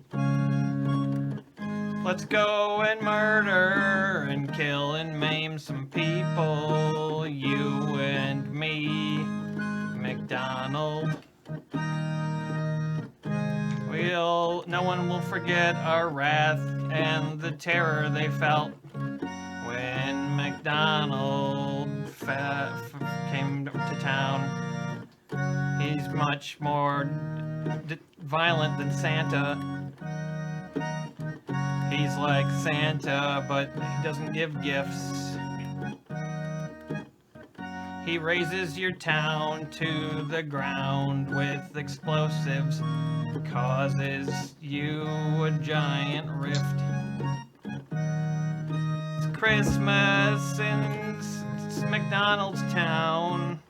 Let's go and murder and kill and maim some people. You and me, McDonald. No one will forget our wrath and the terror they felt when McDonald came to town. He's much more violent than Santa. He's like Santa, but he doesn't give gifts. He raises your town to the ground with explosives, causes you a giant rift. It's Christmas in McDonald's town.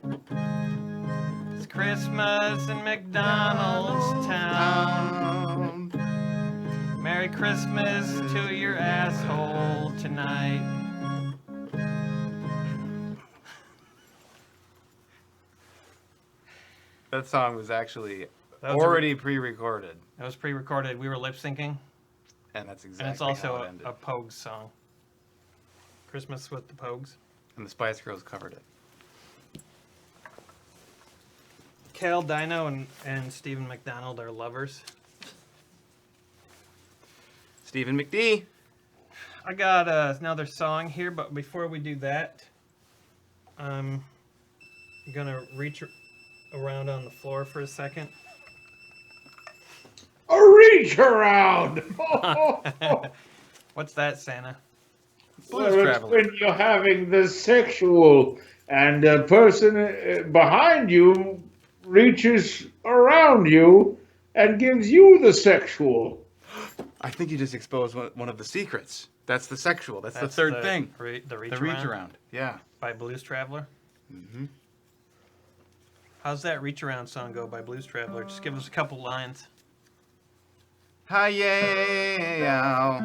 It's Christmas in McDonald's town. Merry Christmas to your asshole tonight. That song was actually already pre-recorded. That was pre-recorded. We were lip syncing. And that's exactly And it's how also it ended. a Pogues song. Christmas with the Pogues. And the Spice Girls covered it. Cal Dino and Stephen McDonald are lovers. Stephen McD. I got another song here, but before we do that, I'm gonna reach around on the floor for a second. A reach around. What's that, Santa? Blues Well, it's Traveler. when you're having the sexual and the person behind you reaches around you and gives you the sexual. I think you just exposed one of the secrets. That's the sexual. That's the third thing. The reach The reach around. Yeah. by Blues Traveler. Mm-hmm. How's that reach around song go by Blues Traveler? Just give us a couple lines. Hi, yeah.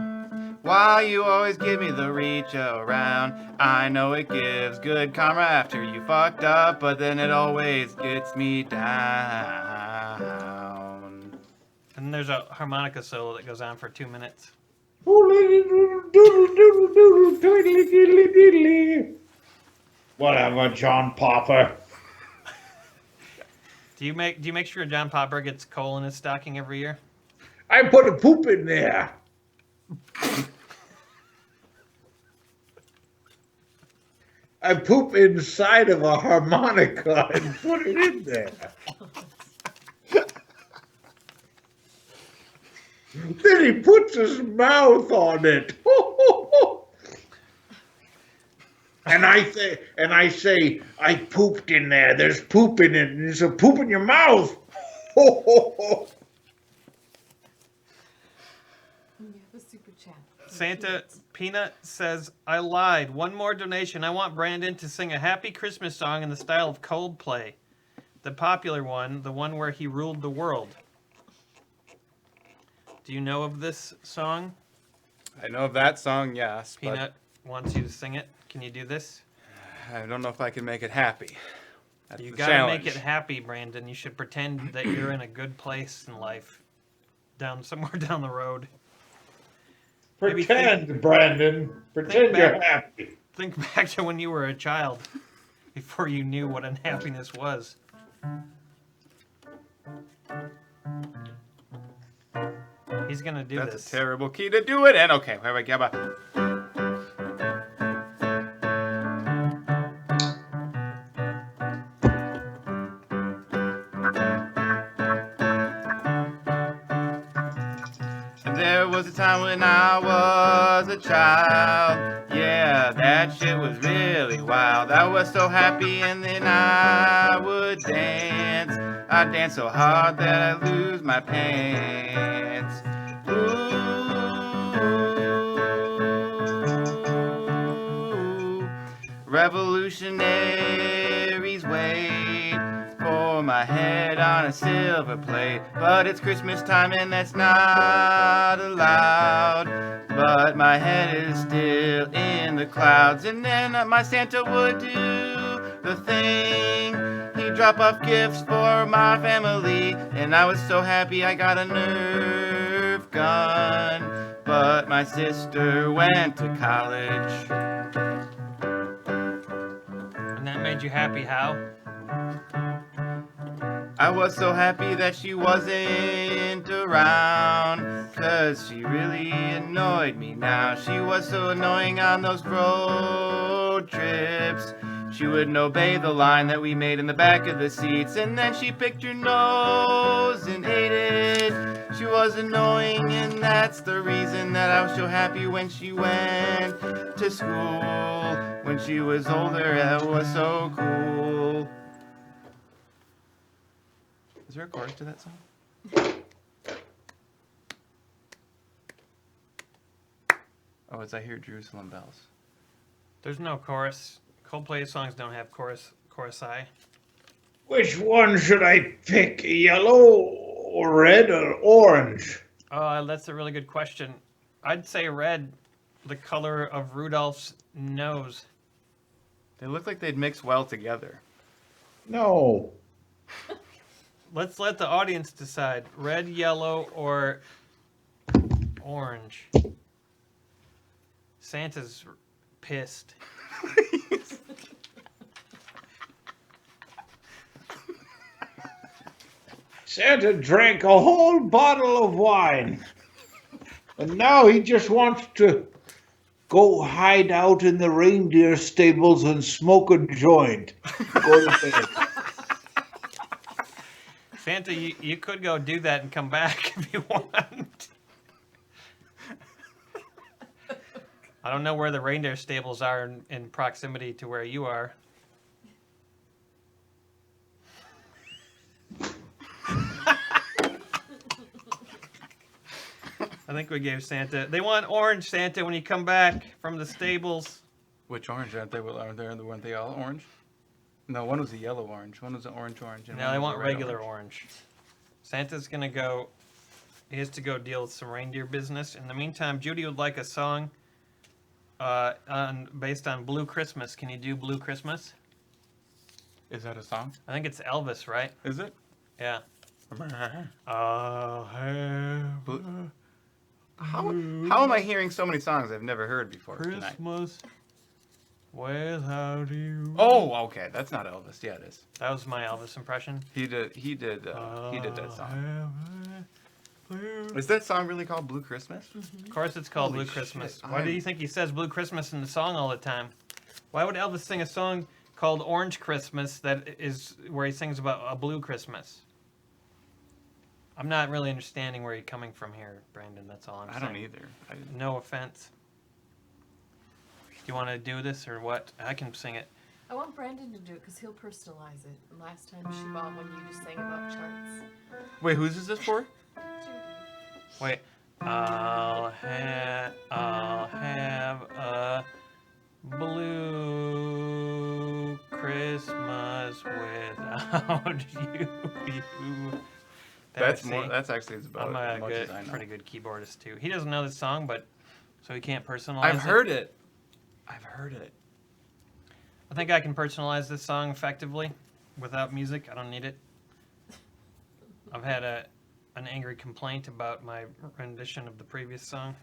Why you always give me the reach around? I know it gives good karma after you fucked up, but then it always gets me down. And there's a harmonica solo that goes on for 2 minutes. Whatever, John Popper. Do you make sure John Popper gets coal in his stocking every year? I put a poop in there. I poop inside of a harmonica and put it in there. Then he puts his mouth on it. And I say, I pooped in there. There's poop in it. And he said, poop in your mouth. The super chat. Santa Peanut says, I lied. One more donation. I want Brandon to sing a happy Christmas song in the style of Coldplay. The popular one, the one where he ruled the world. Do you know of this song? I know of that song, yes. Peanut wants you to sing it. Can you do this? But I don't know if I can make it happy. That's You the gotta challenge. make it happy, Brandon. You should pretend that you're in a good place in life. Somewhere down the road. Maybe Pretend, Brandon. Pretend you're back. happy. Think back to when you were a child. Before you knew what unhappiness was. He's gonna do That's this. a terrible key to do it. And okay, here we go. There was a time when I was a child. Yeah, that shit was really wild. I was so happy and then I would dance. I'd dance so hard that I'd lose my pants. Ooh, revolutionaries wait for my head on on a silver plate. But it's Christmas time and that's not allowed. But my head is still in the clouds. And then my Santa would do the thing. He'd drop off gifts for my family. And I was so happy I got a Nerf gun. But my sister went to college. And that made you happy, how? I was so happy that she wasn't around, 'cause she really annoyed me now. She was so annoying on those road trips. She wouldn't obey the line that we made in the back of the seats, and then she picked her nose and ate it. She was annoying, and that's the reason that I was so happy when she went to school. When she was older, that was so cool. Is there a chorus to that song? Oh, as I hear Jerusalem bells. There's no chorus. Coldplay songs don't have chorusi. Which one should I pick? Yellow, or red, or orange? Oh, that's a really good question. I'd say red, the color of Rudolph's nose. They look like they'd mix well together. No. Let's let the audience decide. Red, yellow, or orange. Santa's pissed. Santa drank a whole bottle of wine. And now he just wants to go hide out in the reindeer stables and smoke a joint. Go to bed. Santa, you could go do that and come back if you want. I don't know where the reindeer stables are in proximity to where you are. I think we gave Santa. They want orange, Santa, when you come back from the stables. Which orange aren't they? Weren't they all orange? No, one was a yellow orange. One was an orange. And No, one they was want a red regular orange. Santa's gonna go. He has to go deal with some reindeer business. In the meantime, Judy would like a song based on Blue Christmas. Can you do Blue Christmas? Is that a song? I think it's Elvis, right? Is it? Yeah. I'll have Blue- How am I hearing so many songs I've never heard before tonight? Christmas without you. Oh, okay. That's not Elvis. Yeah, it is. That was my Elvis impression. He did that song. Have a blue- Is that song really called Blue Christmas? Of course it's called Holy Blue Christmas. shit, Why do you think he says Blue Christmas in the song all the time? Why would Elvis sing a song called Orange Christmas that is where he sings about a blue Christmas? I'm not really understanding where you're coming from here, Brandon. That's all I'm saying. I don't either. No offense. Do you want to do this or what? I can sing it. I want Brandon to do it because he'll personalize it. And last time she bought when you just sang about charts. Wait, whose is this for? Judy. Wait. I'll have a blue Christmas without you. That's See? more. That's actually about I'm as much as I know. pretty good keyboardist too. He doesn't know the song, but so he can't personalize I've it. heard it. I've heard it. I think I can personalize this song effectively without music. I don't need it. I've had an angry complaint about my rendition of the previous song.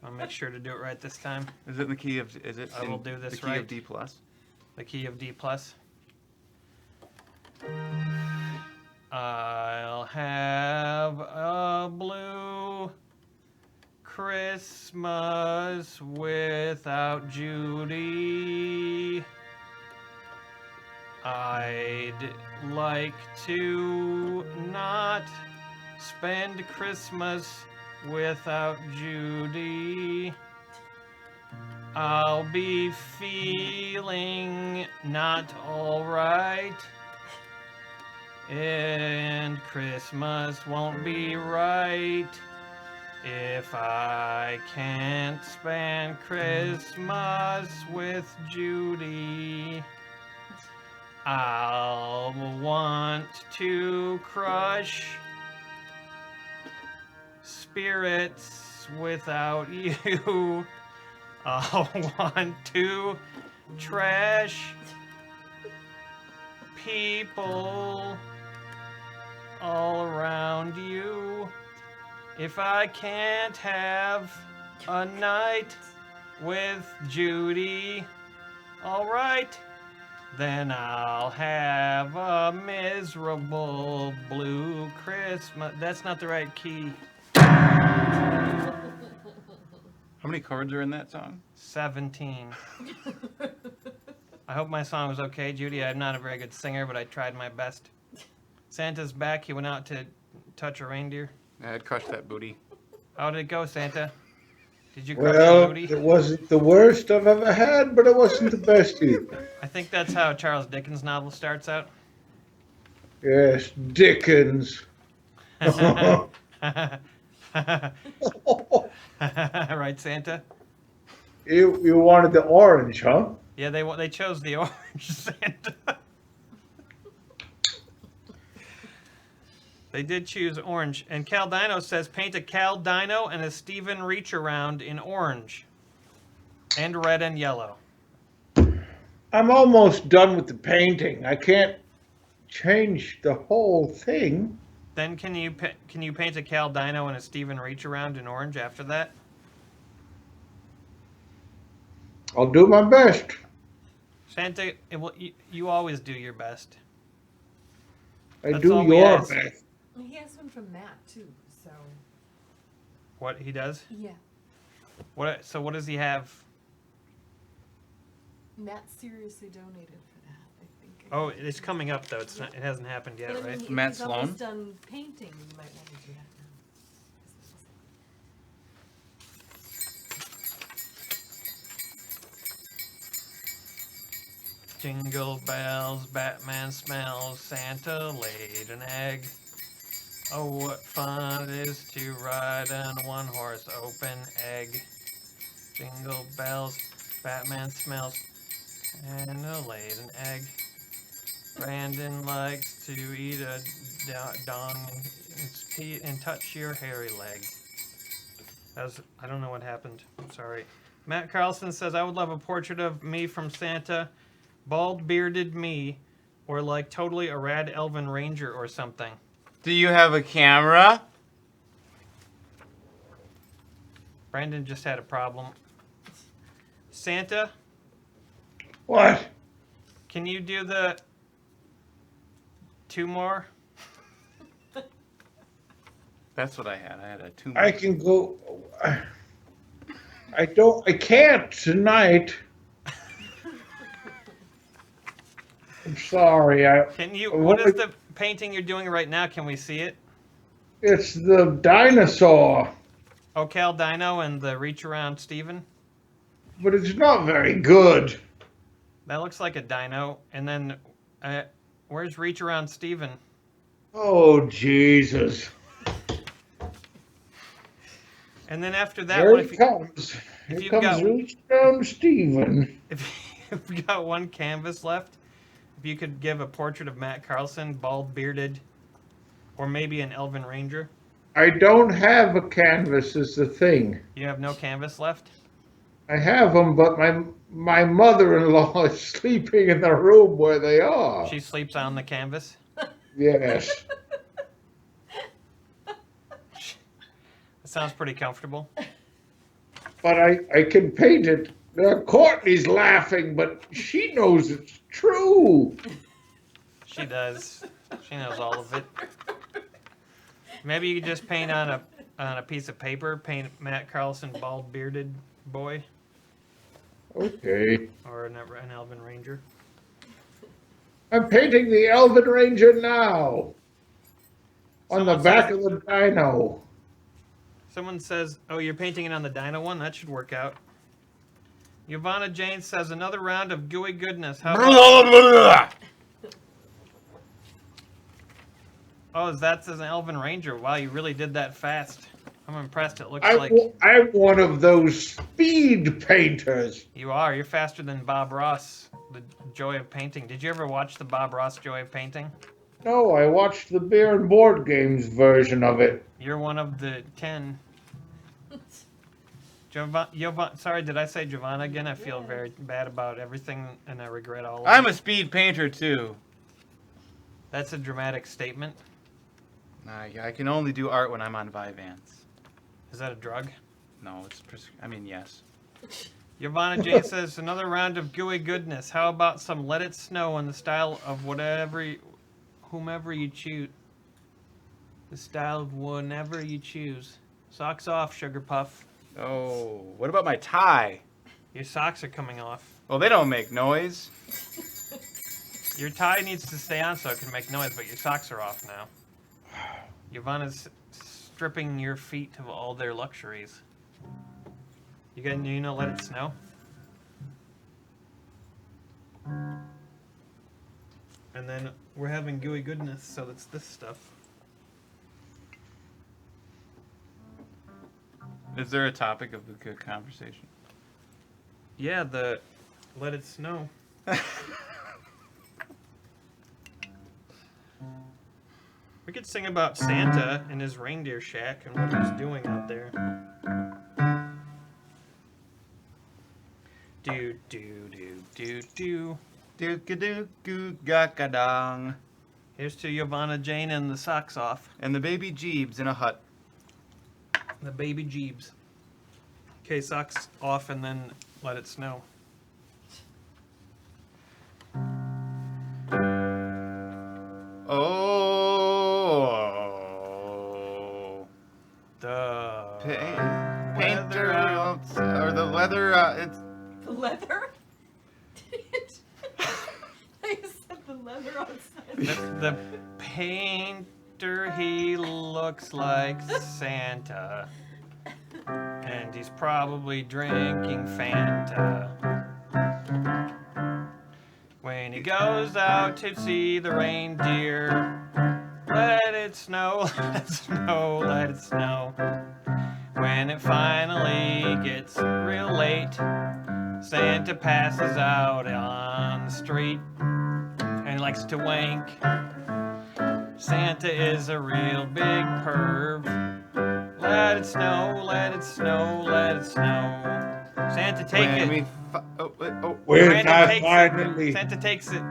I'll make sure to do it right this time. Is it in the key of? Is it? I will in do this the key right. of D plus. The key of D plus. I'll have a blue Christmas without Judy. I'd like to not spend Christmas without Judy. I'll be feeling not alright. And Christmas won't be right if I can't spend Christmas with Judy. I'll want to crush spirits without you. I'll want to trash people all around you. If I can't have a night with Judy, alright, then I'll have a miserable blue Christmas. That's not the right key. How many chords are in that song? 17. I hope my song was okay, Judy. I'm not a very good singer, but I tried my best. Santa's back. He went out to touch a reindeer. I'd crush that booty. How did it go, Santa? Did you crush the Well, booty? it wasn't the worst I've ever had, but it wasn't the best either. I think that's how a Charles Dickens novel starts out. Yes, Dickens. Right, Santa? You wanted the orange, huh? Yeah, they chose the orange Santa. They did choose orange. And Cal Dino says paint a Cal Dino and a Steven Reach Around in orange. And red and yellow. I'm almost done with the painting. I can't change the whole thing. Then can you paint a Cal Dino and a Steven Reach Around in orange after that? I'll do my best. Santa, you always do your best. I That's do all we your ask. best. He has one from Matt too, so What he does? yeah. So what does he have? Matt seriously donated for that, I think. Oh, it's coming up though. It hasn't happened yet, But I right? mean, if Matt he's almost Sloan? done painting, you might want to do that now. Jingle bells, Batman smells, Santa laid an egg. Oh, what fun it is to ride on a one-horse open egg. Jingle bells, Batman smells, Santa laid an egg. Brandon likes to eat a dong and touch your hairy leg. I don't know what happened. I'm sorry. Matt Carlson says, I would love a portrait of me from Santa. Bald bearded me, or like totally a rad elven ranger or something. Do you have a camera? Brandon just had a problem. Santa, What? can you do the 2 more? That's what I had. I had a 2. I can go. I can't tonight. I'm sorry. Can you? What is the painting you're doing right now? Can we see it? It's the dinosaur, Oh, Cal Dino and the reach around Steven? but it's not very good. That looks like a dino. And then, where's reach around Steven? Oh, Jesus. And then after that Here one, it comes. if Here you've comes got- Reach Down Steven. if we got one canvas left, if you could give a portrait of Matt Carlson, bald bearded, or maybe an elven ranger. I don't have a canvas is the thing. You have no canvas left? I have them, but my mother-in-law is sleeping in the room where they are. She sleeps on the canvas. Yes. That sounds pretty comfortable. But I can paint it. Courtney's laughing, but she knows it's true. She does. She knows all of it. Maybe you could just paint on a piece of paper, paint Matt Carlson bald bearded boy, Okay. or an elven ranger. I'm painting the Elven Ranger now. On the Someone back says- of the dino. Someone says, oh, you're painting it on the dino one? That should work out. Yvonne Jane says, another round of gooey goodness. How about... Oh, that's as an elven ranger. Wow, you really did that fast. I'm impressed. It looks I'm, like I'm one of those speed painters. you are. You're faster than Bob Ross, the Joy of Painting. Did you ever watch the Bob Ross Joy of Painting? No, I watched the beer and board games version of it. You're one of the 10. Sorry, did I say Giovanna again? I feel very bad about everything, and I regret all of I'm it. a speed painter too. That's a dramatic statement. I can only do art when I'm on Vyvanse. Is that a drug? No, I mean, yes. Giovanna J says, another round of gooey goodness. How about some Let It Snow in the style of whomever you choose. The style of whenever you choose. Socks off, Sugar Puff. Oh, what about my tie? Your socks are coming off. Well, they don't make noise. Your tie needs to stay on so it can make noise, but your socks are off now. Giovanna's stripping your feet of all their luxuries. You know Let It Snow? And then we're having gooey goodness, so that's this stuff. Is there a topic of the good conversation? Yeah, the Let It Snow. We could sing about Santa and his reindeer shack and what he was doing out there. Do do do do do. Doo-ka-doo-goo-ga-ka-dong. Here's to Giovanna Jane and the socks off. And the baby Jeebs in a hut. The baby Jeebs. Okay, socks off and then Let It Snow. Oh. The Painter or the leather. It's The leather? I said the leather outside. the painter, he looks like Santa. And he's probably drinking Fanta. When he goes out to see the reindeer, let it snow, let it snow, let it snow. When it finally gets real late, Santa passes out on the street and he likes to wank. Santa is a real big perv. Let it snow, let it snow, let it snow. Santa, take it. When Brandon I takes finally... it. Santa takes it.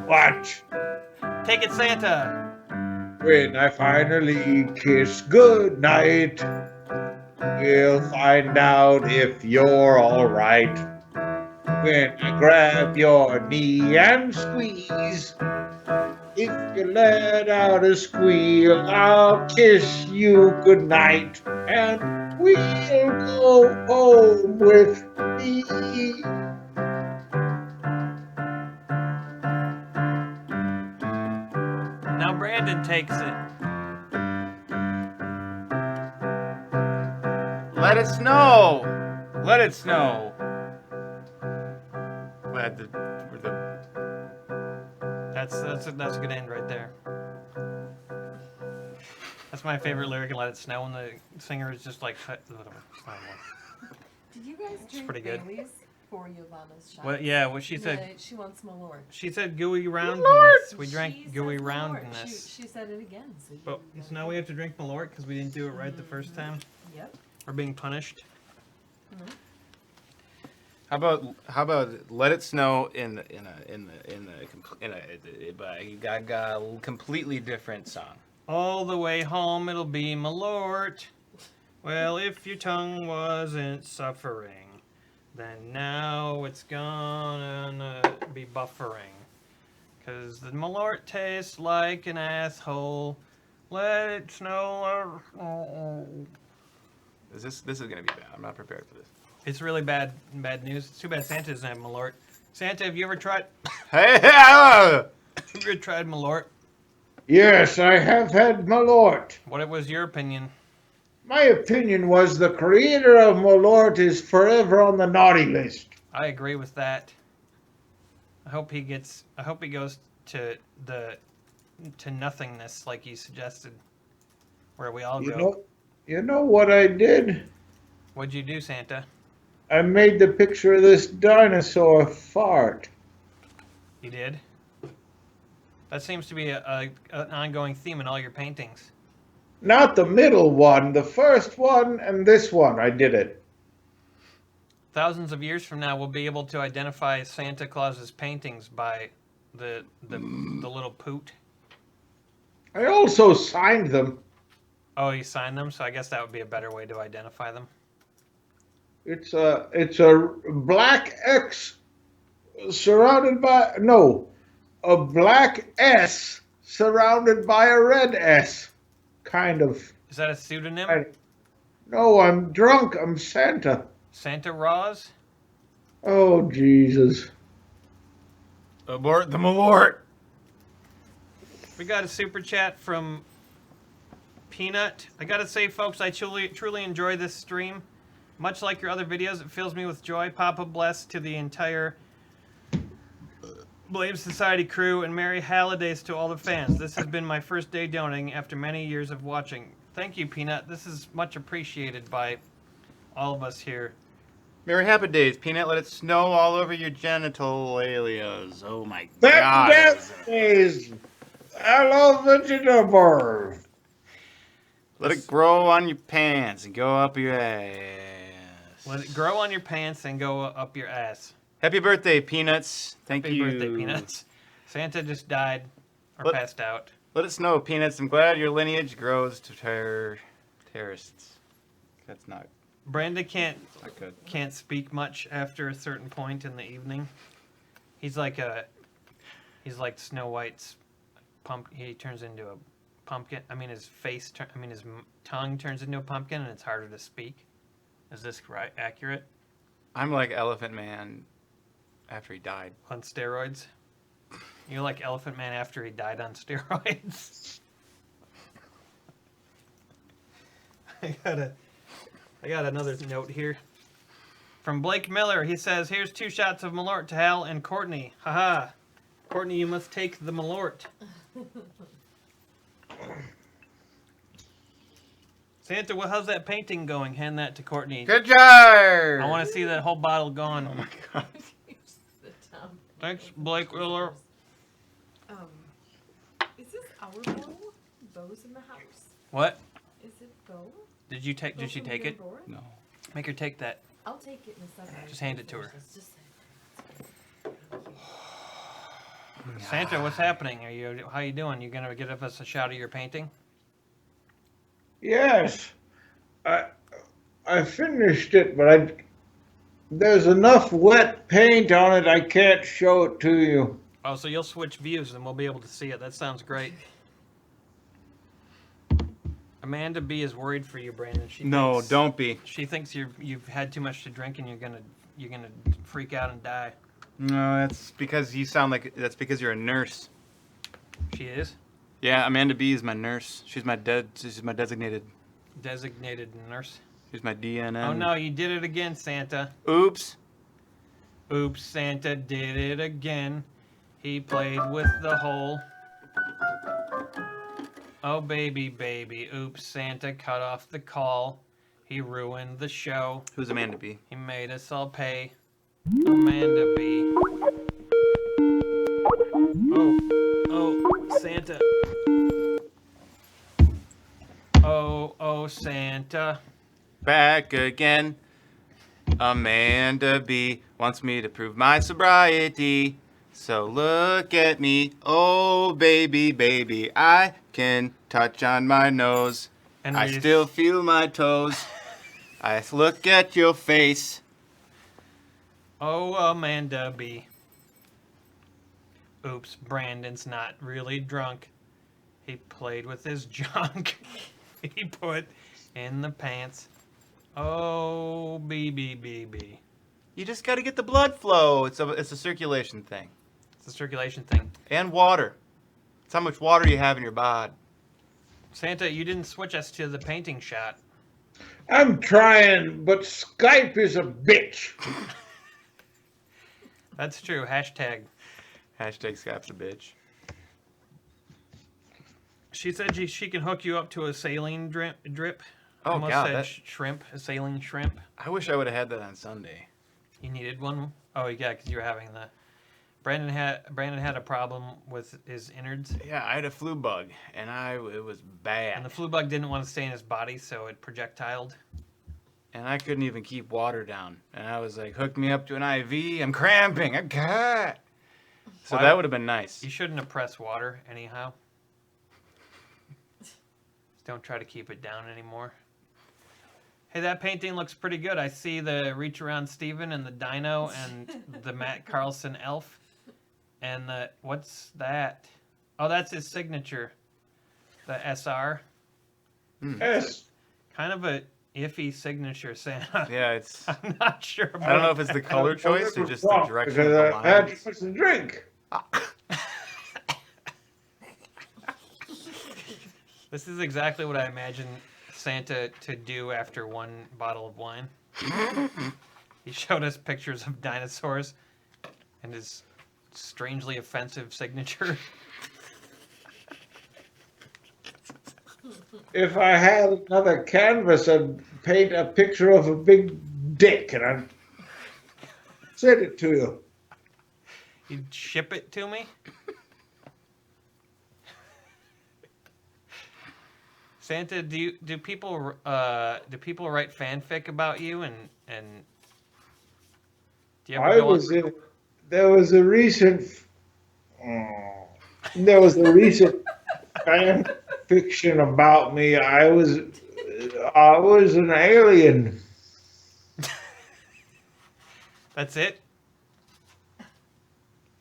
Watch. Take it, Santa. When I finally kiss goodnight, we'll find out if you're alright. When I grab your knee and squeeze, if you let out a squeal, I'll kiss you goodnight, and we'll go home with me. Now Brandon takes it. Let it snow. Let it snow. That's a good end right there. That's my favorite lyric in Let It Snow, and the singer is just like, Did you guys drink pretty good. Baileys for Giovanna's shot? What? Yeah, what she said. She wants Malort. She said gooey roundness. We drank She gooey said Malort. roundness. She said it again. So, But so now we have to drink Malort because we didn't do it right the first time. Yep. We're being punished. How about Let It Snow in a completely different song. All the way home it'll be Malort. Well, if your tongue wasn't suffering, then now it's gonna be buffering. 'Cause the Malort tastes like an asshole. Let it snow. This is gonna be bad. I'm not prepared for this. It's really bad news. It's too bad Santa doesn't have Malort. Santa, have you ever tried? Hey! Have you ever tried Malort? Yes, I have had Malort. What was your opinion? My opinion was the creator of Malort is forever on the naughty list. I agree with that. I hope he goes to nothingness like you suggested, where we all You go. know, You know what I did? What'd you do, Santa? I made the picture of this dinosaur fart. You did? That seems to be an ongoing theme in all your paintings. Not the middle one, the first one and this one, I did it. Thousands of years from now, we'll be able to identify Santa Claus's paintings by the little poot. I also signed them. Oh, you signed them, so I guess that would be a better way to identify them. It's a black X surrounded by a black S surrounded by a red S, kind of. Is that a pseudonym? No, I'm drunk. I'm Santa. Santa Roz? Oh Jesus! Abort the malort. We got a super chat from Peanut. I gotta say, folks, I truly enjoy this stream. Much like your other videos, it fills me with joy. Papa bless to the entire Blame Society crew, and merry holidays to all the fans. This has been my first day donating after many years of watching. Thank you, Peanut. This is much appreciated by all of us here. Merry happy days, Peanut. Let it snow all over your genitalias. Oh my That god. death is. I love vegetables. Let it grow on your pants and go up your ass. Let it grow on your pants and go up your ass. Happy birthday, Peanuts. Thank Happy you. birthday, Peanuts. Santa just died or passed out. Let it snow, Peanuts. I'm glad your lineage grows to terrorists. That's not Brenda not good. can't speak much after a certain point in the evening. He's like Snow White's pumpkin. He turns into a pumpkin. I mean, his tongue turns into a pumpkin, and it's harder to speak. Is this accurate? I'm like Elephant Man after he died. On steroids? You're like Elephant Man after he died on steroids. I got another note here. From Blake Miller, he says, here's 2 shots of Malort to Hal and Courtney. Haha. Courtney, you must take the Malort. Santa, well, how's that painting going? Hand that to Courtney. Good job! I want to see that whole bottle gone. Oh my god. Thanks, Blake Miller. Is this our bow? Bow's in the house. What? Is it bow? Did she take it? No. Make her take that. I'll take it in a second. Just hand it to her. Just Santa, what's happening? How you doing? You gonna give us a shot of your painting? Yes, I finished it, but there's enough wet paint on it I can't show it to you. Oh, so you'll switch views and we'll be able to see it. That sounds great. Amanda B is worried for you, Brandon. Don't be. She thinks you've had too much to drink and you're gonna freak out and die. No, that's because that's because you're a nurse. She is? Yeah, Amanda B is my nurse. She's my designated nurse. She's my DNN. Oh no, you did it again, Santa. Oops. Oops, Santa did it again. He played with the hole. Oh baby, baby. Oops, Santa cut off the call. He ruined the show. Who's Amanda B? He made us all pay. Amanda B. Oh, Santa. Oh, Santa. Back again. Amanda B wants me to prove my sobriety. So look at me. Oh, baby, baby. I can touch on my nose. And I still feel my toes. I look at your face. Oh, Amanda B. Oops, Brandon's not really drunk. He played with his junk. He put in the pants. Oh, BB. You just got to get the blood flow. It's a circulation thing. It's a circulation thing. And water. It's how much water you have in your bod. Santa, you didn't switch us to the painting shot. I'm trying, but Skype is a bitch. That's true. Hashtag. Hashtag Skype's a bitch. She said she can hook you up to a saline drip. Oh, Almost God. said shrimp, a sailing shrimp. I wish I would have had that on Sunday. You needed one? Oh, yeah, because you were having the... Brandon had a problem with his innards. Yeah, I had a flu bug, and it was bad. And the flu bug didn't want to stay in his body, so it projectiled. And I couldn't even keep water down. And I was like, hook me up to an IV. I'm cramping. I can't. So that would have been nice. You shouldn't have pressed water anyhow. Just don't try to keep it down anymore. Hey, that painting looks pretty good. I see the Reach Around Steven and the Dino and the Matt Carlson elf. And the, what's that? Oh, that's his signature. The SR. Yes. Kind of a iffy signature, Santa. Yeah, it's... I'm not sure about I don't know if it's the color choice or just the direction of the I had lines. too much to drink. This is exactly what I imagine Santa to do after one bottle of wine. He showed us pictures of dinosaurs and his strangely offensive signature. If I had another canvas, I'd paint a picture of a big dick and I'd send it to you. You'd ship it to me? Santa, do people write fanfic about you and do you ever I go was on? in. There was a recent fan fiction about me. I was an alien. That's it?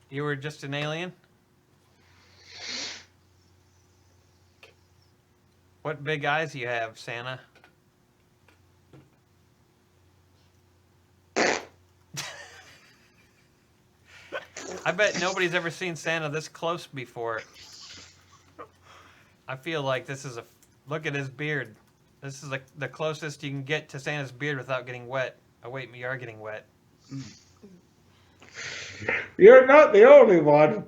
You were just an alien? What big eyes you have, Santa? I bet nobody's ever seen Santa this close before. I feel like this is look at his beard. This is like the closest you can get to Santa's beard without getting wet. Oh wait, we are getting wet. You're not the only one.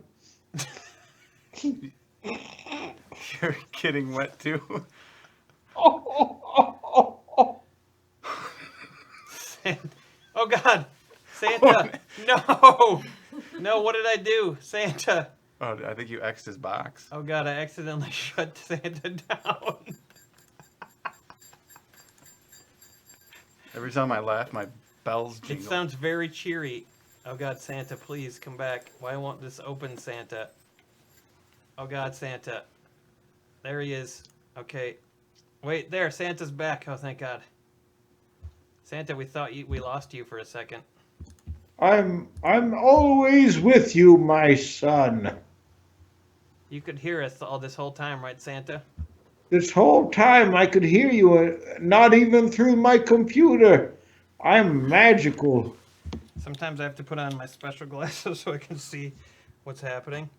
You're getting wet too. Oh God, Santa! No, no! What did I do, Santa? Oh, I think you X'd his box. Oh God, I accidentally shut Santa down. Every time I laugh, my bells It jingle. sounds very cheery. Oh God, Santa, please come back. Why won't this open, Santa? Oh God, Santa. There he is. Okay. Wait, there, Santa's back. Oh, thank God. Santa, we thought we lost you for a second. I'm always with you, my son. You could hear us all this whole time, right, Santa? This whole time I could hear you, not even through my computer. I'm magical. Sometimes I have to put on my special glasses so I can see what's happening.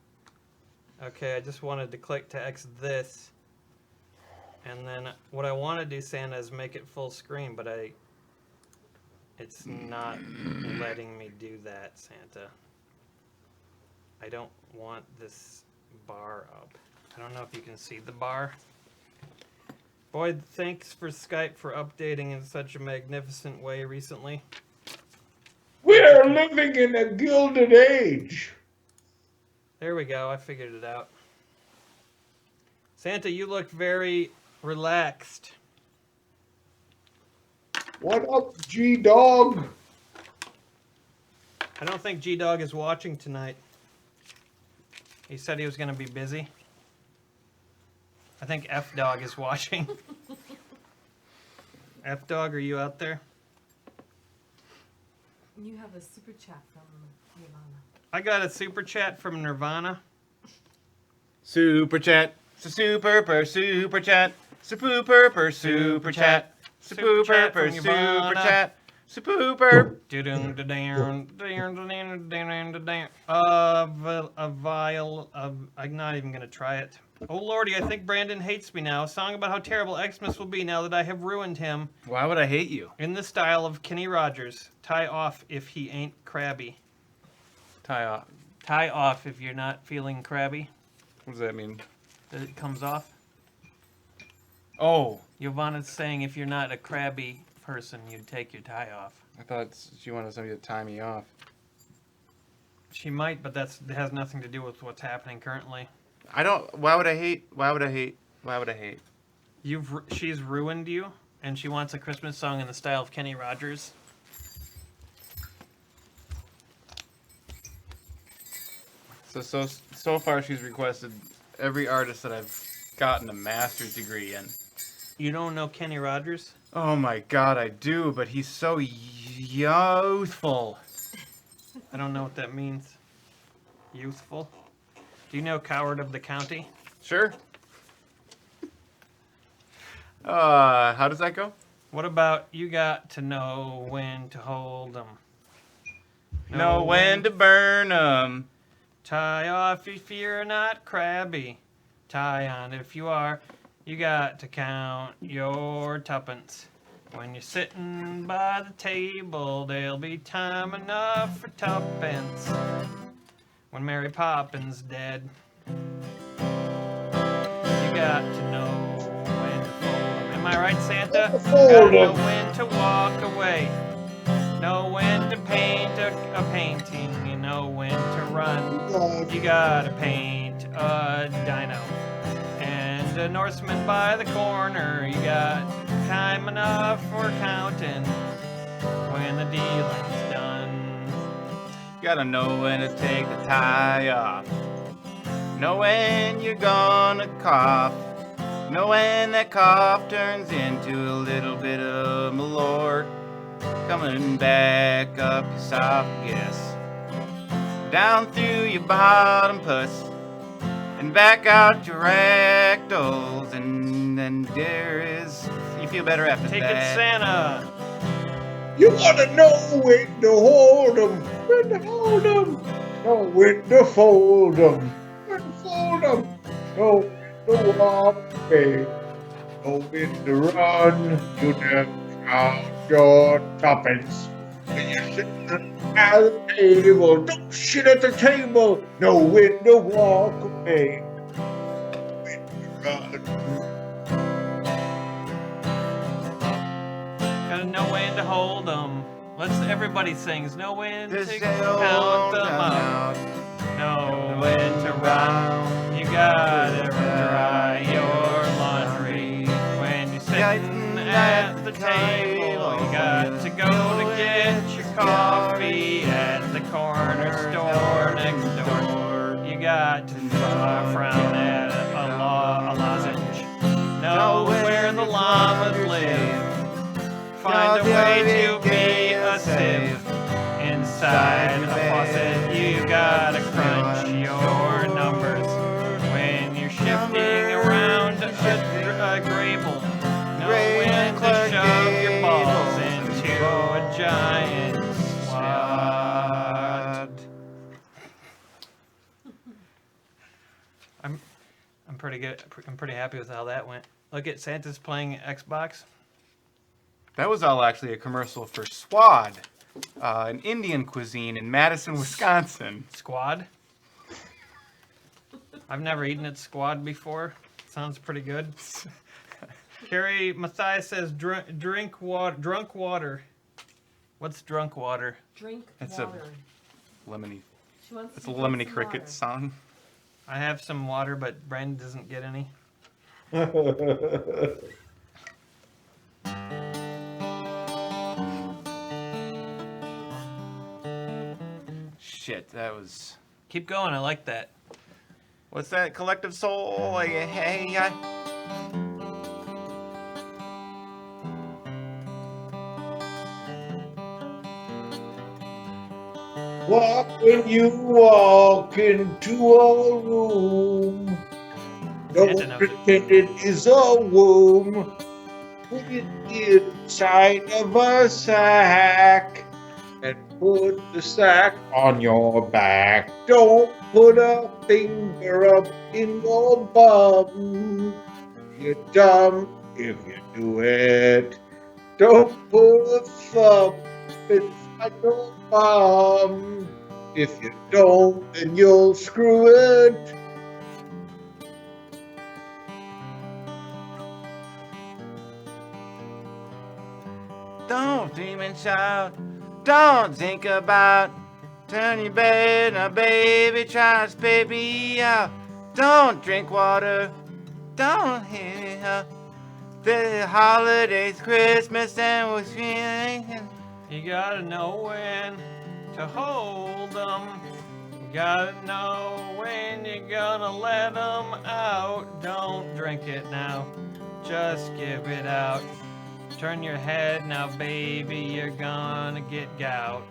Okay, I just wanted to click to X this. And then what I want to do, Santa, is make it full screen, but it's not letting me do that, Santa. I don't want this bar up. I don't know if you can see the bar. Boy, thanks for Skype for updating in such a magnificent way recently. We're living in a gilded age. There we go, I figured it out. Santa, you look very relaxed. What up, G-Dog? I don't think G-Dog is watching tonight. He said he was going to be busy. I think F-Dog is watching. F-Dog, are you out there? You have a super chat from Nirvana. I got a super chat from Nirvana. Super chat. Super chat. Super super chat. Super chat from Super Nirvana. chat. Super. I'm not even gonna try it. Oh lordy, I think Brandon hates me now. A song about how terrible Xmas will be now that I have ruined him. Why would I hate you? In the style of Kenny Rogers. Tie off if he ain't crabby. Tie off. Tie off if you're not feeling crabby. What does that mean? That it comes off. Oh, Yvonne's saying if you're not a crabby person, you'd take your tie off. I thought she wanted somebody to tie me off. She might, but that has nothing to do with what's happening currently. I don't. Why would I hate? Why would I hate? Why would I hate? She's ruined you, and she wants a Christmas song in the style of Kenny Rogers. So far, she's requested every artist that I've gotten a master's degree in. You don't know Kenny Rogers? Oh my God, I do, but he's so youthful. I don't know what that means. Youthful? Do you know Coward of the County? Sure. How does that go? What about you got to know when to hold 'em? Know when to burn 'em. Tie off if you're not crabby. Tie on if you are. You got to count your tuppence. When you're sitting by the table, there'll be time enough for tuppence. When Mary Poppins dead, you got to know when to fold 'em. Am I right, Santa? Fold Gotta know 'em. when to walk away. Know when to paint a painting. You know when to run. You gotta paint a dino. And a Norseman by the corner. You got time enough for counting when the dealing's done. Gotta know when to take the tie off. Know when you're gonna cough. Know when that cough turns into a little bit of malort. Coming back up your esophagus. Down through your bottom puss. And back out your rectals. And then there is... You feel better after Take that. it, Santa. You gotta know when to hold 'em, when to hold 'em, know when to fold 'em, when to fold 'em, know when to walk away, know when to run. You never count your tuppence. When you're sitting at the table, don't shit at the table. Know when to walk away, when to run. Gotta know when to hold 'em. Everybody sings. Know when to Just count them up. Know when to run. You gotta dry your laundry when you're sitting at the table. You got to go to get your coffee at the corner store next door. You got to frown at a lozenge. Know where the llamas live. Find a way to be a sieve. Inside a faucet, you gotta crunch your numbers. When you're shifting around a grable, know when to shove your balls into a giant swat. I'm pretty good. I'm pretty happy with how that went. Look at Santa's playing Xbox. That was all actually a commercial for Swad, an Indian cuisine in Madison, Wisconsin. Squad. I've never eaten at Squad before. Sounds pretty good. Carrie Matthias says drunk water. What's drunk water? Drink It's water. Lemony. She wants It's to a drink Lemony some Cricket water. song. I have some water, but Brandon doesn't get any. Shit, that was... Keep going. I like that. What's that? Collective Soul? Like, hey, When you walk into a room, don't Santa knows it. pretend it is a womb. Put it inside of a sack and put the sack on your back. Don't put a finger up in your bum. You're dumb if you do it. Don't put a thumb inside your bum. If you don't, then you'll screw it. Scream and shout. Don't think about. Turn your bed now, baby. Try to spit me out. Don't drink water. Don't hit up. The holidays, Christmas, and we're feeling. You gotta know when to hold them. You gotta know when you're gonna let them out. Don't drink it now, just give it out. Turn your head now, baby, you're gonna get gout.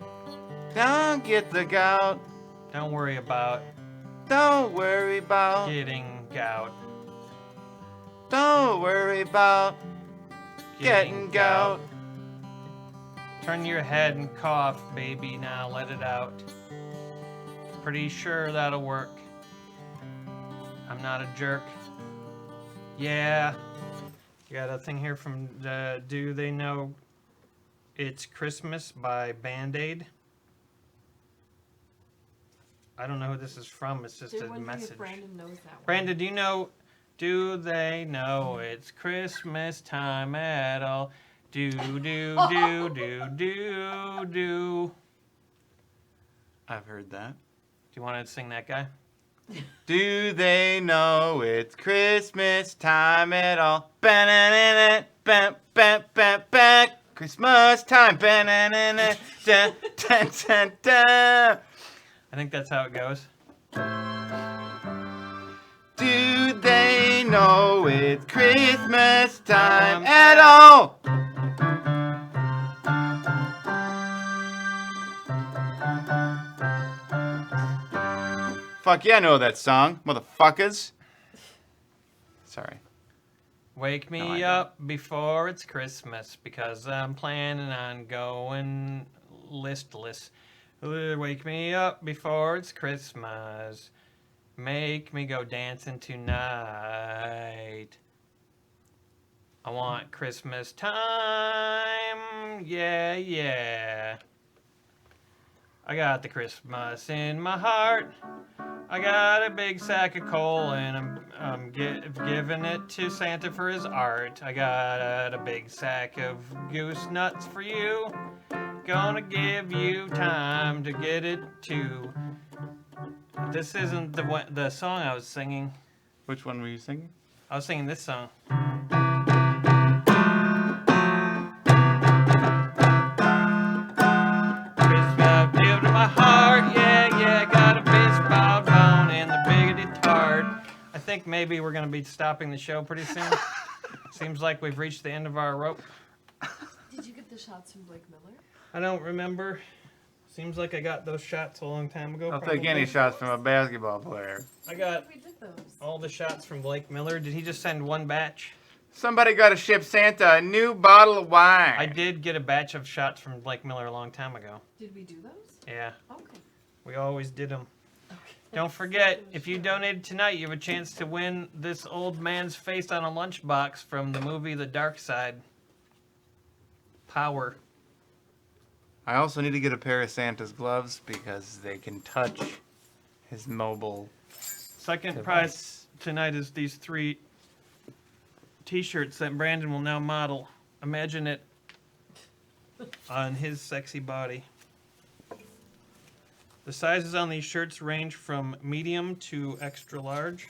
Don't get the gout. Don't worry about Don't worry about. getting gout. Don't worry about getting gout. Turn your head and cough, baby, now let it out. Pretty sure that'll work. I'm not a jerk. Yeah. Got a thing here from Do They Know It's Christmas by Band-Aid. I don't know who this is from. It's just a message. If Brandon knows that one. Brandon, do they know it's Christmas time at all? Do. I've heard that. Do you want to sing that guy? Do they know it's Christmas time at all? Ba-na-na-na, bam, bam, bam, bam. Christmas time. Ba-na-na-na, da, da, da, da. I think that's how it goes. Do they know it's Christmas time at all? Fuck yeah, I know that song, motherfuckers. Sorry. Wake No, I me don't. up before it's Christmas because I'm planning on going listless. Wake me up before it's Christmas. Make me go dancing tonight. I want Christmas time. Yeah, yeah. I got the Christmas in my heart. I got a big sack of coal and I'm giving it to Santa for his art. I got a big sack of goose nuts for you. Gonna give you time to get it too. This isn't the song I was singing. Which one were you singing? I was singing this song. Christmas give to my heart, yeah, yeah. Got a big spout bone and the biggity tart. I think maybe we're gonna be stopping the show pretty soon. Seems like we've reached the end of our rope. Did you get the shots from Blake Miller? I don't remember. Seems like I got those shots a long time ago. I'll probably. take any shots from a basketball player. I got We did those. all the shots from Blake Miller. Did he just send one batch? Somebody got to ship Santa a new bottle of wine. I did get a batch of shots from Blake Miller a long time ago. Did we do those? Yeah, Okay. we always did them. Okay. Don't forget, if you donated tonight, you have a chance to win this old man's face on a lunchbox from the movie The Dark Side. Power. I also need to get a pair of Santa's gloves because they can touch his mobile. Second prize tonight is these 3 t-shirts that Brandon will now model. Imagine it on his sexy body. The sizes on these shirts range from medium to extra large.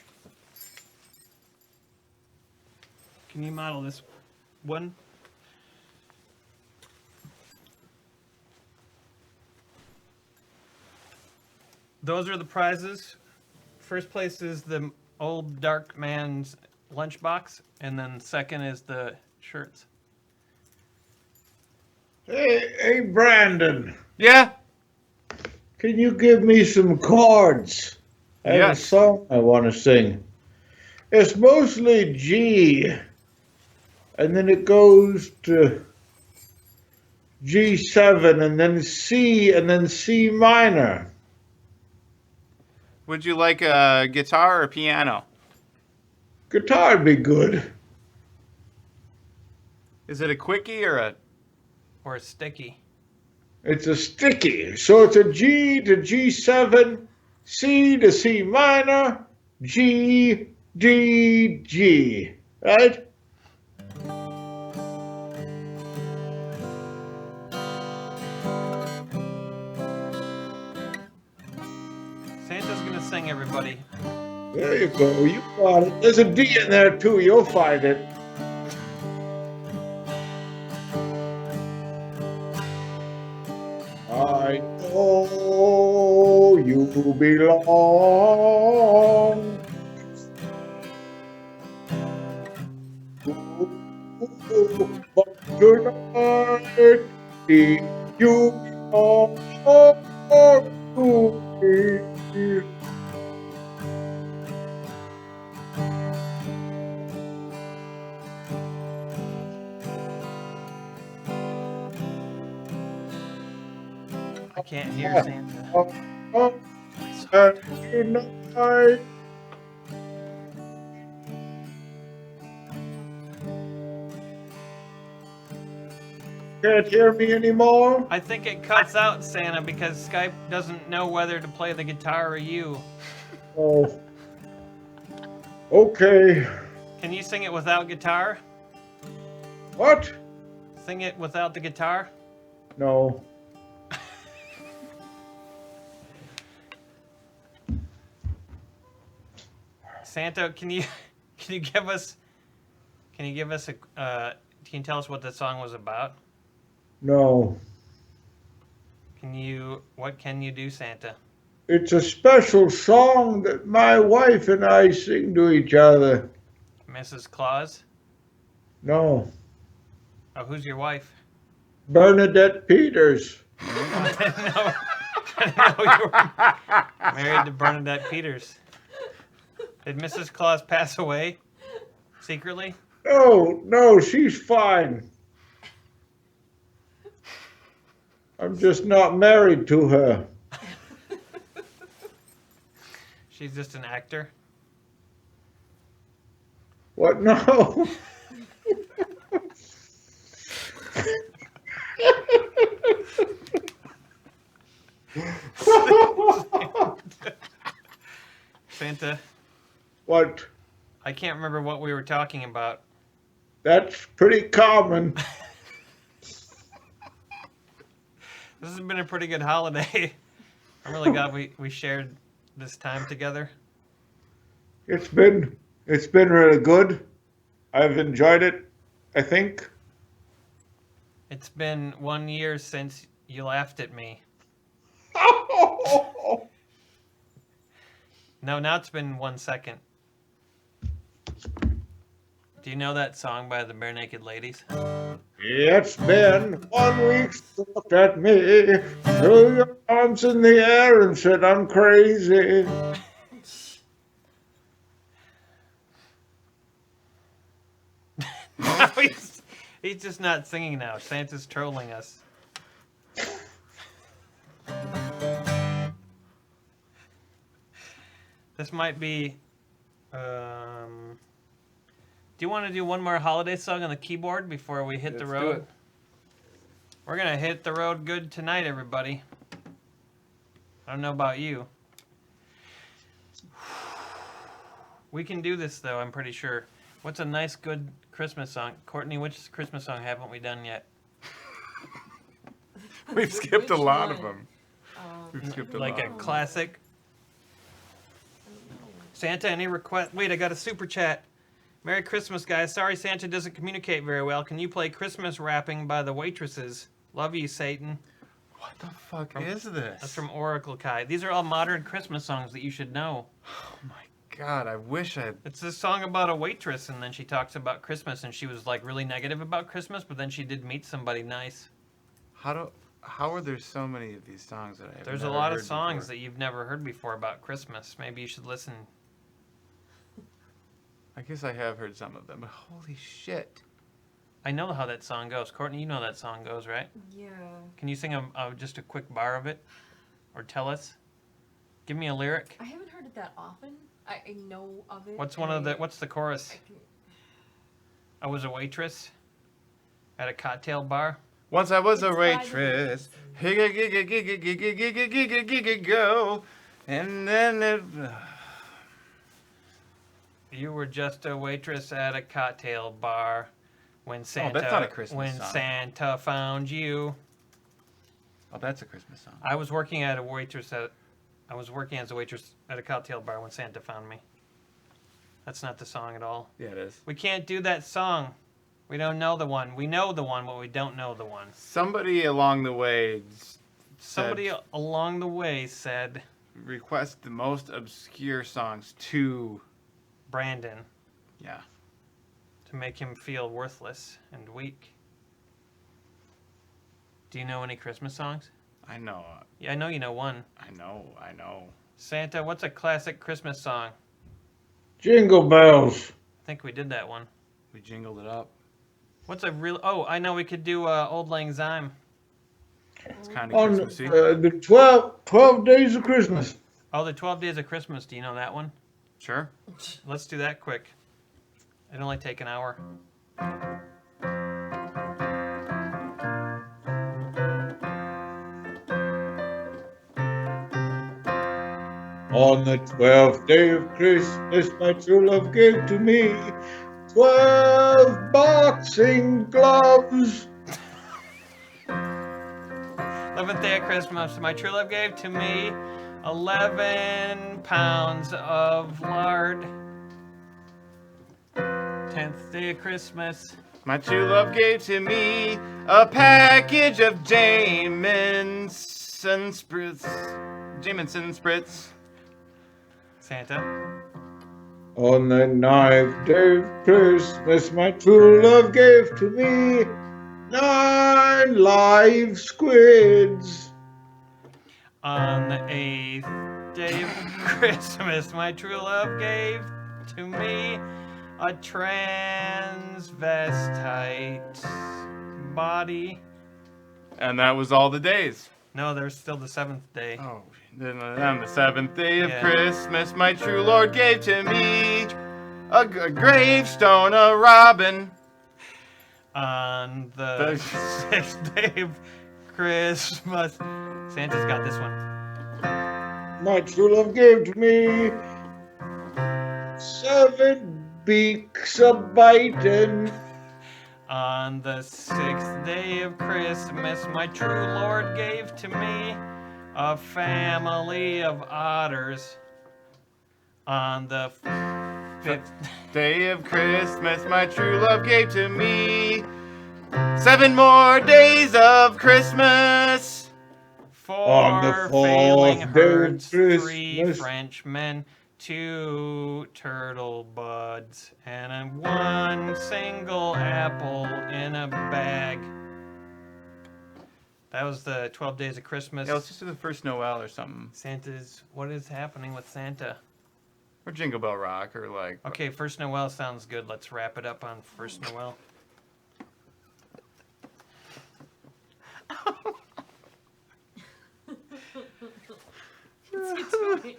Can you model this one? Those are the prizes. First place is the old dark man's lunchbox, and then second is the shirts. Hey, Brandon, Yeah. can you give me some chords? I have a Yes. song I want to sing. It's mostly G, and then it goes to G7, and then C, and then C minor. Would you like a guitar or piano? Guitar'd be good. Is it a quickie or a... Or sticky. It's a sticky, so it's a G to G7, C to C minor, G, D, G, right? sing, everybody. There you go. You got it. There's a D in there too. You'll find it. I know you belong to, but tonight you belong to me. I can't hear Santa. And tonight can't hear me anymore. I think it cuts out, Santa, because Skype doesn't know whether to play the guitar or you. Oh. Okay. Can you sing it without guitar? What? Sing it without the guitar? No. Santa, can you give us a can you tell us what the song was about? No. What can you do, Santa? It's a special song that my wife and I sing to each other. Mrs. Claus? No. Oh, who's your wife? Bernadette Peters. I didn't know you were married to Bernadette Peters. Did Mrs. Claus pass away secretly? No, she's fine. I'm just not married to her. She's just an actor. What? No. Santa, What? I can't remember what we were talking about. That's pretty common. This has been a pretty good holiday. I'm really glad we shared this time together. It's been really good. I've enjoyed it, I think. It's been 1 year since you laughed at me. No, now it's been 1 second. Do you know that song by the Bare Naked Ladies? It's been 1 week since you looked at me, threw your arms in the air and said I'm crazy. No, he's just not singing now. Santa's trolling us. This might be... do you want to do one more holiday song on the keyboard before we hit the Let's road? do it. We're going to hit the road good tonight, everybody. I don't know about you. We can do this, though, I'm pretty sure. What's a nice, good Christmas song? Courtney, which Christmas song haven't we done yet? We've skipped a Which lot one? of them. We've skipped a Like lot. a classic? Santa, any request? Wait, I got a super chat. Merry Christmas, guys. Sorry Santa doesn't communicate very well. Can you play Christmas Rapping by the Waitresses? Love you, Satan. What the fuck is this? That's from Oracle Kai. These are all modern Christmas songs that you should know. Oh my god, I wish I... It's this song about a waitress, and then she talks about Christmas, and she was like really negative about Christmas, but then she did meet somebody nice. How are there so many of these songs that I have There's a never lot of heard songs before? that you've never heard before about Christmas. Maybe you should listen. I guess I have heard some of them, but holy shit. I know how that song goes. Courtney, you know that song goes, right? Yeah. Can you sing just a quick bar of it? Or tell us? Give me a lyric. I haven't heard it that often. I know of it. What's the chorus? I was a waitress at a cocktail bar. Once I was a It's by the waitress. Waitresses. Go. And then it... You were just a waitress at a cocktail bar when Santa that's not a Christmas song. Santa found you. Oh, that's a Christmas song. I was working at a waitress at I was working as a waitress at a cocktail bar when Santa found me. That's not the song at all. Yeah, it is. We can't do that song. We don't know the one. We know the one, but we don't know the one. Somebody along the way Somebody along the way said, request the most obscure songs to... Brandon, Yeah. to make him feel worthless and weak. Do you know any Christmas songs? I know. Yeah, I know you know one. I know. Santa, what's a classic Christmas song? Jingle bells. I think we did that one. We jingled it up. What's a real... Oh, I know we could do Old Lang Syne. It's kind of On Christmassy. the 12 days of Christmas. Oh, the 12 Days of Christmas. Do you know that one? Sure. Let's do that quick. It'll only take an hour. On the 12th day of Christmas, my true love gave to me 12 boxing gloves. 11th day of Christmas, my true love gave to me 11 pounds of lard. 10th day of Christmas. My true love gave to me a package of Jameson Spritz. Santa. On the 9th day of Christmas, my true love gave to me 9 live squids. On the 8th day of Christmas, my true love gave to me a transvestite body. And that was all the days. No, there's still the 7th day. Oh, then on the 7th day of Yeah. Christmas, my true Lord gave to me a gravestone, a robin. On the 6th day of Christmas, Santa's got this one. My true love gave to me 7 beaks a biting. On the 6th day of Christmas, my true Lord gave to me a family of otters. On the 5th Day of Christmas, my true love gave to me 7 more days of Christmas. On the 4 failing 4th day of herds, 3 Christmas. Frenchmen, 2 turtle buds, and 1 single apple in a bag. That was the 12 days of Christmas. Yeah, let's just do the first Noel or something. Santa's... What is happening with Santa? Or Jingle Bell Rock or like... Okay, first Noel sounds good. Let's wrap it up on first Noel. What's he doing?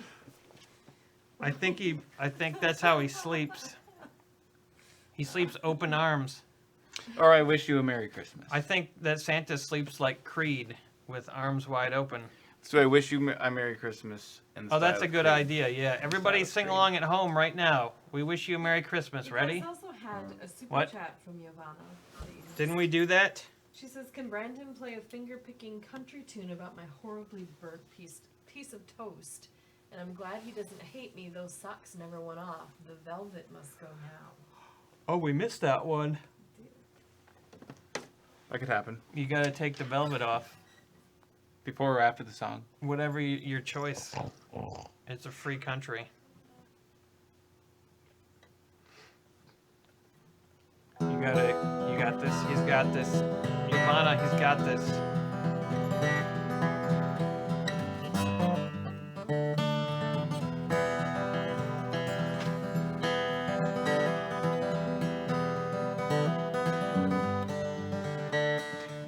I think that's how he sleeps. He sleeps open arms. Or I wish you a Merry Christmas. I think that Santa sleeps like Creed, with arms wide open. So I wish you a Merry Christmas. In the Oh, that's style a of good Creed. idea, yeah. Everybody Style of sing Creed. along at home right now. We wish you a Merry Christmas. You Ready? guys also had a super What? chat from Giovanna. that you missed. Didn't we do that? She says, "Can Brandon play a finger-picking country tune about my horribly burnt piece of toast? And I'm glad he doesn't hate me. Those socks never went off. The velvet must go now." Oh, we missed that one. That could happen. You gotta take the velvet off. Before or after the song. Whatever your choice. It's a free country. You got this, he's got this. Ivana, he's got this.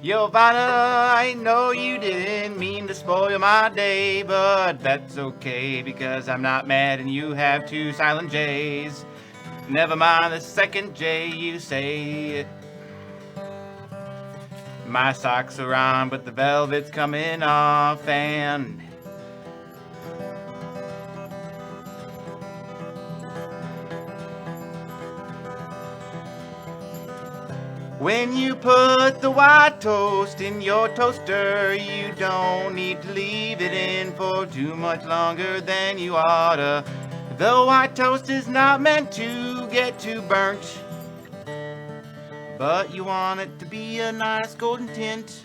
Giovanna, I know you didn't mean to spoil my day, but that's okay because I'm not mad and you have 2 silent J's. Never mind the second J you say. My socks are on, but the velvet's coming off and... When you put the white toast in your toaster, you don't need to leave it in for too much longer than you oughta. The white toast is not meant to get too burnt, but you want it to be a nice golden tint.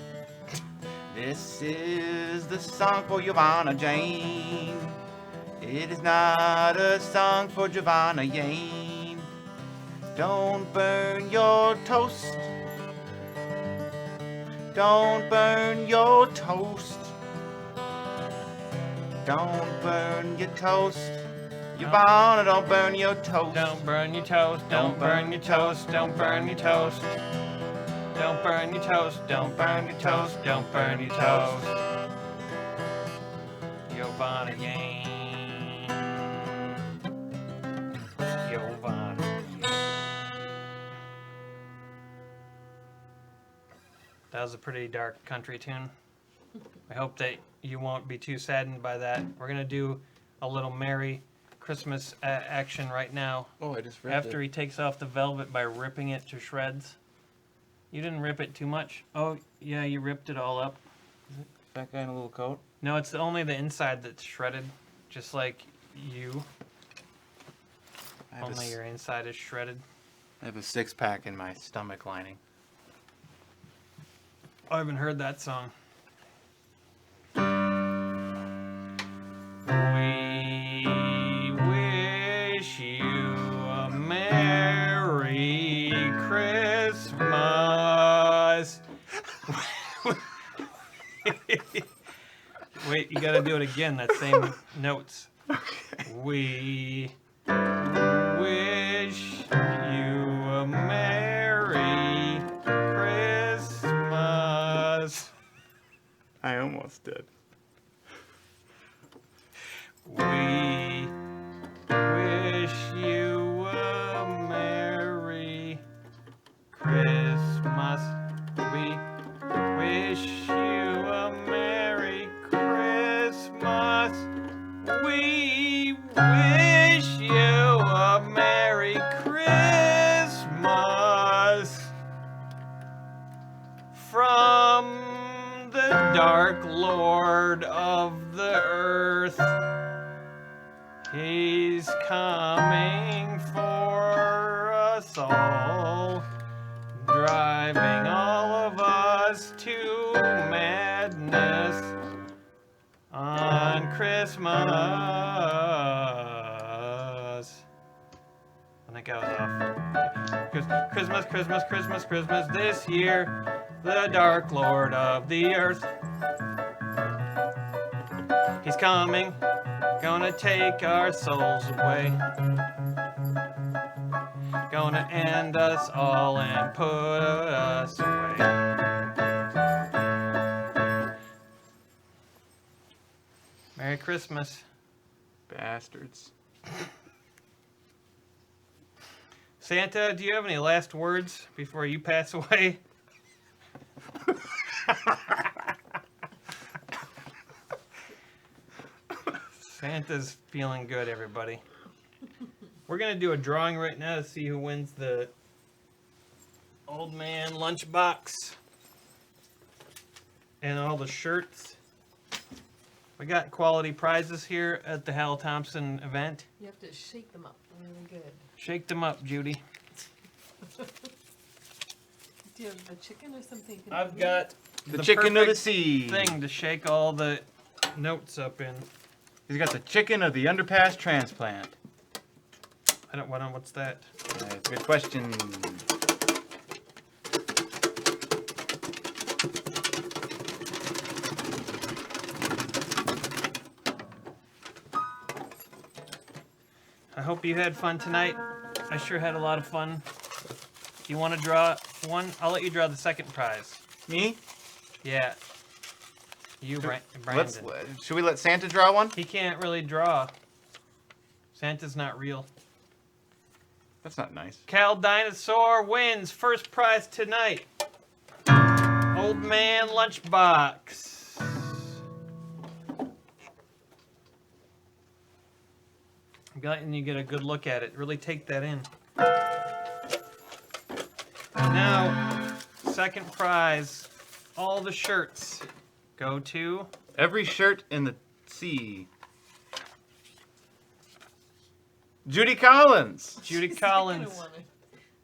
This is the song for Giovanna Jane. It is not a song for Giovanna Jane. Don't burn your toast. Don't burn your toast. Don't burn your toast. Giovanna, don't burn your toast. Don't burn your toast, don't burn your toast, don't burn your toast. Don't burn your toast, don't burn your toast, don't burn your toast. Giovanna Yang. Giovanna. That was a pretty dark country tune. I hope that you won't be too saddened by that. We're gonna do a little merry Christmas action right now. Oh, I just ripped After he takes off the velvet by ripping it to shreds. You didn't rip it too much. Oh, yeah, you ripped it all up. That guy in a little coat? No, it's only the inside that's shredded, just like you. Only your inside is shredded. I have a six-pack in my stomach lining. I haven't heard that song. We wish you a Merry Christmas. Wait, you gotta do it again, that same notes. Okay. We wish you a Merry Christmas. I almost did. We wish you a Merry Christmas. We wish you a Merry Christmas. We wish you a Merry Christmas from the Dark Lord of the Earth. He's coming for us all, driving all of us to madness on Christmas. When it goes off. Christmas, Christmas, Christmas, Christmas this year, the Dark Lord of the Earth. He's coming, gonna take our souls away. Gonna end us all and put us away. Merry Christmas. Bastards. Santa, do you have any last words before you pass away? Santa's feeling good, everybody. We're going to do a drawing right now to see who wins the Old Man lunchbox and all the shirts. We got quality prizes here at the Hal Thompson event. You have to shake them up really good. Shake them up, Judy. Do you have the chicken or something? I've got The chicken of the perfect sea. thing to shake all the notes up in. He's got the chicken of the underpass transplant. What's that? That's a good question. I hope you had fun tonight. I sure had a lot of fun. Do you want to draw one? I'll let you draw the second prize. Me? Yeah. You, Let's, Brandon. should we let Santa draw one? He can't really draw. Santa's not real. That's not nice. Cal Dinosaur wins first prize tonight. Old Man Lunchbox. I'm letting you get a good look at it. Really take that in. Now, second prize, all the shirts go to Every shirt in the sea. Judy Collins. Judy She's gonna Collins. wanna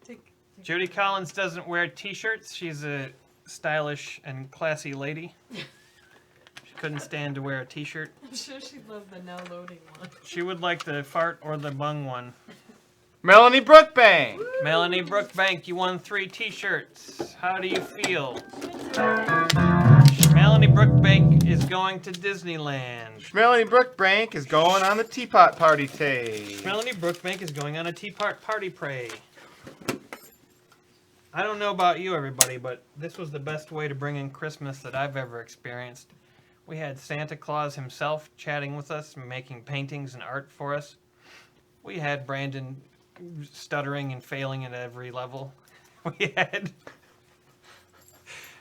take Judy Collins doesn't wear t-shirts. She's a stylish and classy lady. She couldn't stand to wear a t-shirt. I'm sure she'd love the now loading one. She would like the fart or the bung one. Melanie Brookbank. Melanie Brookbank, you won 3 t-shirts. How do you feel? Melanie Brookbank is going to Disneyland. Melanie Brookbank is going on the teapot party day. Melanie Brookbank is going on a teapot party pray. I don't know about you, everybody, but this was the best way to bring in Christmas that I've ever experienced. We had Santa Claus himself chatting with us, making paintings and art for us. We had Brandon stuttering and failing at every level. We had...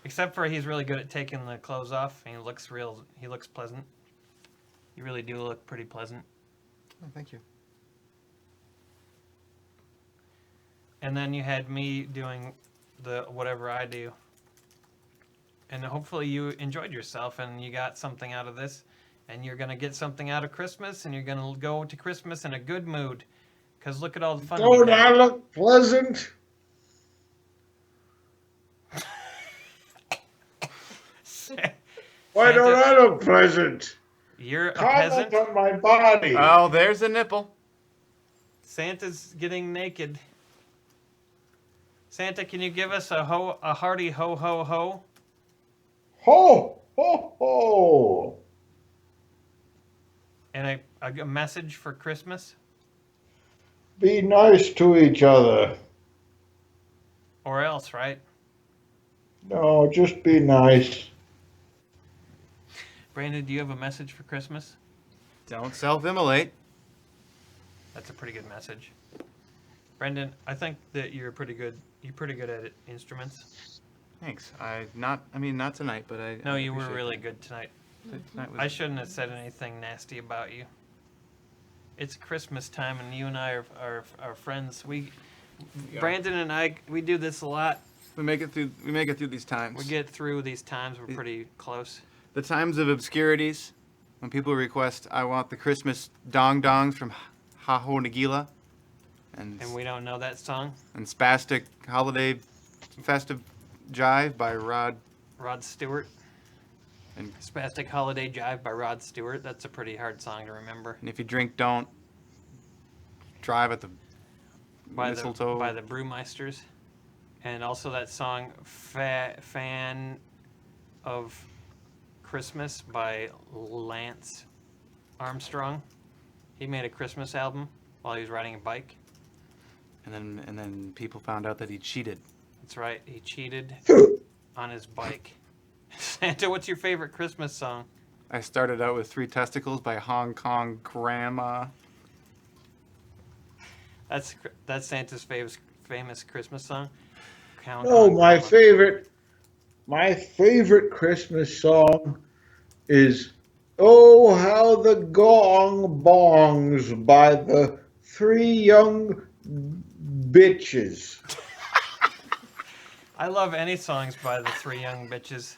Except for he's really good at taking the clothes off, and he looks pleasant. You really do look pretty pleasant. Oh, thank you. And then you had me doing the whatever I do. And hopefully you enjoyed yourself and you got something out of this. And you're going to get something out of Christmas, and you're going to go to Christmas in a good mood. Because look at all the fun. Don't I look pleasant? Why don't I look pleasant? You're a Comment peasant. on my body. Oh, there's a nipple. Santa's getting naked. Santa, can you give us a hearty ho ho ho? Ho, ho, ho. And a message for Christmas? Be nice to each other. Or else, right? No, just be nice. Brandon, do you have a message for Christmas? Don't self-immolate. That's a pretty good message. Brendan, I think that you're pretty good at instruments. Thanks. Not tonight, but I. No, I you were appreciate really that. good tonight. Tonight was- I shouldn't have said anything nasty about you. It's Christmas time, and you and I are friends. Brandon and I, we do this a lot. We make it through these times. We get through these times. We're pretty close. The times of obscurities, when people request, I want the Christmas dong-dongs from Haho Nagila, and And we don't know that song. Spastic Holiday Festive Jive by Rod. Stewart. And, Spastic Holiday Jive by Rod Stewart. That's a pretty hard song to remember. and if you drink, don't drive at the mistletoe. By the Brewmeisters. And also that song, Fan of Christmas by Lance Armstrong. He made a Christmas album while he was riding a bike. And then people found out that he cheated. That's right, he cheated on his bike. Santa, what's your favorite Christmas song? I started out with 3 Testicles by Hong Kong Grandma. That's Santa's famous Christmas song. Count No, on my Grandma. favorite Christmas song is "Oh How the Gong Bongs" by the 3 Young Bitches. I love any songs by the 3 Young Bitches.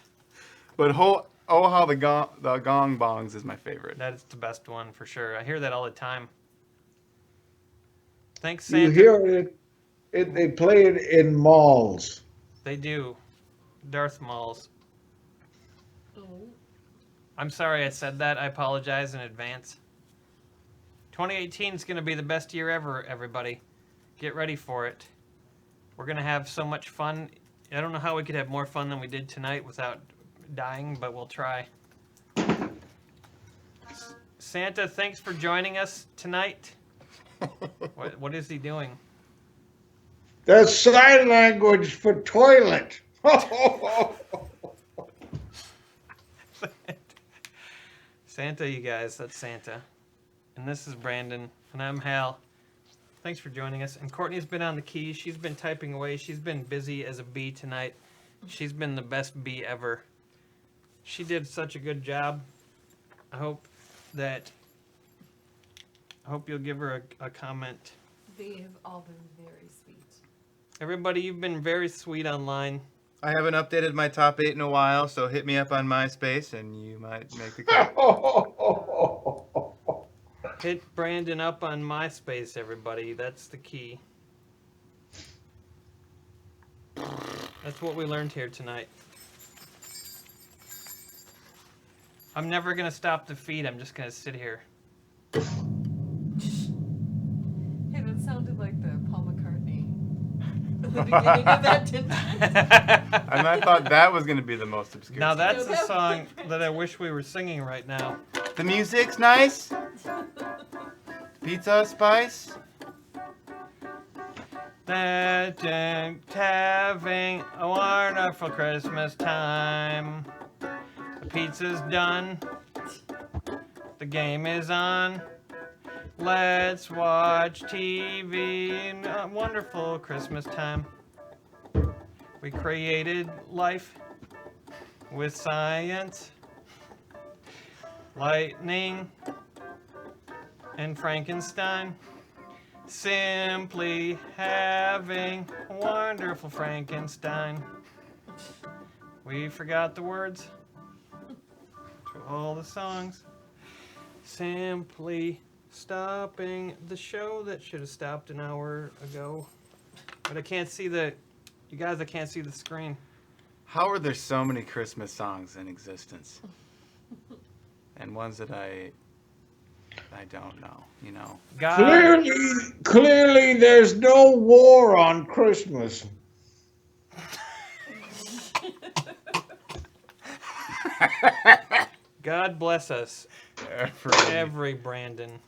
But Oh How the Gong Bongs is my favorite. That's the best one for sure. I hear that all the time. Thanks, You Santa. hear it, they play it in malls. They do. Darth Mauls. Oh. I'm sorry I said that. I apologize in advance. 2018 is going to be the best year ever, everybody. Get ready for it. We're going to have so much fun. I don't know how we could have more fun than we did tonight without dying, but we'll try. Santa, thanks for joining us tonight. What is he doing? That's sign language for toilet. Santa, you guys, that's Santa. And this is Brandon, and I'm Hal. Thanks for joining us. And Courtney's been on the keys. She's been typing away. She's been busy as a bee tonight. She's been the best bee ever. She did such a good job. I hope you'll give her a comment. They have all been very sweet. Everybody, you've been very sweet online. I haven't updated my top 8 in a while, so hit me up on MySpace and you might make the cut. Hit Brandon up on MySpace, everybody. That's the key. That's what we learned here tonight. I'm never going to stop the feed. I'm just going to sit here. Hey, that sounded like the Paul McCartney at the beginning of that, didn't it? And I thought that was going to be the most obscure. Now song. that's a song that I wish we were singing right now. The music's nice. Pizza spice. That having a wonderful Christmas time. The pizza's done. The game is on. Let's watch TV in a wonderful Christmas time. We created life with science, lightning, and Frankenstein. Simply having a wonderful Frankenstein. We forgot the words to all the songs. Simply stopping the show that should have stopped an hour ago. But I can't see the, you guys, I can't see the screen. How are there so many Christmas songs in existence? And ones that I don't know, you know. God, Clearly, there's no war on Christmas. God bless us. Every Brandon.